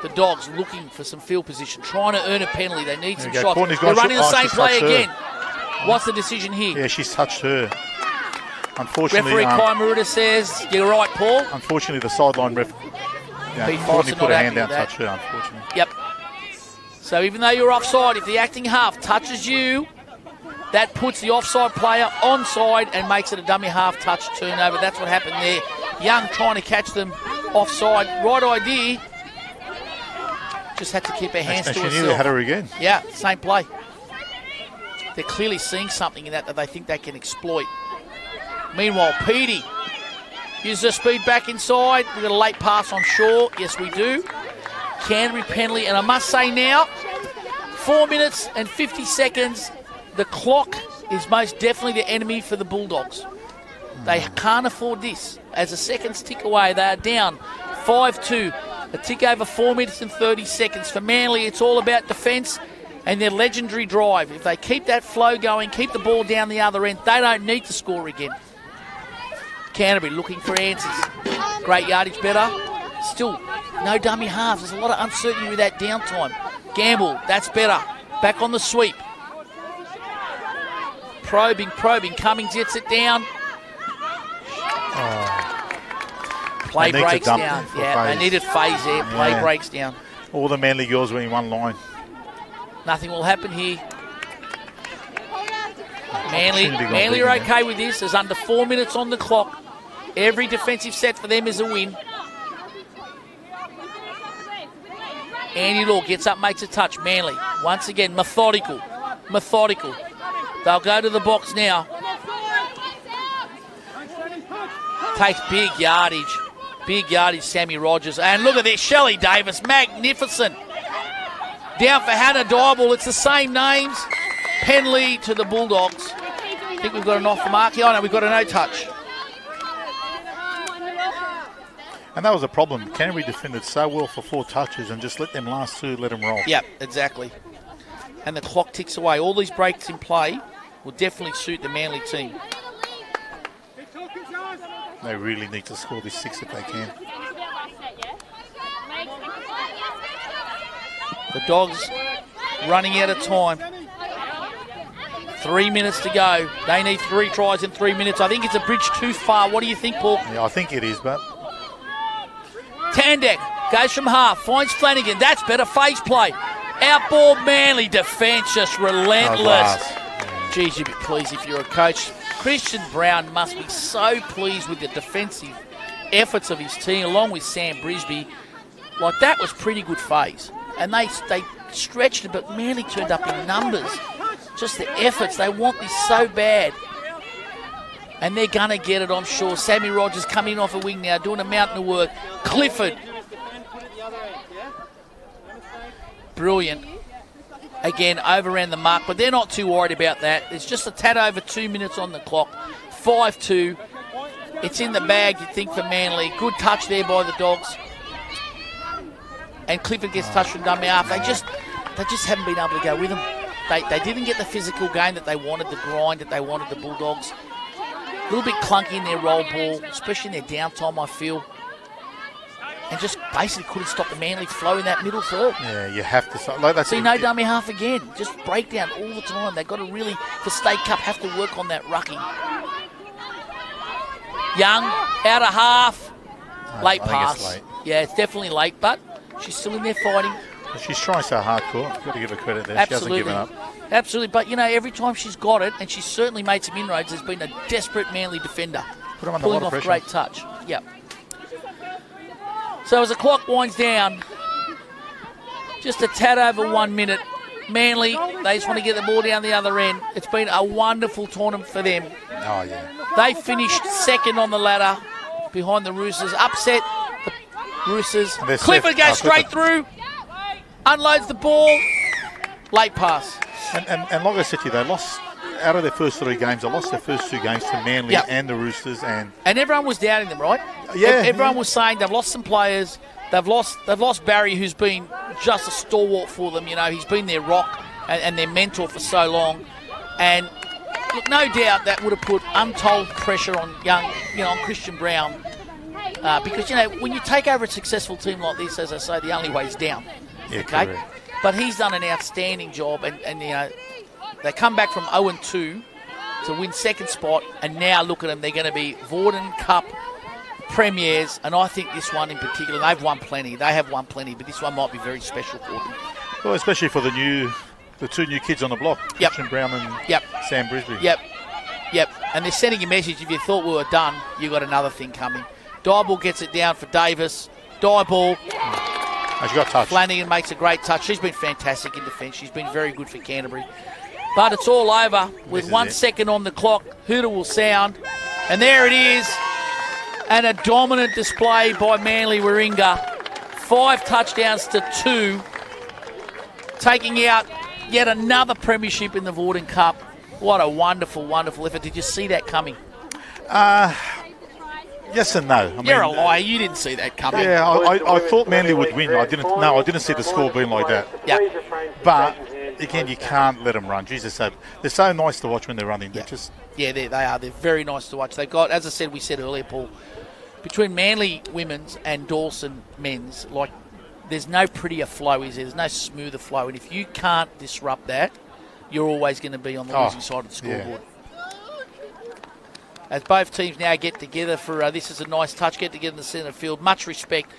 The Dogs looking for some field position, trying to earn a penalty. They need some shots. They're running the same play again. What's the decision here? Yeah, she's touched her. Unfortunately, referee Kai Maruta says, you're right, Paul. Unfortunately, the sideline ref Courtney put a hand down, touched her, unfortunately. Yep. So even though you're offside, if the acting half touches you, that puts the offside player onside and makes it a dummy half touch turnover. That's what happened there. Young trying to catch them offside. Right idea. Just had to keep her hands to herself. She nearly had her again. Yeah, same play. They're clearly seeing something in that they think they can exploit. Meanwhile, Petey uses her speed back inside. We've got a late pass on Shaw. Yes, we do. Canterbury penalty. And I must say now, 4 minutes and 50 seconds. The clock is most definitely the enemy for the Bulldogs. They can't afford this. As the seconds tick away, they are down 5-2. A tick over 4 minutes and 30 seconds. For Manly, it's all about defence and their legendary drive. If they keep that flow going, keep the ball down the other end, they don't need to score again. Canterbury looking for answers. Great yardage better. Still, no dummy halves. There's a lot of uncertainty with that downtime. Gamble, that's better. Back on the sweep. Probing. Cummings gets it down. Play breaks down. Yeah, they needed phase there. Play breaks down. All the Manly girls were in one line. Nothing will happen here. Manly are okay with this. There's under 4 minutes on the clock. Every defensive set for them is a win. Andy Law gets up, makes a touch. Manly, once again, methodical. They'll go to the box now. Takes big yardage, Sammy Rogers. And look at this, Shelley Davis, magnificent. Down for Hannah Dybel, it's the same names. Penley to the Bulldogs. I think we've got an off the mark here. Oh, no, we've got a no touch. And that was a problem. Canterbury defended so well for 4 touches and just let them last 2, let them roll. Yep, exactly. And the clock ticks away. All these breaks in play will definitely suit the Manly team. They really need to score this 6 if they can. The Dogs running out of time. 3 minutes to go. They need 3 tries in 3 minutes. I think it's a bridge too far. What do you think, Paul? Yeah, I think it is, but... Tandek goes from half, finds Flanagan. That's better face play. Outball Manly defence, just relentless. Geez, you'd be pleased if you're a coach. Christian Brown must be so pleased with the defensive efforts of his team, along with Sam Brisby. Like, that was pretty good phase. And they stretched it, but Manly turned up in numbers. Just the efforts. They want this so bad. And they're going to get it, I'm sure. Sammy Rogers coming off a wing now, doing a mountain of work. Clifford. Brilliant. Again, overran the mark, but they're not too worried about that. There's just a tad over 2 minutes on the clock. 5-2. It's in the bag, you think, for Manly. Good touch there by the Dogs. And Clifford gets touched from dummy half. They just haven't been able to go with them. They didn't get the physical game that they wanted, the grind that they wanted, the Bulldogs. A little bit clunky in their roll ball, especially in their downtime, I feel. And just basically couldn't stop the Manly flow in that middle third. Yeah, you have to. Like that's see, no dummy half again. Just breakdown all the time. They've got to really, for State Cup, have to work on that rucking. Young, out of half. Late pass. Late. Yeah, it's definitely late, but she's still in there fighting. She's trying so hardcore. You've got to give her credit there. Absolutely. She hasn't given up. Absolutely, but you know, every time she's got it, and she's certainly made some inroads, there's been a desperate Manly defender Put him under pulling a lot off of a pressure. great touch. Yep. So as the clock winds down, just a tad over 1 minute. Manly, they just want to get the ball down the other end. It's been a wonderful tournament for them. Oh, yeah. They finished second on the ladder. behind the Roosters. Upset the Roosters. Clifford Clifford goes straight through. Unloads the ball. Late pass. And like I said to you, they lost out of their first 3 games. They lost their first 2 games to Manly and the Roosters, and everyone was doubting them, right? Yeah, everyone was saying they've lost some players. They've lost Barry, who's been just a stalwart for them. You know, he's been their rock and their mentor for so long. And look, no doubt that would have put untold pressure on on Christian Brown, because when you take over a successful team like this, as I say, the only way is down. Yeah, okay. Correct. But he's done an outstanding job, and they come back from 0-2 to win second spot, and now look at them, they're going to be Vawdon Cup premiers, and I think this one in particular, they have won plenty, but this one might be very special for them. Well, especially for the 2 new kids on the block, Christian Brown and Sam Brisby. Yep, and they're sending a message, if you thought we were done, you got another thing coming. Dieball gets it down for Davis. Dieball. She got touched. Flanagan makes a great touch. She's been fantastic in defence. She's been very good for Canterbury. But it's all over with 1 second on the clock. Hooter will sound. And there it is. And a dominant display by Manly Warringah. 5 touchdowns to 2. Taking out yet another premiership in the Vawdon Cup. What a wonderful, wonderful effort. Did you see that coming? Yes and no. You're a liar. You didn't see that coming. Yeah, I thought Manly would win. I didn't see the score being like that. Yeah. But again, you can't let them run. Jesus, they're so nice to watch when they're running. They're just they are. They're very nice to watch. They've got, as I said, we said earlier, Paul, between Manly women's and Dawson men's, like, there's no prettier flow, is there? There's no smoother flow. And if you can't disrupt that, you're always going to be on the losing side of the scoreboard. As both teams now get together for this is a nice touch, get together in the centre field. Much respect.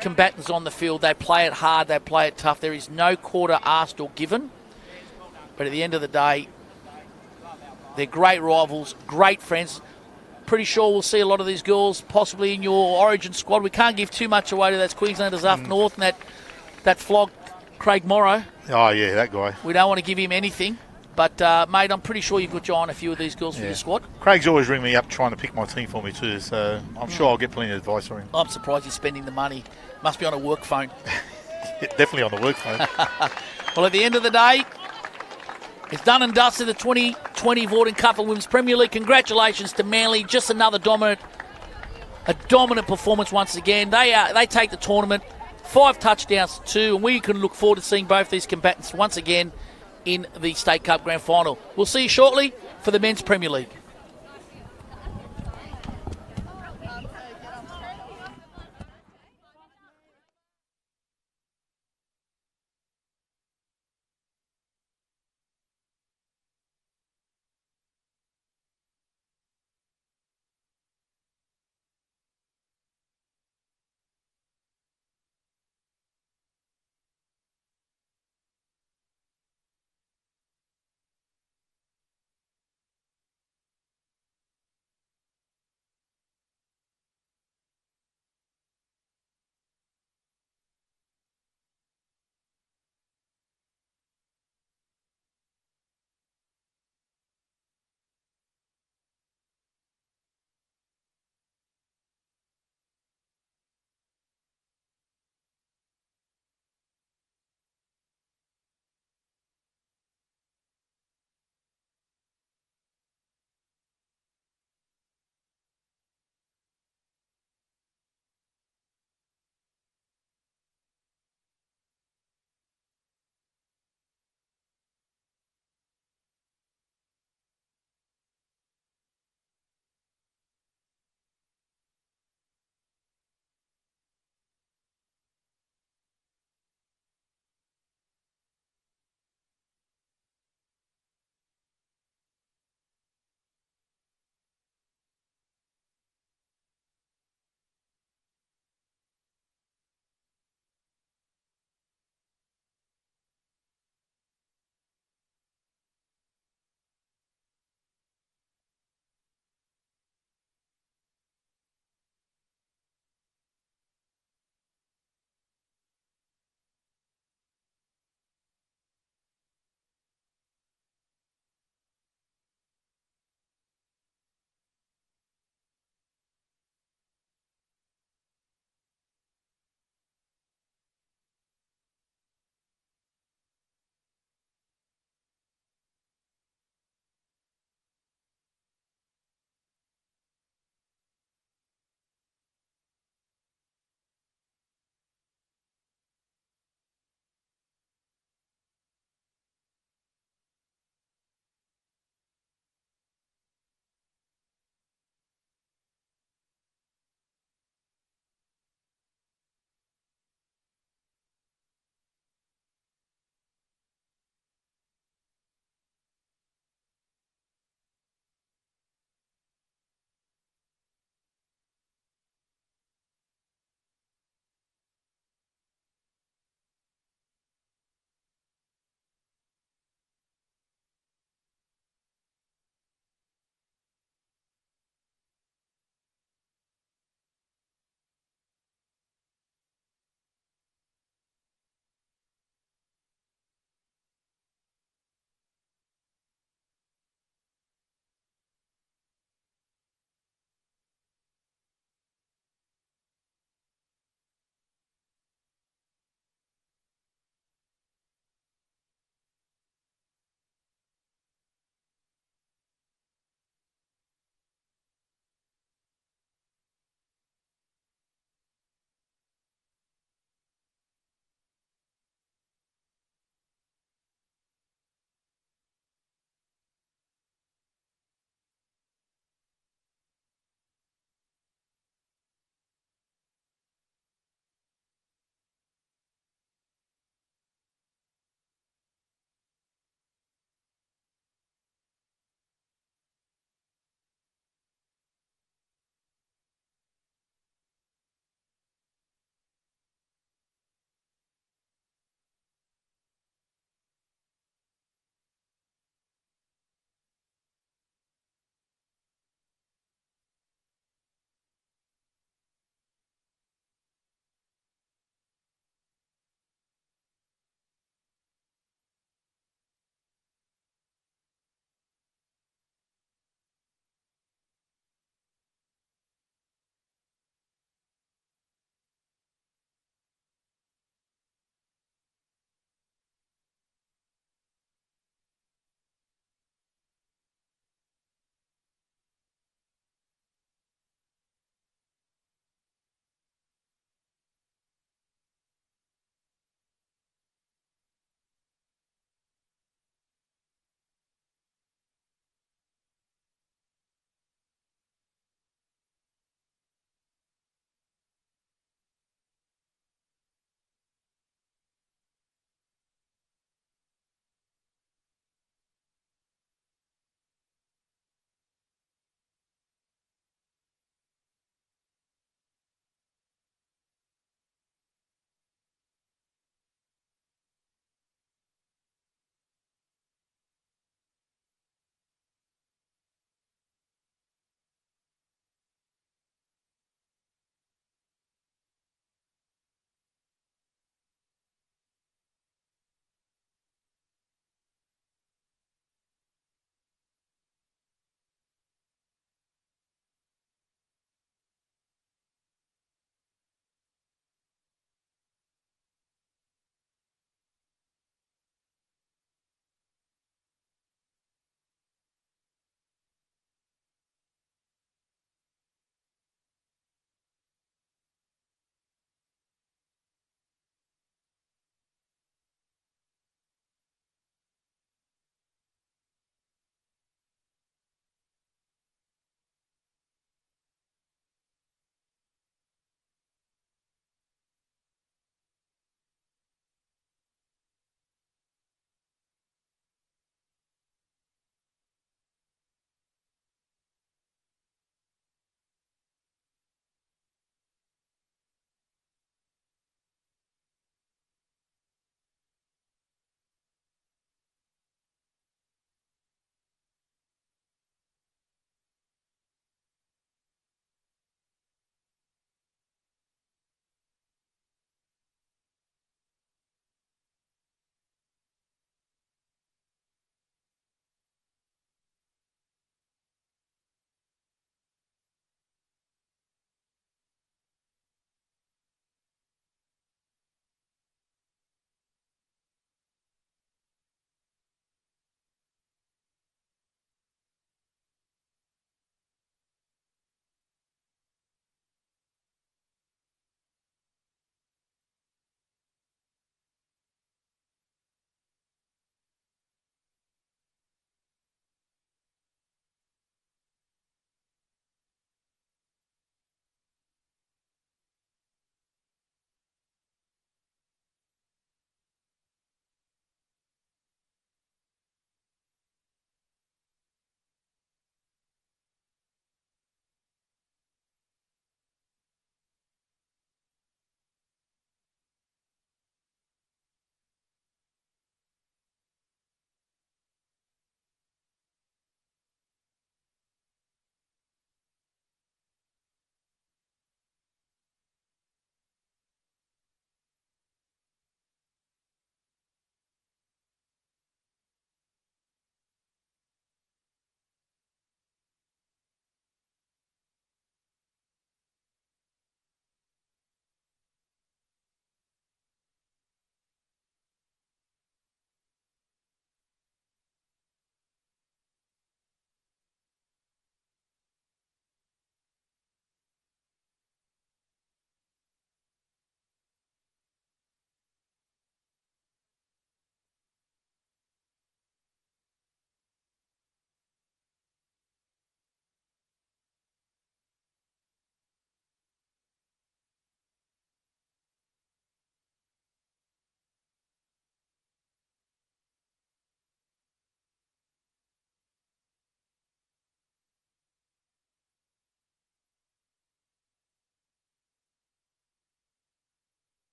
Combatants on the field, they play it hard, they play it tough. There is no quarter asked or given. But at the end of the day, they're great rivals, great friends. Pretty sure we'll see a lot of these girls possibly in your Origin squad. We can't give too much away to those Queenslanders up north and that flog Craig Morrow. Oh, yeah, that guy. We don't want to give him anything. But, mate, I'm pretty sure you've got your eye on a few of these girls for your squad. Craig's always ringing me up trying to pick my team for me too, so I'm sure I'll get plenty of advice from him. I'm surprised he's spending the money. Must be on a work phone. Definitely on the work phone. Well, at the end of the day, it's done and dusted, the 2020 Vawdon Cup and Women's Premier League. Congratulations to Manly. Just another dominant performance once again. They take the tournament, 5 touchdowns to 2, and we can look forward to seeing both these combatants once again in the State Cup Grand Final. We'll see you shortly for the Men's Premier League.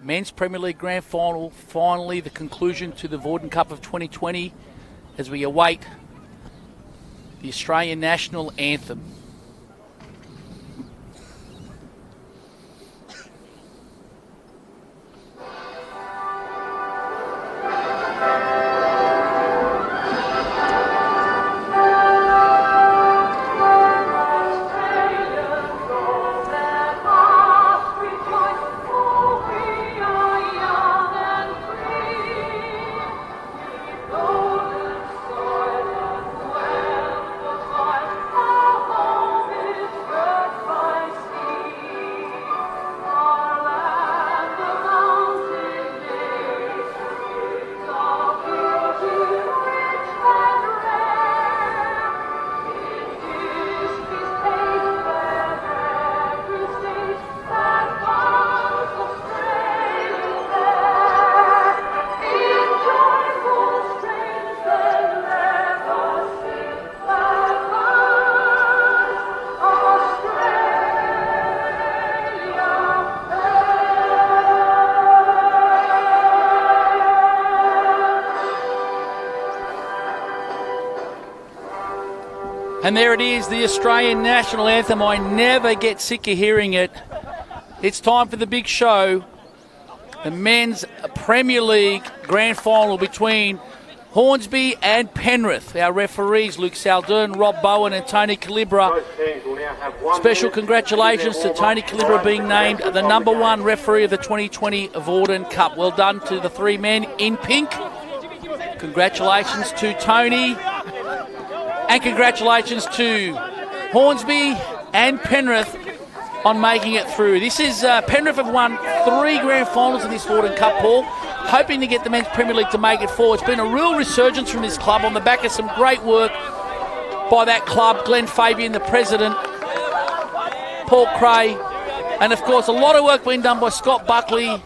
Men's Premier League Grand Final, finally the conclusion to the Vawdon Cup of 2020 as we await the Australian National Anthem. And there it is, the Australian National Anthem. I never get sick of hearing it. It's time for the big show. The Men's Premier League Grand Final between Hornsby and Penrith. Our referees, Luke Saldern, Rob Bowen and Tony Calibra. Special congratulations to Tony Calibra being named the #1 referee of the 2020 Vawdon Cup. Well done to the three men in pink. Congratulations to Tony. And congratulations to Hornsby and Penrith on making it through. This is Penrith have won 3 grand finals in this Vawdon Cup, Paul, hoping to get the Men's Premier League to make it 4. It's been a real resurgence from this club on the back of some great work by that club, Glenn Fabian, the president, Paul Cray, and of course a lot of work being done by Scott Buckley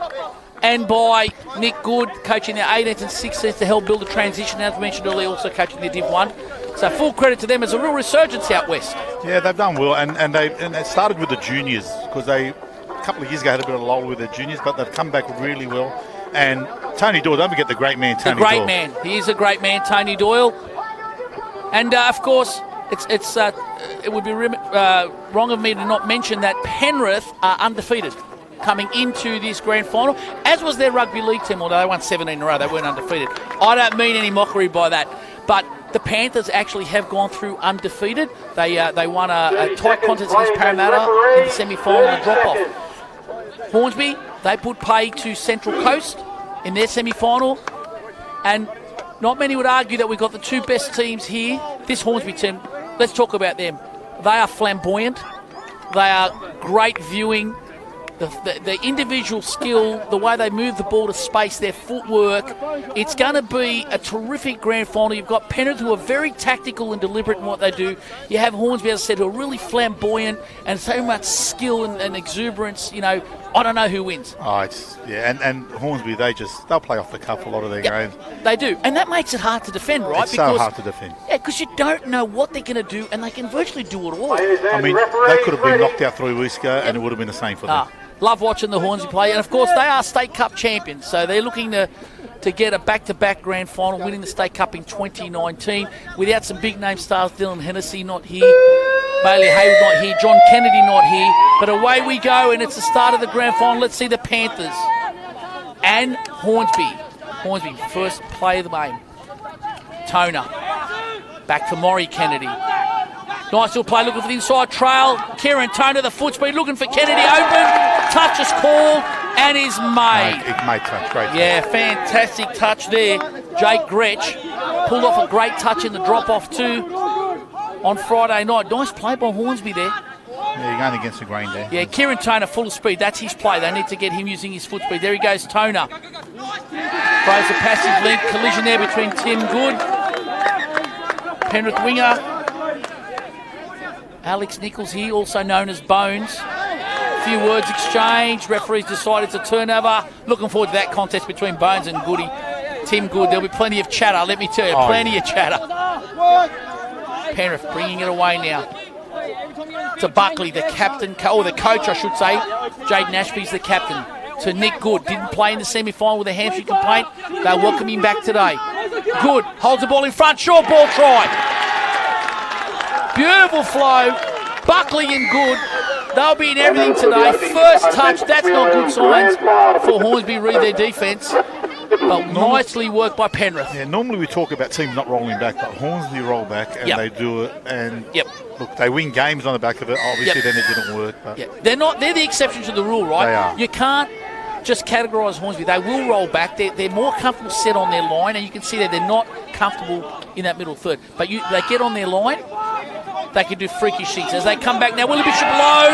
and by Nick Good, coaching their 18s and 16s to help build a transition, as mentioned earlier, also coaching their Div 1. So full credit to them as a real resurgence out west. Yeah, they've done well, and they started with the juniors because they a couple of years ago had a bit of a lull with their juniors, but they've come back really well. And Tony Doyle, don't forget the great man, Tony Doyle. The great man. He is a great man, Tony Doyle. And of course, it would be wrong of me to not mention that Penrith are undefeated coming into this grand final, as was their rugby league team, although they won 17 in a row. They weren't undefeated. I don't mean any mockery by that, but the Panthers actually have gone through undefeated. They won a tight contest against Parramatta in the semi-final and drop-off. Hornsby, they put pay to Central Coast in their semi-final, and not many would argue that we've got the two best teams here. This Hornsby team, let's talk about them. They are flamboyant. They are great viewing. The individual skill, the way they move the ball to space, their footwork, it's going to be a terrific grand final. You've got Penrith, who are very tactical and deliberate in what they do. You have Hornsby, as I said, who are really flamboyant and so much skill and exuberance. You know, I don't know who wins. And Hornsby, they'll play off the cuff a lot of their games. They do, and that makes it hard to defend, right? It's so hard to defend. Yeah, because you don't know what they're going to do, and they can virtually do it all. I mean, they could have been knocked out 3 weeks ago, and it would have been the same for them. Love watching the Hornsby play, and of course they are State Cup champions, so they're looking to get a back-to-back grand final, winning the State Cup in 2019 without some big-name stars. Dylan Hennessy not here, Bailey Hayward not here, John Kennedy not here, but away we go, and it's the start of the grand final. Let's see the Panthers and Hornsby. Hornsby, first play of the game. Toner, back for Maury Kennedy. Nice little play, looking for the inside trail. Kieran Toner, the foot speed, looking for Kennedy, open. Touch is called and is made. Made touch, great touch. Yeah, fantastic touch there. Jake Gretsch pulled off a great touch in the drop-off too on Friday night. Nice play by Hornsby there. Yeah, you're going against the grain there. Yeah, Kieran Toner, full of speed. That's his play. They need to get him using his foot speed. There he goes, Toner. Throws a passive link. Collision there between Tim Good, Penrith winger. Alex Nichols here, also known as Bones. A few words exchanged. Referees decided it's a turnover. Looking forward to that contest between Bones and Goody. Tim Good. There'll be plenty of chatter, let me tell you. Plenty of chatter. Penrith bringing it away now to Buckley, the captain, or the coach, I should say. Jaden Ashby's the captain. to Nick Good. Didn't play in the semi-final with a hamstring complaint. They welcome him back today. Good. Holds the ball in front. Short ball try. Beautiful flow. Buckley and Good. They'll be in everything today. First touch. That's not good signs for Hornsby. Read their defence. But nicely worked by Penrith. Yeah, normally we talk about teams not rolling back, but Hornsby roll back and they do it. And look, they win games on the back of it. Obviously, then it didn't work. But they're the exception to the rule, right? They are. You can't just categorise Hornsby. They will roll back. They're more comfortable set on their line, and you can see that they're not comfortable in that middle third. But they get on their line, they can do freakish things. As they come back now, Willie Bishop low.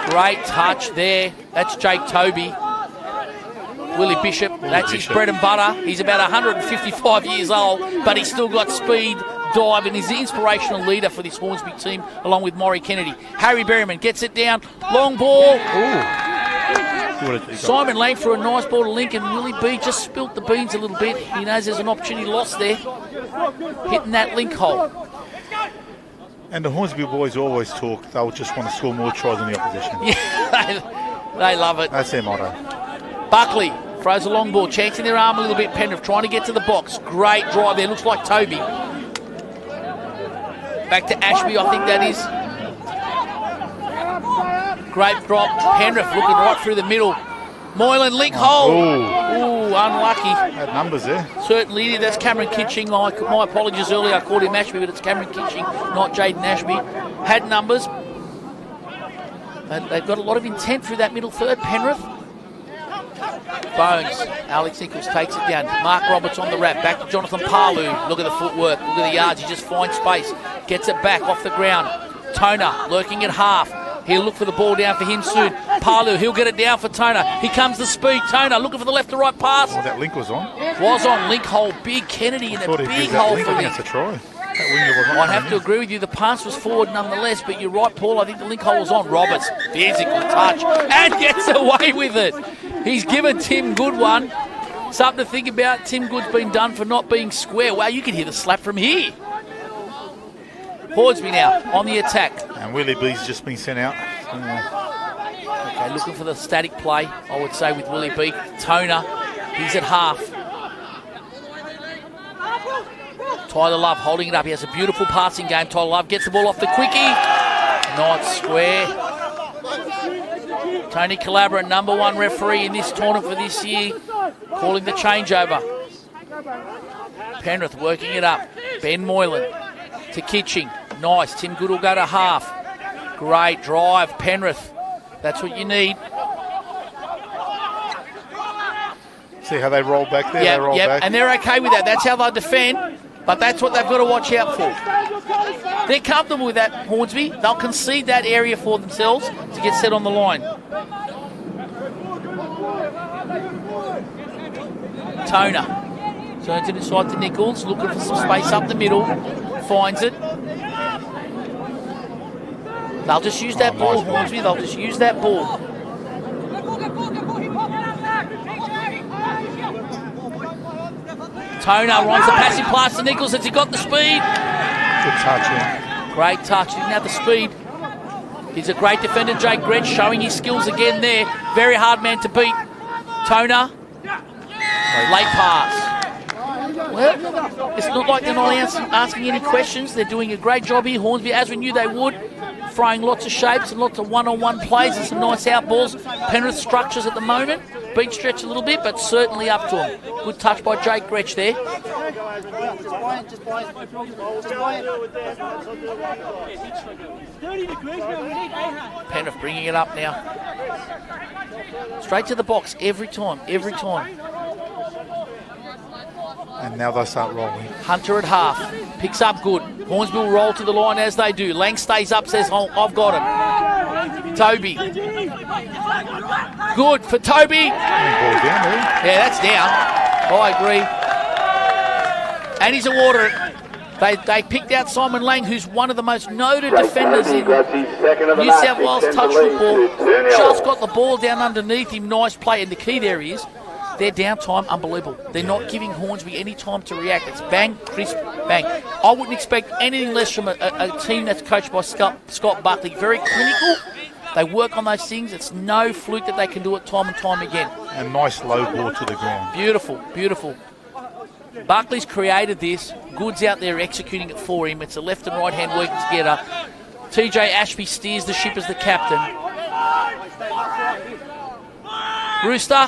Great touch there. That's Jake Toby. Willie Bishop, that's his bread and butter. He's about 155 years old, but he's still got speed, dive, and he's the inspirational leader for this Hornsby team, along with Maury Kennedy. Harry Berryman gets it down, long ball. Simon Lang for a nice ball to Lincoln. Willie B just spilt the beans a little bit. He knows there's an opportunity lost there. Hitting that link hole. And the Hornsby boys always talk, they'll just want to score more tries than the opposition. Yeah, they love it. That's their motto. Buckley throws a long ball, chancing their arm a little bit. Penrith trying to get to the box. Great drive there. Looks like Toby. Back to Ashby, I think that is. Great drop. Penrith looking right through the middle. Moylan link hole. Ooh, unlucky. Had numbers there. Certainly did. That's Cameron Kitching. My apologies earlier. I called him Ashby, but it's Cameron Kitching, not Jaden Ashby. Had numbers. They've got a lot of intent through that middle third, Penrith. Bones. Alex Nichols takes it down. Mark Roberts on the wrap. Back to Jonathan Parlu. Look at the footwork. Look at the yards. He just finds space. Gets it back off the ground. Toner lurking at half. He'll look for the ball down for him soon. Parlu, he'll get it down for Toner. Here comes the speed. Toner looking for the left to right pass. Oh, that link was on. Was on. Link hole. Big Kennedy in a big hole for me. That's a try. I'd have to agree with you. The pass was forward nonetheless, but you're right, Paul. I think the link hole was on. Roberts, physical touch, and gets away with it. He's given Tim Good one. Something to think about. Tim Good's been done for not being square. Wow, you can hear the slap from here. Hornsby now on the attack. And Willie B's just been sent out. Okay, looking for the static play, I would say, with Willie B. Toner, he's at half. Tyler Love holding it up. He has a beautiful passing game. Tyler Love gets the ball off the quickie. Not square. Tony Calabra, number one referee in this tournament for this year, calling the changeover. Penrith working it up. Ben Moylan to Kitching. Nice. Tim Good will go to half. Great drive, Penrith. That's what you need. See how they roll back there? They roll back. And they're okay with that. That's how they defend. But that's what they've got to watch out for. They're comfortable with that, Hornsby. They'll concede that area for themselves to get set on the line. Toner turns it inside to Nichols, looking for some space up the middle. Finds it. They'll just use that ball, Hornsby. They'll just use that ball. Toner runs the passing pass to Nichols. Has he got the speed? Good touch, yeah. Great touch. Didn't have the speed. He's a great defender, Jake Gretsch, showing his skills again there. Very hard man to beat. Toner. Late pass. Well, it's not like they're not asking any questions. They're doing a great job here, Hornsby, as we knew they would. Throwing lots of shapes and lots of one-on-one plays and some nice out balls. Penrith structures at the moment. Beat stretch a little bit, but certainly up to him. Good touch by Jake Gretsch there. Penrith bringing it up now. Straight to the box every time, every time. And now they start rolling. Hunter at half. Picks up Good. Hornsby will roll to the line as they do. Lang stays up, says, oh, I've got him. Toby. Good for Toby. Yeah, that's down. I agree. And he's awarded it. They picked out Simon Lang, who's one of the most noted defenders in New South Wales touch football. Just got the ball down underneath him. Nice play. And the key there is their downtime, unbelievable. They're not giving Hornsby any time to react. It's bang, crisp, bang. I wouldn't expect anything less from a team that's coached by Scott Buckley. Very clinical, They work on those things. It's no fluke that they can do it time and time again. And nice low ball to the ground. Beautiful, beautiful. Buckley's created this. Good's out there executing it for him. It's a left and right hand working together. TJ Ashby steers the ship as the captain. Rooster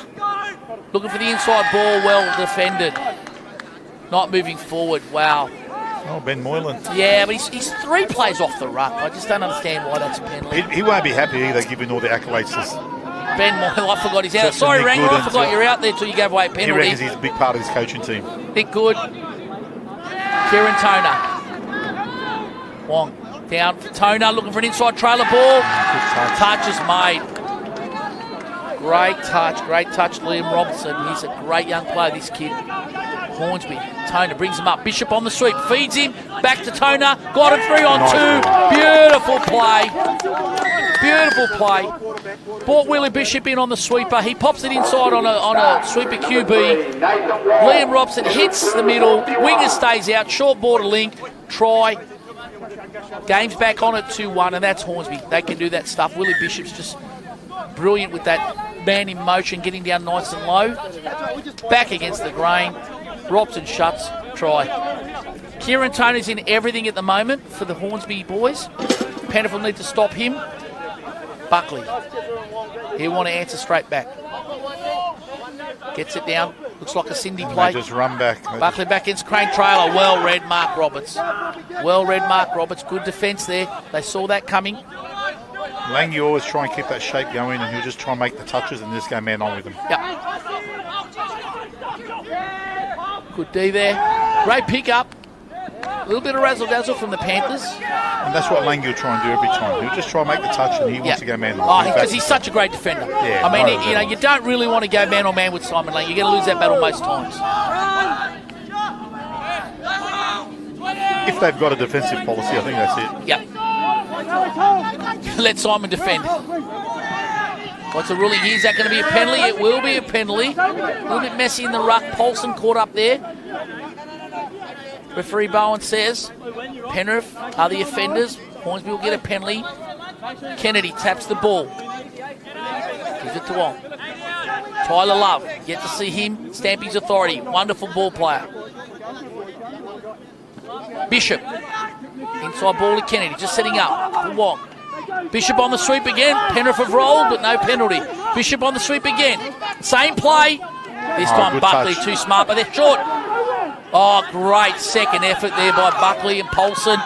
looking for the inside ball, well defended. Not moving forward. Wow. Oh, Ben Moylan. Yeah, but he's 3 plays off the ruck. I just don't understand why that's a penalty. He won't be happy either, giving all the accolades. Ben Moylan, I forgot he's out. Sorry, Ranger, I forgot you're out there till you gave away a penalty. He reckons he's a big part of his coaching team. Nick Good. Kieran Toner. Wong down for Toner, looking for an inside trailer ball. Touch is made. Great touch, Liam Robinson. He's a great young player, this kid. Hornsby, Toner brings him up. Bishop on the sweep, feeds him, back to Toner. Got it 3 on 2. Beautiful play. Brought Willie Bishop in on the sweeper. He pops it inside on a sweeper QB. Liam Robson hits the middle. Winger stays out. Short border link. Try. Game's back on at 2-1, and that's Hornsby. They can do that stuff. Willie Bishop's just brilliant with that man in motion, getting down nice and low. Back against the grain. Robson shuts. Try. Kieran Toner's in everything at the moment for the Hornsby boys. Penrith will need to stop him. Buckley. He'll want to answer straight back. Gets it down. Looks like a Cindy play. Just run back. Buckley back against Crane Trailer. Well read, Mark Roberts. Good defence there. They saw that coming. Langy always try and keep that shape going, and he'll just try and make the touches and just go man on with them. Yep. Good D there. Great pick-up. A little bit of razzle-dazzle from the Panthers. And that's what Langy will try and do every time. He'll just try and make the touch, and he wants to go man on. Oh, because he's such a great defender. Yeah, I mean, you don't really want to go man on man with Simon Langy. You're going to lose that battle most times. If they've got a defensive policy, I think that's it. Yep. Let Simon defend. What's the ruling here? Is that going to be a penalty? It will be a penalty. A little bit messy in the ruck. Paulson caught up there. Referee Bowen says Penrith are the offenders. Hornsby will get a penalty. Kennedy taps the ball. Gives it to Wong. Tyler Love. Get to see him stamp his authority. Wonderful ball player. Bishop. Inside ball to Kennedy. Just setting up for Wong. Bishop on the sweep again. Penrith have rolled, but no penalty. Bishop on the sweep again. Same play. This time Buckley touch. Too smart, but they're short. Oh, great second effort there by Buckley and Paulson.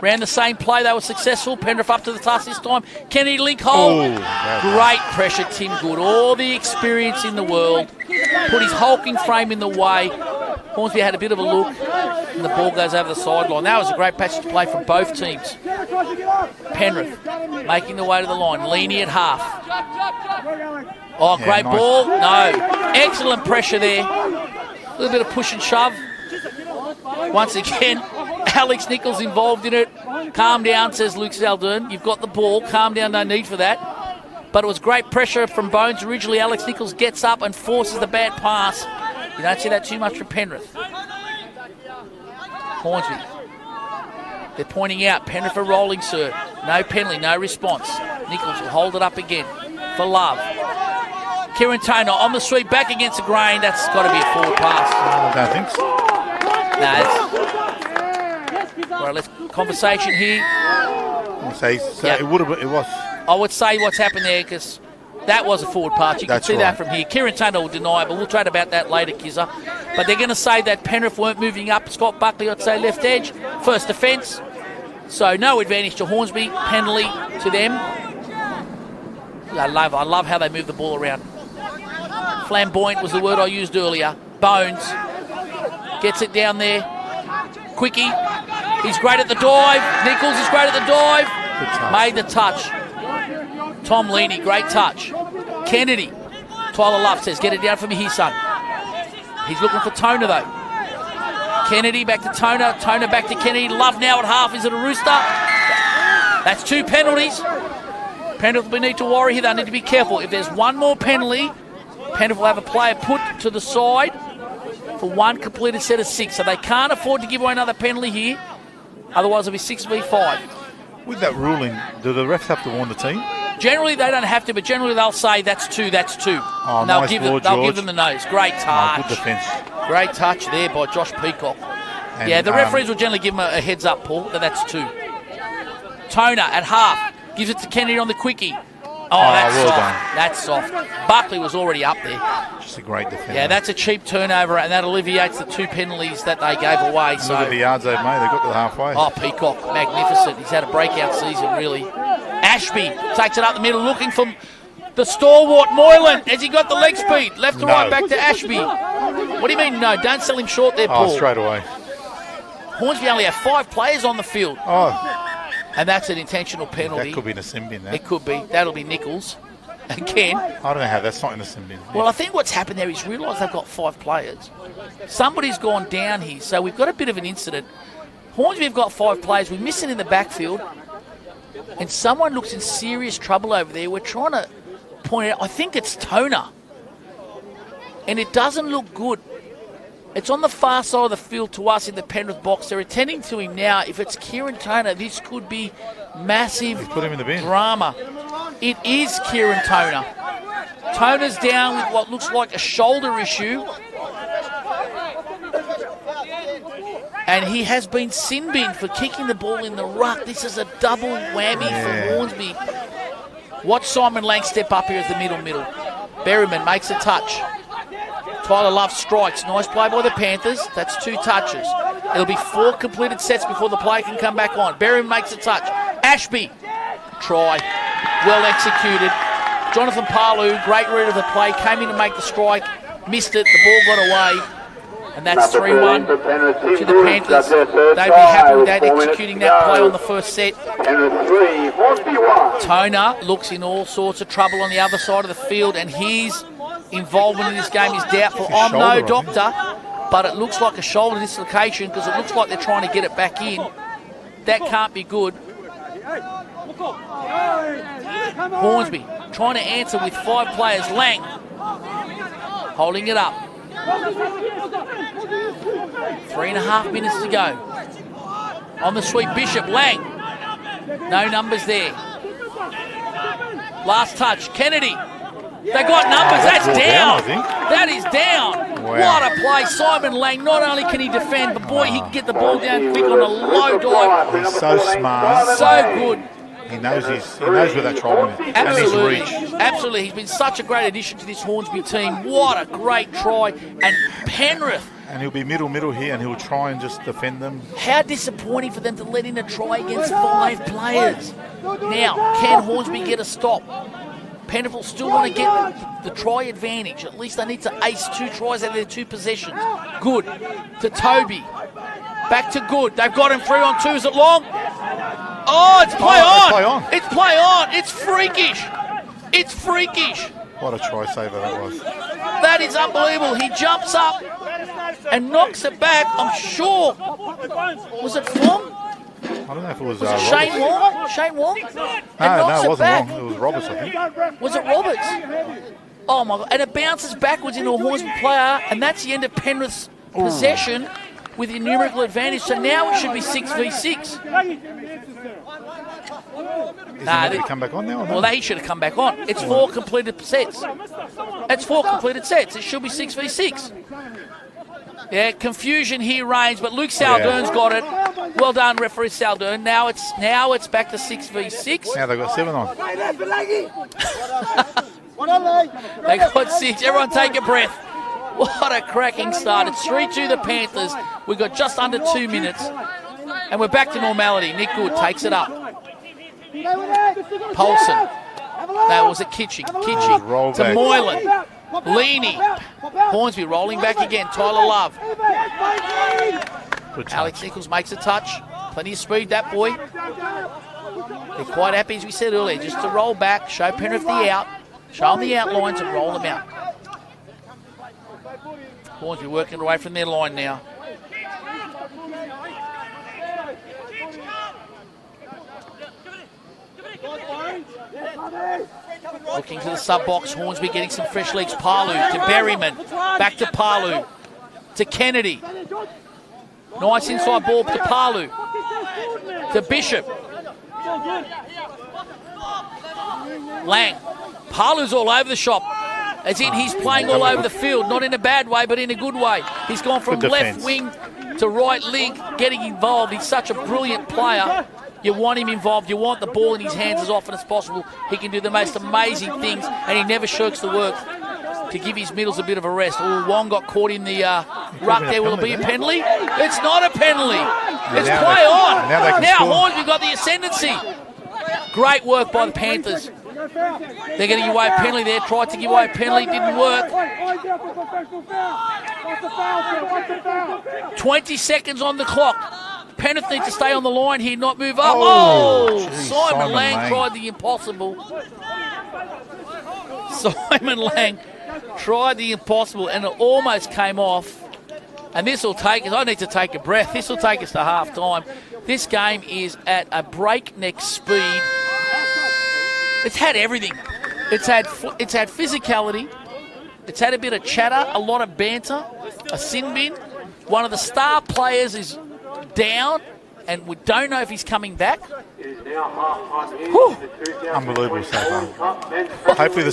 Ran the same play. They were successful. Penrith up to the task this time. Kennedy link hole. Great pressure, Tim Good. All the experience in the world. Put his hulking frame in the way. Hornsby had a bit of a look, and the ball goes over the sideline. That was a great passage to play from both teams. Penrith making the way to the line. Leany at half. Oh, great ball. No. Excellent pressure there. A little bit of push and shove. Once again, Alex Nichols involved in it. Calm down, says Luke Zaldern. You've got the ball. Calm down, no need for that. But it was great pressure from Bones. Originally, Alex Nichols gets up and forces the bad pass. You don't see that too much from Penrith. Hornsby. They're pointing out, Penrith are rolling, sir. No penalty, no response. Nichols will hold it up again for Love. Kieran Toner on the sweep, back against the grain. That's got to be a forward pass. I don't think so. No, all right, let's conversation here. It would have. It was. I would say what's happened there because that was a forward pass. You can see that from here. Kieran Toner will deny it, but we'll chat about that later, Kizza. But they're going to say that Penrith weren't moving up. Scott Buckley, I'd say left edge, first defence. So no advantage to Hornsby. Penalty to them. I love how they move the ball around. Flamboyant was the word I used earlier. Bones gets it down there. Quickie. He's great at the dive. Nichols is great at the dive. Made the touch. Tom Leany, great touch. Kennedy. Tyler Luff says, get it down for me here, son. He's looking for Toner, though. Kennedy back to Toner. Toner back to Kennedy. Love now at half. Is it a rooster? That's 2 penalties. Penrith will need to worry here. They need to be careful. If there's one more penalty, Penrith will have a player put to the side for 1 completed set of 6. So they can't afford to give away another penalty here. Otherwise, it'll be 6v5. With that ruling, do the refs have to warn the team? Generally, they don't have to, but generally they'll say that's two. Oh, and they'll nice give ball, they'll give them the nose. Great touch. Oh, good defence. Great touch there by Josh Peacock. And, the referees will generally give him a heads up, Paul, that that's two. Toner at half. Gives it to Kennedy on the quickie. That's well soft. done. That's soft. Buckley was already up there. Just a great defender. Yeah, that's a cheap turnover, and that alleviates the 2 penalties that they gave away. Look at the yards they've made. They got to the halfway. Oh, Peacock, magnificent. He's had a breakout season, really. Ashby takes it up the middle, looking for the stalwart Moylan. Has he got the leg speed? Left to right, back to Ashby. What do you mean, no? Don't sell him short there, Paul. Straight away. Hornsby only have 5 players on the field. Oh. And that's an intentional penalty. That could be in a sin bin, that. It could be. That'll be Nichols. Again. I don't know how that's not in a sin bin. Well, I think what's happened there is realised they've got 5 players. Somebody's gone down here, so we've got a bit of an incident. Hornsby have got 5 players. We're missing in the backfield. And someone looks in serious trouble over there. We're trying to point it out. I think it's Toner. And it doesn't look good. It's on the far side of the field to us in the Penrith box. They're attending to him now. If it's Kieran Toner, this could be massive put him in the bin. Drama. It is Kieran Toner. Toner's down with what looks like a shoulder issue. And he has been sin binned for kicking the ball in the ruck. This is a double whammy for Hornsby. Watch Simon Lang step up here as the middle. Berryman makes a touch. Tyler Love strikes. Nice play by the Panthers. That's 2 touches. It'll be 4 completed sets before the play can come back on. Berryman makes a touch. Ashby. Try. Well executed. Jonathan Parlew, great read of the play, came in to make the strike. Missed it. The ball got away. And that's 3-1 to the Panthers. They'd be happy with that, executing that play on the first set. Toner looks in all sorts of trouble on the other side of the field, and his involvement in this game is doubtful. I'm no doctor, but it looks like a shoulder dislocation because it looks like they're trying to get it back in. That can't be good. Hornsby trying to answer with 5 players. Lang holding it up. 3.5 minutes to go. On the sweep, Bishop. Lang. No numbers there. Last touch. Kennedy. They got numbers. That's down. That is down. Wow. What a play. Simon Lang, not only can he defend, but boy, he can get the ball down quick on a low dive. He's so smart. So good. He knows where that trouble is. Absolutely. And his reach. Absolutely. He's been such a great addition to this Hornsby team. What a great try. And Penrith. And he'll be middle here, and he'll try and just defend them. How disappointing for them to let in a try against 5 players. Now, can Hornsby get a stop? Penrith will still want to get the try advantage. At least they need to ace 2 tries out of their 2 possessions. Good to Toby. Back to Good. They've got him 3 on 2. Is it long? Oh, it's play on. It's play on. It's freakish. It's freakish. What a try saver that was. That is unbelievable. He jumps up and knocks it back. I'm sure. Was it Fong? I don't know if it was Shane Wong? Shane Wong? No, it wasn't Wong. It was Roberts, I think. Was it Roberts? Oh, my God. And it bounces backwards into a Hornsby player, and that's the end of Penrith's possession with the numerical advantage. So now it should be 6v6. Did he come back on now? Well, he should have come back on. It's 4 completed sets. It's 4 completed sets. It should be 6v6. Yeah, confusion here reigns, but Luke Saldern's got it. Well done, referee Saldern. Now it's back to 6v6. Now they've got 7 on. They got 6. Everyone take a breath. What a cracking start. It's 3-2 the Panthers. We've got just under 2 minutes. And we're back to normality. Nick Good takes it up. Polson. That was a Kitching. To Moylan. Leaney. Hornsby rolling back again. Tyler Love. Alex Nichols makes a touch. Plenty of speed, that boy. They're quite happy, as we said earlier, just to roll back, show Penrith the out, show them the outlines and roll them out. Hornsby working away from their line now. Looking to the sub-box, Hornsby getting some fresh legs. Parlew to Berryman, back to Parlew, to Kennedy. Nice inside ball to Parlew, to Bishop. Lang. Palu's all over the shop. As in, he's playing all over the field, not in a bad way, but in a good way. He's gone from left wing to right link, getting involved. He's such a brilliant player. You want him involved. You want the ball in his hands as often as possible. He can do the most amazing things, and he never shirks the work to give his middles a bit of a rest. Oh, Wong got caught in the ruck there. Will it be a penalty? It's not a penalty. It's play on. Now Hornsby got the ascendancy. Great work by the Panthers. They're going to give away a penalty there. Tried to give away a penalty. Didn't work. 20 seconds on the clock. Penrith need to stay on the line here, not move up. Simon Lang tried the impossible. Simon Lang tried the impossible, and it almost came off. And this will take us, I need to take a breath. This will take us to half time. This game is at a breakneck speed. It's had everything. It's had physicality. It's had a bit of chatter, a lot of banter, a sin bin. One of the star players is down, and we don't know if he's coming back. Unbelievable so far. Hopefully the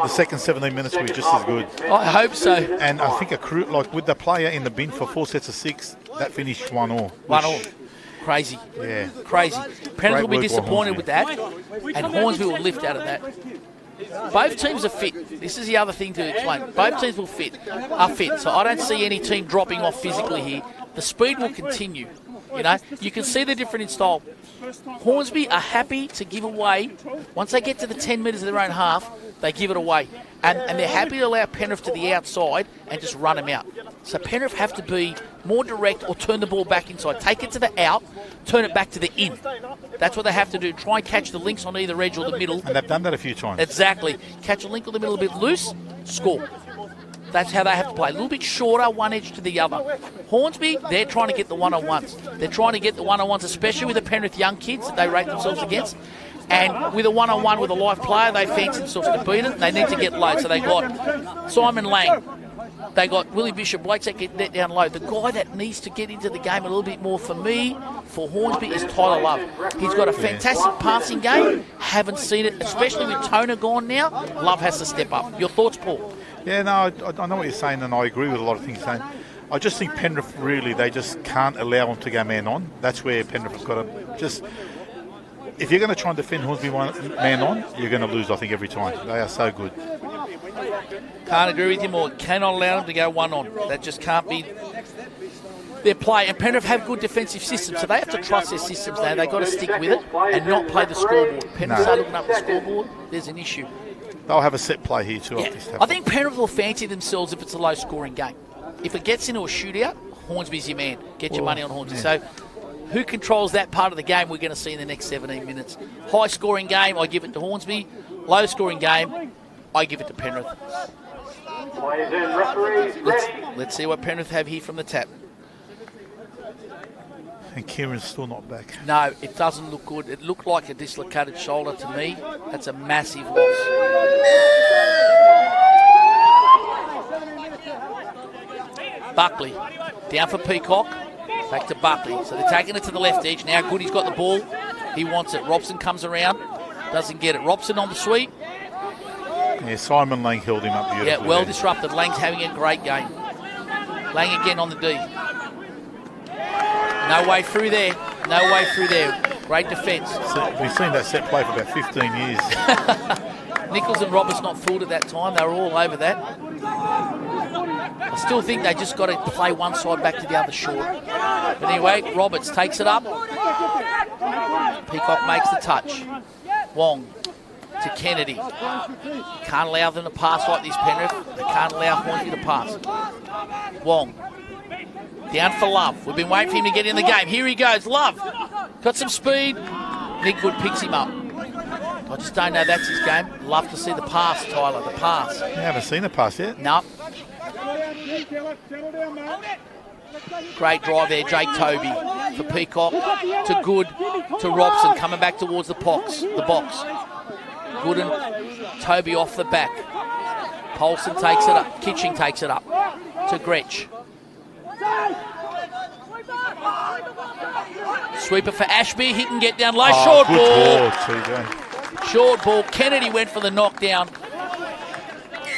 second 17 minutes will be just as good. I hope so. And I think like with the player in the bin for 4 sets of 6, that finished 1-1. 1-1. Crazy. Yeah. Crazy. Penrith will be disappointed with that, and Hornsby will lift out of that. Both teams are fit. This is the other thing to explain. Both teams are fit, so I don't see any team dropping off physically here. The speed will continue. You know, you can see the difference in style. Hornsby are happy to give away. Once they get to the 10 metres of their own half, they give it away. And they're happy to allow Penrith to the outside and just run them out. So Penrith have to be more direct or turn the ball back inside. Take it to the out, turn it back to the in. That's what they have to do. Try and catch the links on either edge or the middle. And they've done that a few times. Exactly. Catch a link on the middle a bit loose, score. That's how they have to play. A little bit shorter, one edge to the other. Hornsby, they're trying to get the one-on-ones. They're trying to get the one-on-ones, especially with the Penrith young kids that they rate themselves against. And with a one-on-one with a live player, they fancy themselves to beat it. They need to get low. So they got Simon Lang. They got Willie Bishop. Blakes that get that down low. The guy that needs to get into the game a little bit more for me, for Hornsby, is Tyler Love. He's got a fantastic passing game. Haven't seen it, especially with Toner gone now. Love has to step up. Your thoughts, Paul? Yeah, no, I know what you're saying, and I agree with a lot of things you're saying. I just think Penrith really, they just can't allow them to go man on. That's where Penrith have got to just... If you're going to try and defend Hornsby man on, you're going to lose, I think, every time. They are so good. Can't agree with you more. Cannot allow them to go one on. That just can't be their play. And Penrith have good defensive systems, so they have to trust their systems now. They've got to stick with it and not play the scoreboard. Penrith start looking up the scoreboard, there's an issue. They'll have a set play here too. Yeah. I think Penrith will fancy themselves if it's a low-scoring game. If it gets into a shootout, Hornsby's your man. Get your money on Hornsby. Yeah. So who controls that part of the game we're going to see in the next 17 minutes. High-scoring game, I give it to Hornsby. Low-scoring game, I give it to Penrith. Let's see what Penrith have here from the tap. And Kieran's still not back. No, it doesn't look good. It looked like a dislocated shoulder to me. That's a massive loss. Buckley, down for Peacock. Back to Buckley. So they're taking it to the left edge. Now Goody's got the ball. He wants it. Robson comes around. Doesn't get it. Robson on the sweep. Yeah, Simon Lang held him up beautifully. Yeah, well disrupted. Lang's having a great game. Lang again on the D. No way through there. No way through there. Great defence. So we've seen that set play for about 15 years. Nichols and Roberts not fooled at that time. They were all over that. I still think they just got to play one side back to the other short. But anyway, Roberts takes it up. Peacock makes the touch. Wong to Kennedy. Can't allow them to pass like this, Penrith. They can't allow Hornsby to pass. Wong. Down for Love. We've been waiting for him to get in the game. Here he goes. Love. Got some speed. Nick Good picks him up. I just don't know that's his game. Love to see the pass, Tyler. The pass. You haven't seen the pass yet? No. Great drive there, Jake Toby for Peacock to Good to Robson coming back towards the box. Good and Toby off the back. Polson takes it up. Kitching takes it up to Gretsch. Sweeper for Ashby. He can get down low. Short ball. TJ. Short ball. Kennedy went for the knockdown.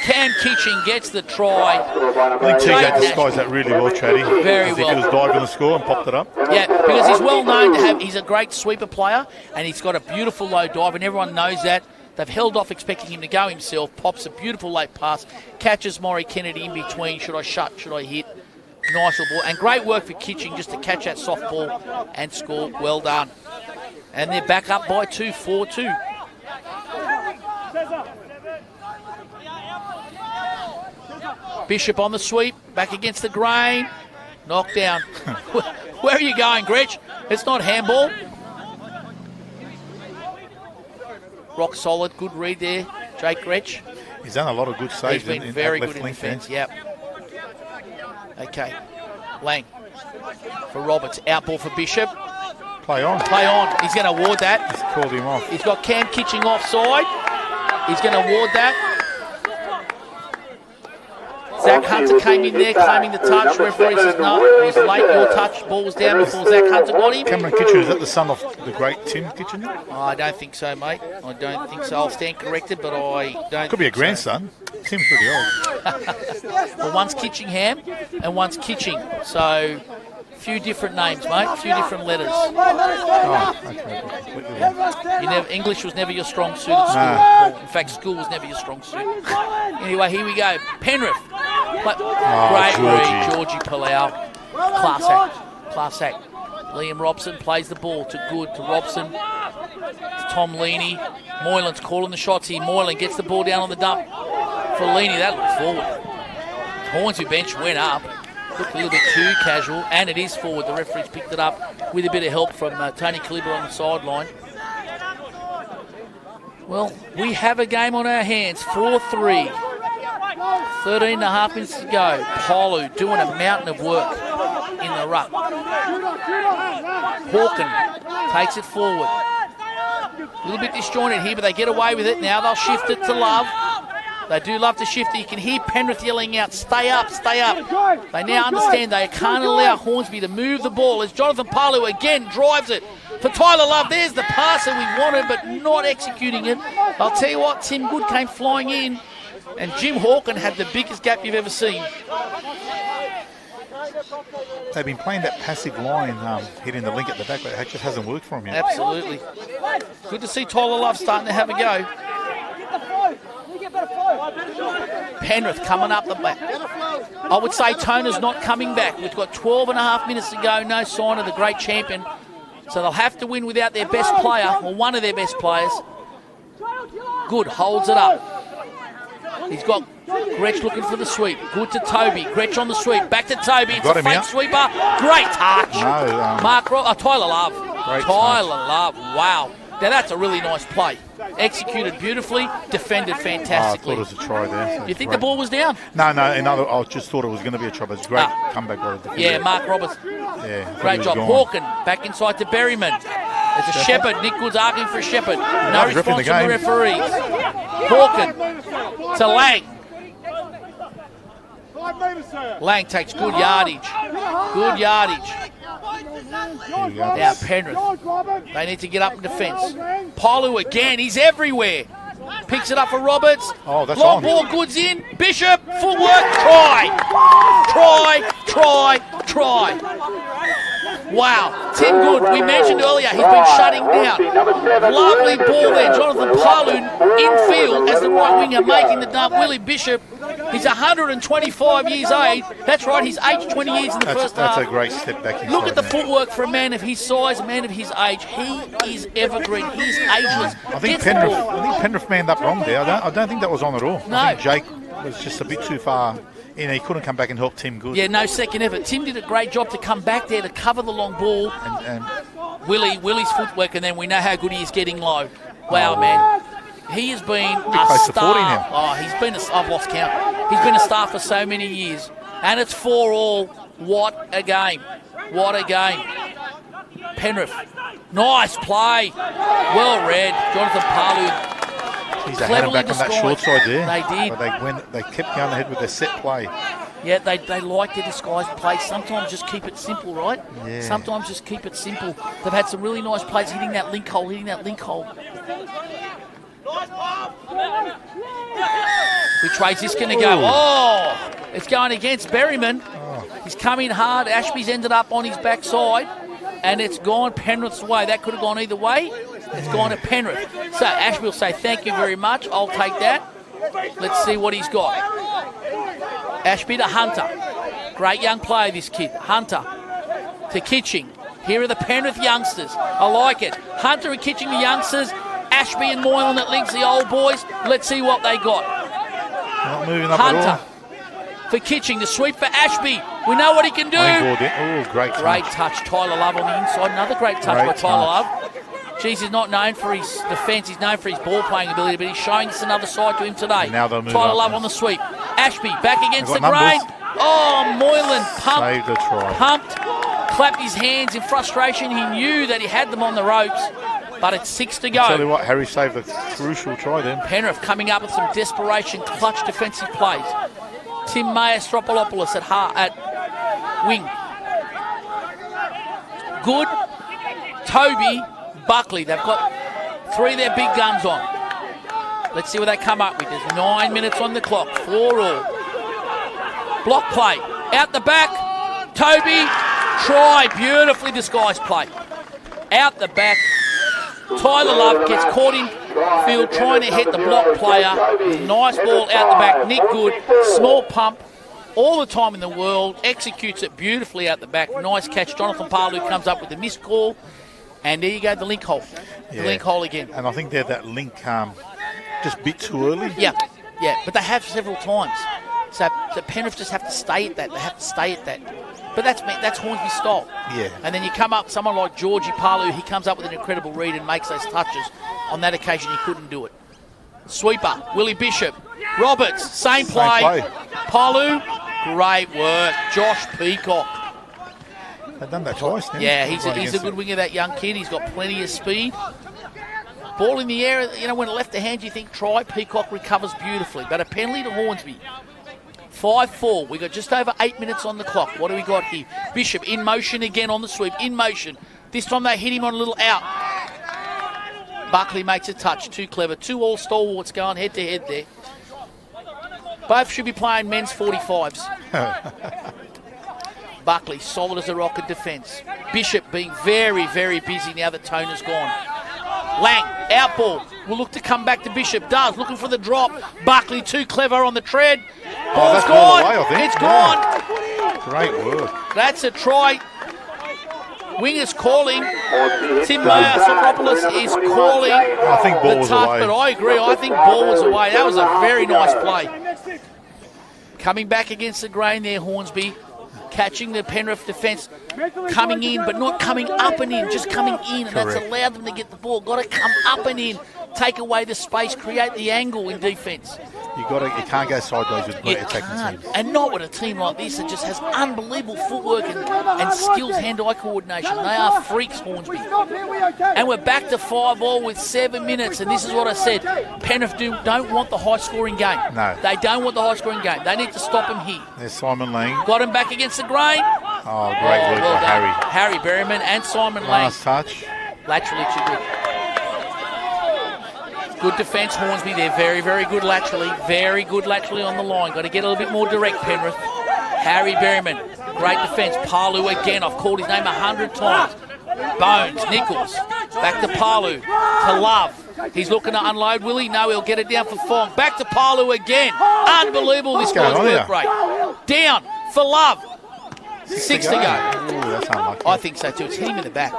Cam Kitching gets the try. I think TJ disguised that really well, Chatty. Very well. He was diving the score and popped it up. Yeah, because he's well known to have, he's a great sweeper player, and he's got a beautiful low dive, and everyone knows that. They've held off expecting him to go himself, pops a beautiful late pass, catches Maury Kennedy in between. Should I shut? Should I hit? Nice little ball. And great work for Kitching just to catch that soft ball and score. Well done. And they're back up by 2, 4-2. Bishop on the sweep, back against the grain. Knockdown. Where are you going, Gretch? It's not handball. Rock solid, good read there, Jake Gretch. He's done a lot of good saves. He's been very good in defence, yep. Okay, Lang for Roberts, out ball for Bishop. Play on. Play on. He's going to award that. He's called him off. He's got Cam Kitching offside. He's going to award that. Zach Hunter came in there claiming the touch. Referee says no, it was late. Your touch, ball was down before Zach Hunter got him. Cameron Kitchen, is that the son of the great Tim Kitchen? Oh, I don't think so, mate. I don't think so. I'll stand corrected, but I don't. Could be a grandson. Tim's pretty old. Well, one's Kitchingham and one's Kitching. So, few different names, mate. A few different letters. Oh, okay. English was never your strong suit at school. No. In fact, school was never your strong suit. Anyway, here we go. Penrith. Great read, Georgie Palau. Class act. Liam Robson plays the ball to Good, to Robson, to Tom Leaney. Moylan's calling the shots here. Moylan gets the ball down on the dump for Leaney. That looked forward. Hornsby bench went up. Looked a little bit too casual, and it is forward. The referee's picked it up with a bit of help from Tony Kaliber on the sideline. Well, we have a game on our hands, 4-3. 13 and a half minutes to go. Polu doing a mountain of work in the ruck. Hawken takes it forward. A little bit disjointed here, but they get away with it. Now they'll shift it to Love. They do love to shift it. You can hear Penrith yelling out, stay up, stay up. They now understand they can't allow Hornsby to move the ball as Jonathan Palu again drives it for Tyler Love. There's the pass that we wanted, but not executing it. I'll tell you what, Tim Good came flying in, and Jim Hawken had the biggest gap you've ever seen. They've been playing that passive line, hitting the link at the back, but it just hasn't worked for him yet. Absolutely. Good to see Tyler Love starting to have a go. Penrith coming up the back. I would say Toner's not coming back. We've got 12 and a half minutes to go. No sign of the great champion. So they'll have to win without their best player, or one of their best players. Good, holds it up. He's got Gretch looking for the sweep. Good to Toby. Gretch on the sweep. Back to Toby. It's a fake sweeper. Great touch. No, Tyler Love. Tyler Love. Wow. Now that's a really nice play. Executed beautifully, defended fantastically. I thought it was a try there. So you think the ball was down? No, I just thought it was going to be a try. It's a great comeback by the defender. Yeah, Mark Roberts. Yeah, great job. Hawken back inside to Berryman. There's a Shepherd. Nick Good's arguing for a Shepherd. No response from the referees. Hawken to Lang. Lang takes good yardage. Good yardage. Now Penrith, they need to get up in defence. Polu again, he's everywhere. Picks it up for Roberts. Oh, that's long on. Ball, Goods in. Bishop, footwork, try. Wow, Tim Good, we mentioned earlier, he's been shutting down. Lovely ball there, Jonathan Palu infield as the right winger making the dump. Willie Bishop, he's 125 years age. That's right, he's aged 20 years in the first half. That's a great step back inside. Look at the footwork for a man of his size, a man of his age. He is evergreen. He's ageless. I think Penrith manned up wrong there. I don't think that was on at all. No. I think Jake was just a bit too far. He couldn't come back and help Tim Good. Yeah, no second effort. Tim did a great job to come back there to cover the long ball. And Willie's footwork, and then we know how good he is getting low. Wow, man. He has been a close to 40 star. now. Oh, I've lost count. He's been a star for so many years. And it's 4-all. What a game. What a game. Penrith. Nice play. Well read. Jonathan Palu. They had him back on that short side there. They did. But they kept going ahead with their set play. Yeah, they like their disguised plays. Sometimes just keep it simple, right? Yeah. Sometimes just keep it simple. They've had some really nice plays hitting that link hole, Which way's this going to go? Oh, it's going against Berryman. He's come in hard. Ashby's ended up on his backside, and it's gone Penrith's way. That could have gone either way. It's gone to Penrith. So Ashby will say, thank you very much. I'll take that. Let's see what he's got. Ashby to Hunter. Great young player, this kid. Hunter to Kitching. Here are the Penrith youngsters. I like it. Hunter and Kitching, the youngsters. Ashby and Moylan that links the old boys. Let's see what they got. Not moving up Hunter at all. for Kitching. The sweep for Ashby. We know what he can do. Oh, great touch. Great touch. Tyler Love on the inside. Another great touch by Tyler Love. Jeez, he's not known for his defence. He's known for his ball-playing ability, but he's showing us another side to him today. Now they'll move Tyler up. Love on the sweep. Ashby back against the They've got grain. numbers. Oh, Moylan Saved the try. pumped, clapped his hands in frustration. He knew that he had them on the ropes, but it's 6 to go. Tell you what, Harry saved a crucial try then. Penrith coming up with some desperation, clutch defensive plays. Tim Mayastropoulos at wing. Good. Toby, Buckley. They've got 3 of their big guns on. Let's see what they come up with. There's 9 minutes on the clock. 4 all. Block play. Out the back. Toby. Try. Beautifully disguised play. Out the back. Tyler Love gets caught in field trying to hit the block player. Nice ball out the back. Nick Good. Small pump. All the time in the world. Executes it beautifully out the back. Nice catch. Jonathan Parlew comes up with a missed call. And there you go, the link hole. The link hole again. And I think they're that link just a bit too early. Yeah, but they have several times. So the Penrith just have to stay at that. They have to stay at that. But that's Hornsby style. Yeah. And then you come up, someone like Georgie Parlew, he comes up with an incredible read and makes those touches. On that occasion, he couldn't do it. Sweeper, Willie Bishop. Roberts, same play. Parlew, great work. Josh Peacock. They've done that twice now. Yeah, he's a good winger, that young kid. He's got plenty of speed. Ball in the air, when it left the hand, you think try. Peacock recovers beautifully. But a penalty to Hornsby. 5-4. We got just over 8 minutes on the clock. What do we got here? Bishop in motion again on the sweep. In motion. This time they hit him on a little out. Buckley makes a touch. Too clever. 2 all stalwarts going head to head there. Both should be playing men's 45s. Buckley, solid as a rock in defence. Bishop being very, very busy now that Toner's gone. Lang, out ball. Will look to come back to Bishop. Does. Looking for the drop. Buckley too clever on the tread. Ball's gone. Away, I think. It's gone. Great work. That's a try. Wingers calling. Tim Mayastropoulos is calling. I think ball was away. But I agree. I think ball was away. That was a very nice play. Coming back against the grain there, Hornsby. Catching the Penrith defence, coming in, but not coming up and in, just coming in, and that's allowed them to get the ball. Got to come up and in, take away the space, create the angle in defence. You can't go sideways with great attacking teams. And not with a team like this that just has unbelievable footwork and skills, hand-eye coordination. They are freaks, Hornsby. And we're back to 5 all with 7 minutes, and this is what I said. Penrith don't want the high-scoring game. No. They don't want the high-scoring game. They need to stop him here. There's Simon Lang. Got him back against the grain. Oh, great work by Harry. Harry Berryman and Simon Lang. Last touch. Laterally too good. Good defence, Hornsby. They're very, very good laterally. Very good laterally on the line. Got to get a little bit more direct, Penrith. Harry Berryman. Great defence. Parlew again. I've called his name 100 times. Bones. Nichols. Back to Parlew. To Love. He's looking to unload. Will he? No, he'll get it down for Fong. Back to Parlew again. Unbelievable. This guy's work rate. Down for Love. 6 to go. Ooh, that's unlucky. I think so too. It's hit him in the back.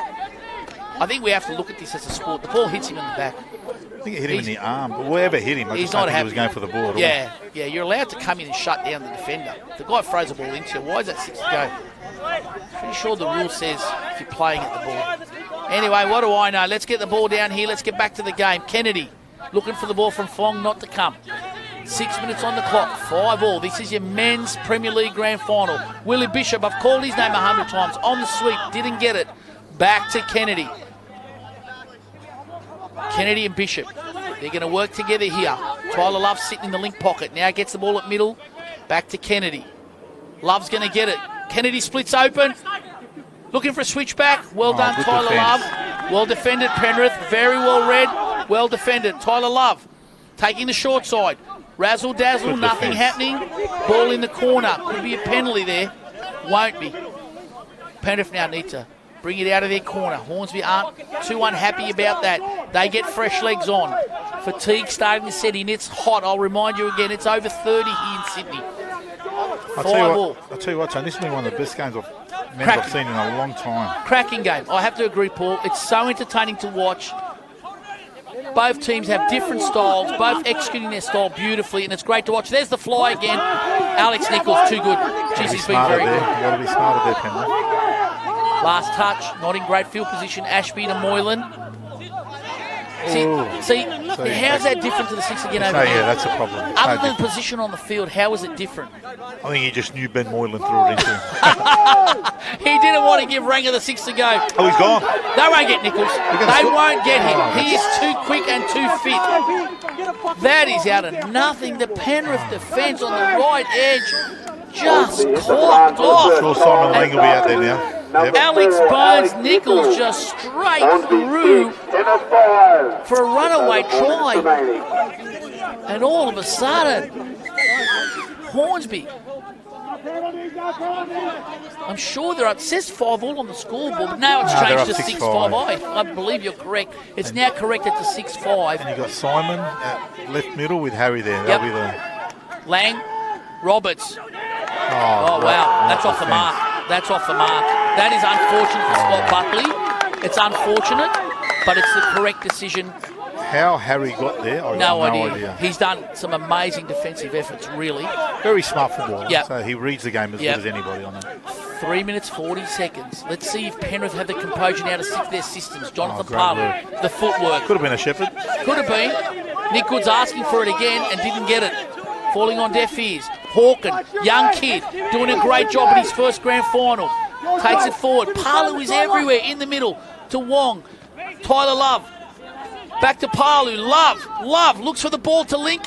I think we have to look at this as a sport. The ball hits him in the back. I think it hit him in the arm, but wherever hit him, I just don't think he was going for the ball at all. Yeah, you're allowed to come in and shut down the defender. If the guy throws the ball into you, why is that 6 to go? Pretty sure the rule says if you're playing at the ball. Anyway, what do I know? Let's get the ball down here. Let's get back to the game. Kennedy looking for the ball from Fong, not to come. 6 minutes on the clock, 5 all. This is your men's Premier League Grand Final. Willie Bishop, I've called his name 100 times. On the sweep, didn't get it. Back to Kennedy. Kennedy and Bishop. They're going to work together here. Tyler Love sitting in the link pocket. Now gets the ball at middle. Back to Kennedy. Love's going to get it. Kennedy splits open. Looking for a switchback. Well done, Tyler defense. Love. Well defended, Penrith. Very well read. Well defended. Tyler Love taking the short side. Razzle dazzle, Good nothing defense. happening. Ball in the corner. Could be a penalty there. Won't be. Penrith now need to bring it out of their corner. Hornsby aren't too unhappy about that. They get fresh legs on. Fatigue starting to set in. It's hot. I'll remind you again, it's over 30 here in Sydney. I'll tell you what, Tony, this has been one of the best games I've seen in a long time. Cracking game. I have to agree, Paul. It's so entertaining to watch. Both teams have different styles, both executing their style beautifully, and it's great to watch. There's the fly again. Alex Nichols, too good. Jeez, he's been very good. You've got to be smarter there, Penrith. Last touch, not in great field position. Ashby to Moylan. See, how's that different to the six again over here? Yeah, that's a problem. Other than position on the field, how is it different? I think he just knew Ben Moylan threw it into him. He didn't want to give Ranger the six to go. Oh, he's gone. They won't get Nichols. They won't get him. He is too quick and too fit. That is out of nothing. The Penrith defence on the right edge just clocked off. Sure, Simon Lang will be out there now. Yep. Alex Bones Nichols just straight through for a runaway try. And all of a sudden, Hornsby. I'm sure they're up. It says 5-all on the scoreboard, but now it's changed to 6-5. I believe you're correct. It's now corrected to 6-5. And you've got Simon at left middle with Harry there. Yep. That'll be Lang, Roberts. Oh, wow. That's off the mark. That's off the mark. That is unfortunate for Scott Buckley. It's unfortunate, but it's the correct decision. How Harry got there, I have no idea. He's done some amazing defensive efforts, really. Very smart footballer. Yep. So he reads the game as good as anybody on that. 3 minutes, 40 seconds. Let's see if Penrith have the composure now to stick their systems. Jonathan great Parlour, work. the footwork. Could have been a Shepherd. Could have been. Nick Good's asking for it again and didn't get it. Falling on deaf ears. Hawken, young kid, doing a great job in his first grand final. Takes it forward. Parlour is everywhere in the middle to Wong. Tyler Love. Back to Parlour. Love looks for the ball to Link.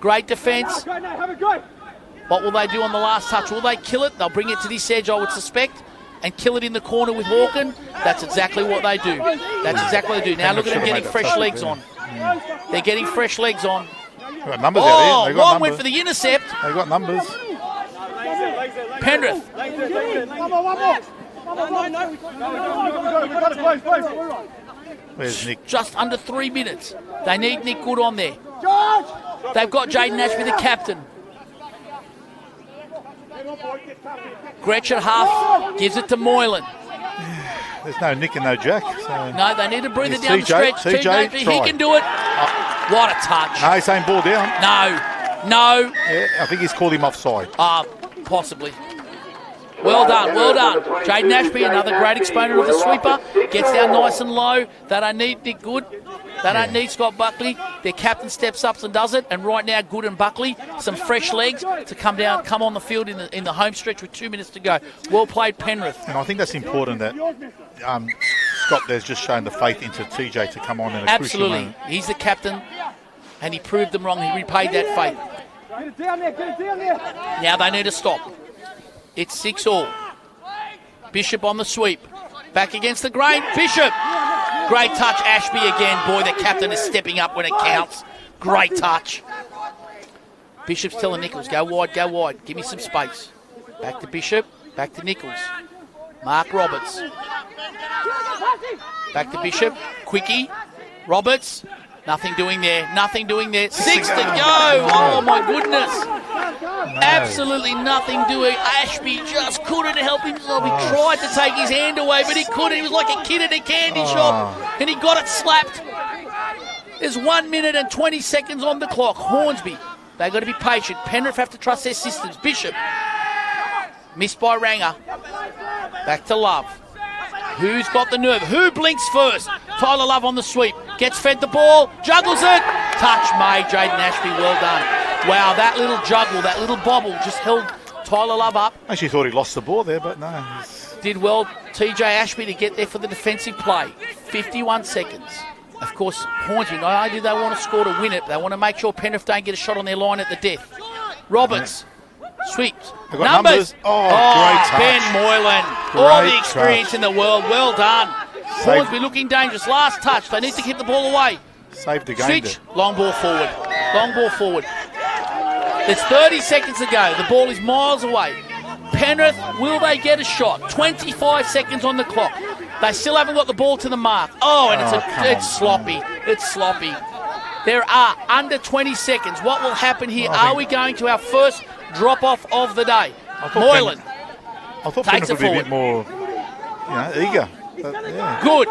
Great defence. What will they do on the last touch? Will they kill it? They'll bring it to this edge, I would suspect, and kill it in the corner with Hawken. That's exactly what they do. That's exactly what they do. Now look at them getting fresh legs on. They're getting fresh legs on. They've got numbers out here. Long went for the intercept. They've got numbers. Penrith. Where's Nick? Just under 3 minutes. They need Nick Good on there. They've got Jaden Ashby, the captain. Gretchen half gives it to Moylan. There's no Nick and no Jack. So. No, they need to breathe it down the TJ, stretch. TJ, he can do it. What a touch. No, he's saying ball down. No. Yeah, I think he's called him offside. Possibly. Well done. Jaden Ashby, another great exponent of the sweeper. Gets down nice and low. They don't need Nick Good. They don't need Scott Buckley. Their captain steps up and does it. And right now, Good and Buckley, some fresh legs to come on the field in the home stretch with 2 minutes to go. Well played, Penrith. And I think that's important that Scott there's just shown the faith into TJ to come on in a crucial moment. Absolutely. He's the captain, and he proved them wrong. He repaid that faith. Now they need to stop. It's 6-all. Bishop on the sweep. Back against the grain. Bishop. Great touch. Ashby again. Boy, the captain is stepping up when it counts. Great touch. Bishop's telling Nichols, go wide. Give me some space. Back to Bishop. Back to Nichols. Mark Roberts. Back to Bishop. Quickie. Roberts. Nothing doing there. 6 to go. Oh, my goodness. Absolutely nothing doing. Ashby just couldn't help himself. He tried to take his hand away, but he couldn't. He was like a kid at a candy shop, and he got it slapped. There's 1 minute and 20 seconds on the clock. Hornsby, they've got to be patient. Penrith have to trust their systems. Bishop, missed by Ranger. Back to Love. Who's got the nerve? Who blinks first? Tyler Love on the sweep. Gets fed the ball. Juggles it. Touch made. Jaden Ashby, well done. Wow, that little juggle, that little bobble just held Tyler Love up. I actually thought he lost the ball there, but no. Did well, TJ Ashby, to get there for the defensive play. 51 seconds. Of course, Hornsby, not only do they want to score to win it, they want to make sure Penrith don't get a shot on their line at the death. Roberts Sweeps. They've got numbers. Oh, great touch. Ben Moylan. All the experience in the world. Well done. Hornsby looking dangerous. Last touch. They need to keep the ball away. Saved the game. Switch. Long ball forward. Long ball forward. There's 30 seconds to go. The ball is miles away. Penrith, will they get a shot? 25 seconds on the clock. They still haven't got the ball to the mark. Oh, and it's sloppy. It's sloppy. There are under 20 seconds. What will happen here? Are we going to our first drop-off of the day? Moylan I thought takes Penrith it would be forward. a bit more eager. Yeah. Good.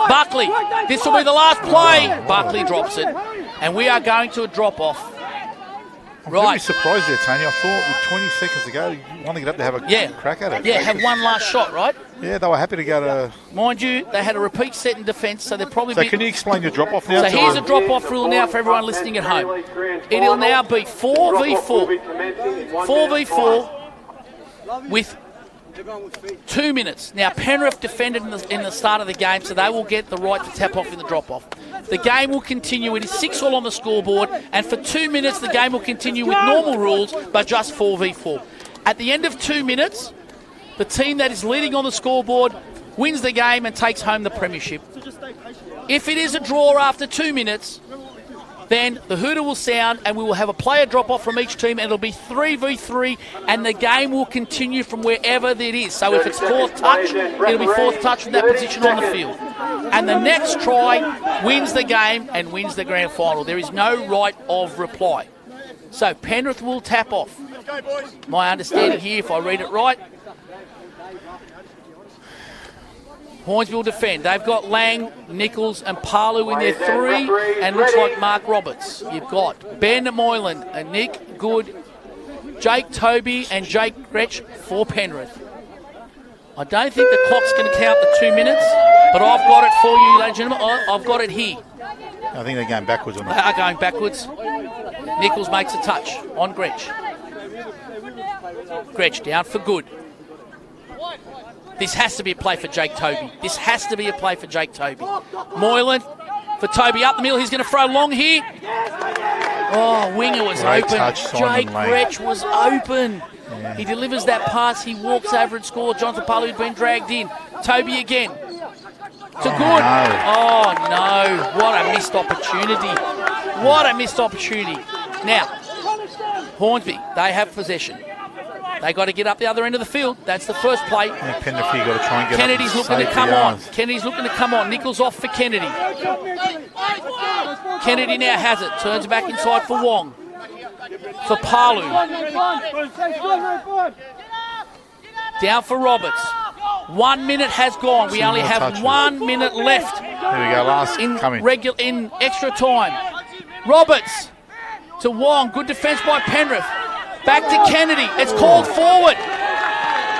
Buckley. This will be the last play. Buckley drops it. And we are going to a drop-off. I'm very surprised there, Tony. I thought with 20 seconds to go, you want to get up to have a crack at it. Yeah, have one last shot, right? Yeah, they were happy to go to... Mind you, they had a repeat set in defence, so they're probably... So can you explain your drop-off now? So here's a drop-off rule now for everyone listening at home. It'll now be 4v4. 4v4 with 2 minutes. Now, Penrith defended in the start of the game, so they will get the right to tap off in the drop-off. The game will continue. It is 6-all on the scoreboard, and for 2 minutes, the game will continue with normal rules, but just 4v4. At the end of 2 minutes, the team that is leading on the scoreboard wins the game and takes home the premiership. If it is a draw after 2 minutes, then the hooter will sound and we will have a player drop off from each team, and it'll be 3v3, and the game will continue from wherever it is. So if it's fourth touch, it'll be fourth touch from that position on the field. And the next try wins the game and wins the grand final. There is no right of reply. So Penrith will tap off. My understanding here, if I read it right, Hornsby will defend. They've got Lang, Nichols and Palu in their three, and looks like Mark Roberts. You've got Ben Moylan and Nick Good, Jake Toby and Jake Gretsch for Penrith. I don't think the clock's going to count the 2 minutes, but I've got it for you, ladies and gentlemen. I've got it here. I think they're going backwards on that. They are going backwards. Nichols makes a touch on Gretsch. Gretsch down for Good. This has to be a play for Jake Toby. This has to be a play for Jake Toby. Moylan for Toby up the middle. He's going to throw long here. Oh, winger was Great open. Touch, Jake Lang. Gretsch was open. Yeah. He delivers that pass. He walks over and scores. Jonathan Palu had been dragged in. Toby again. To Good. No. Oh, no. What a missed opportunity. What a missed opportunity. Now, Hornsby, they have possession. They got to get up the other end of the field. That's the first play. Yeah, Penrith, you got to try and get Kennedy's up looking to come on. Kennedy's looking to come on. Nichols off for Kennedy. Kennedy now has it. Turns back inside for Wong. For Palu. Down for Roberts. 1 minute has gone. We only have 1 minute left. There we go. Last in extra time. Roberts to Wong. Good defence by Penrith. Back to Kennedy. It's called forward.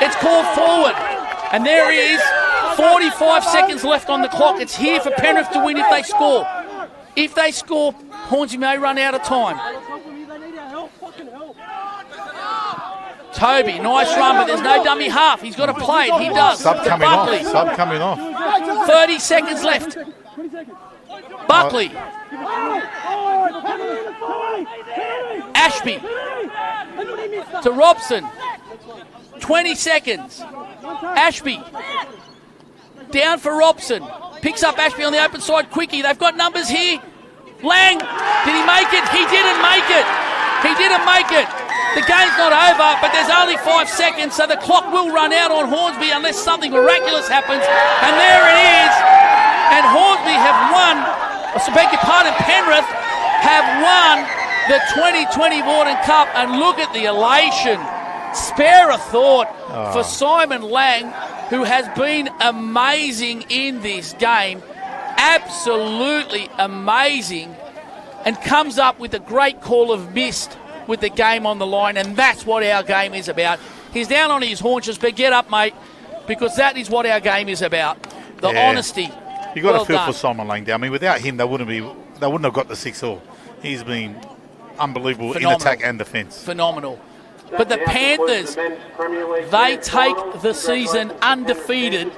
It's called forward. And there he is. 45 seconds left on the clock. It's here for Penrith to win if they score. If they score, Hornsby may run out of time. Toby, nice run, but there's no dummy half. He's got to play it. He does. Sub coming off. Sub coming off. 30 seconds left. Buckley. Ashby. To Robson. 20 seconds. Ashby. Down for Robson. Picks up Ashby on the open side. Quickie. They've got numbers here. Lang. Did he make it? He didn't make it. He didn't make it. The game's not over, but there's only 5 seconds, so the clock will run out on Hornsby unless something miraculous happens. And there it is. And Hornsby have won, I beg your pardon, Penrith have won the 2020 Vawdon Cup. And look at the elation. Spare a thought for Simon Lang, who has been amazing in this game. Absolutely amazing. And comes up with a great call of missed with the game on the line, and that's what our game is about. He's down on his haunches, but get up, mate, because that is what our game is about. The honesty. You got to feel for Simon Lang. I mean, without him, they wouldn't have got the 6-all. He's been unbelievable in attack and defence. Phenomenal. But the Panthers, they take the season undefeated,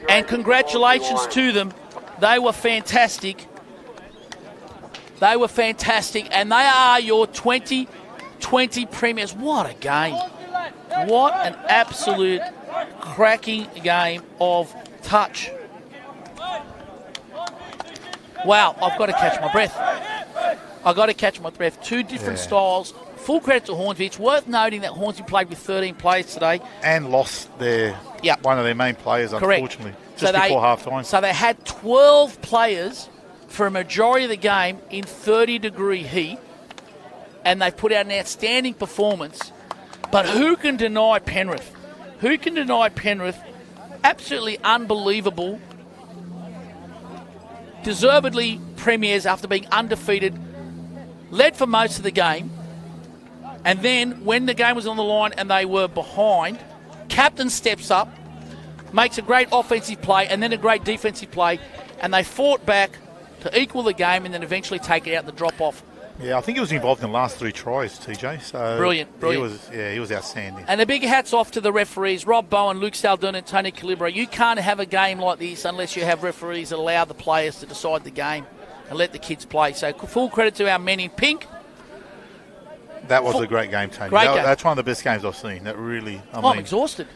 and congratulations to them. They were fantastic. They were fantastic, and they are your 2020 20 premiers. What a game. What an absolute cracking game of touch. Wow, I've got to catch my breath. Two different styles. Full credit to Hornsby. It's worth noting that Hornsby played with 13 players today. And lost one of their main players, unfortunately, just before half-time. So they had 12 players for a majority of the game in 30-degree heat, and they put out an outstanding performance. But who can deny Penrith? Absolutely unbelievable. Deservedly premiers after being undefeated, led for most of the game, and then when the game was on the line and they were behind, captain steps up, makes a great offensive play and then a great defensive play, and they fought back to equal the game and then eventually take it out in the drop-off. Yeah, I think he was involved in the last 3 tries, TJ. So Brilliant. He was outstanding. And a big hats off to the referees, Rob Bowen, Luke Saldun and Tony Calibro. You can't have a game like this unless you have referees that allow the players to decide the game and let the kids play. So full credit to our men in pink. That was a great game, Tony. Great game. That's one of the best games I've seen. That really, I'm exhausted.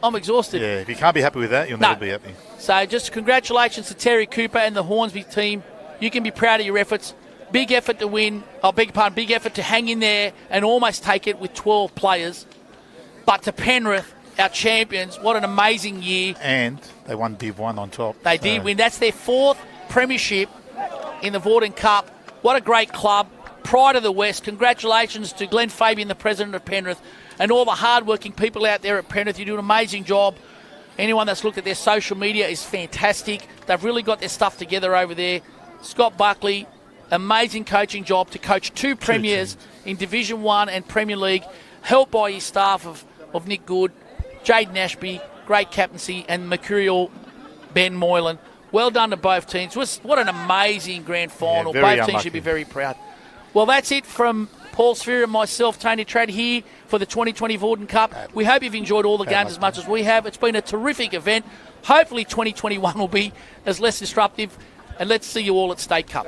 Yeah, if you can't be happy with that, you'll never be happy. So just congratulations to Terry Cooper and the Hornsby team. You can be proud of your efforts. Big effort to win. Big effort to hang in there and almost take it with 12 players. But to Penrith, our champions, what an amazing year. And they won Div 1 on top. They did win. That's their 4th premiership in the Vawdon Cup. What a great club. Pride of the West. Congratulations to Glenn Fabian, the president of Penrith, and all the hard-working people out there at Penrith. You do an amazing job. Anyone that's looked at their social media is fantastic. They've really got their stuff together over there. Scott Buckley, amazing coaching job to coach 2 premiers in Division 1 and Premier League, helped by his staff of Nick Good, Jaden Ashby, great captaincy, and mercurial Ben Moylan. Well done to both teams. What an amazing grand final. Both teams should be very proud. Well, that's it from Paul Sphere and myself, Tony Trad, here for the 2020 Vawdon Cup. We hope you've enjoyed all the games as much as we have. It's been a terrific event. Hopefully 2021 will be as less disruptive. And let's see you all at State Cup.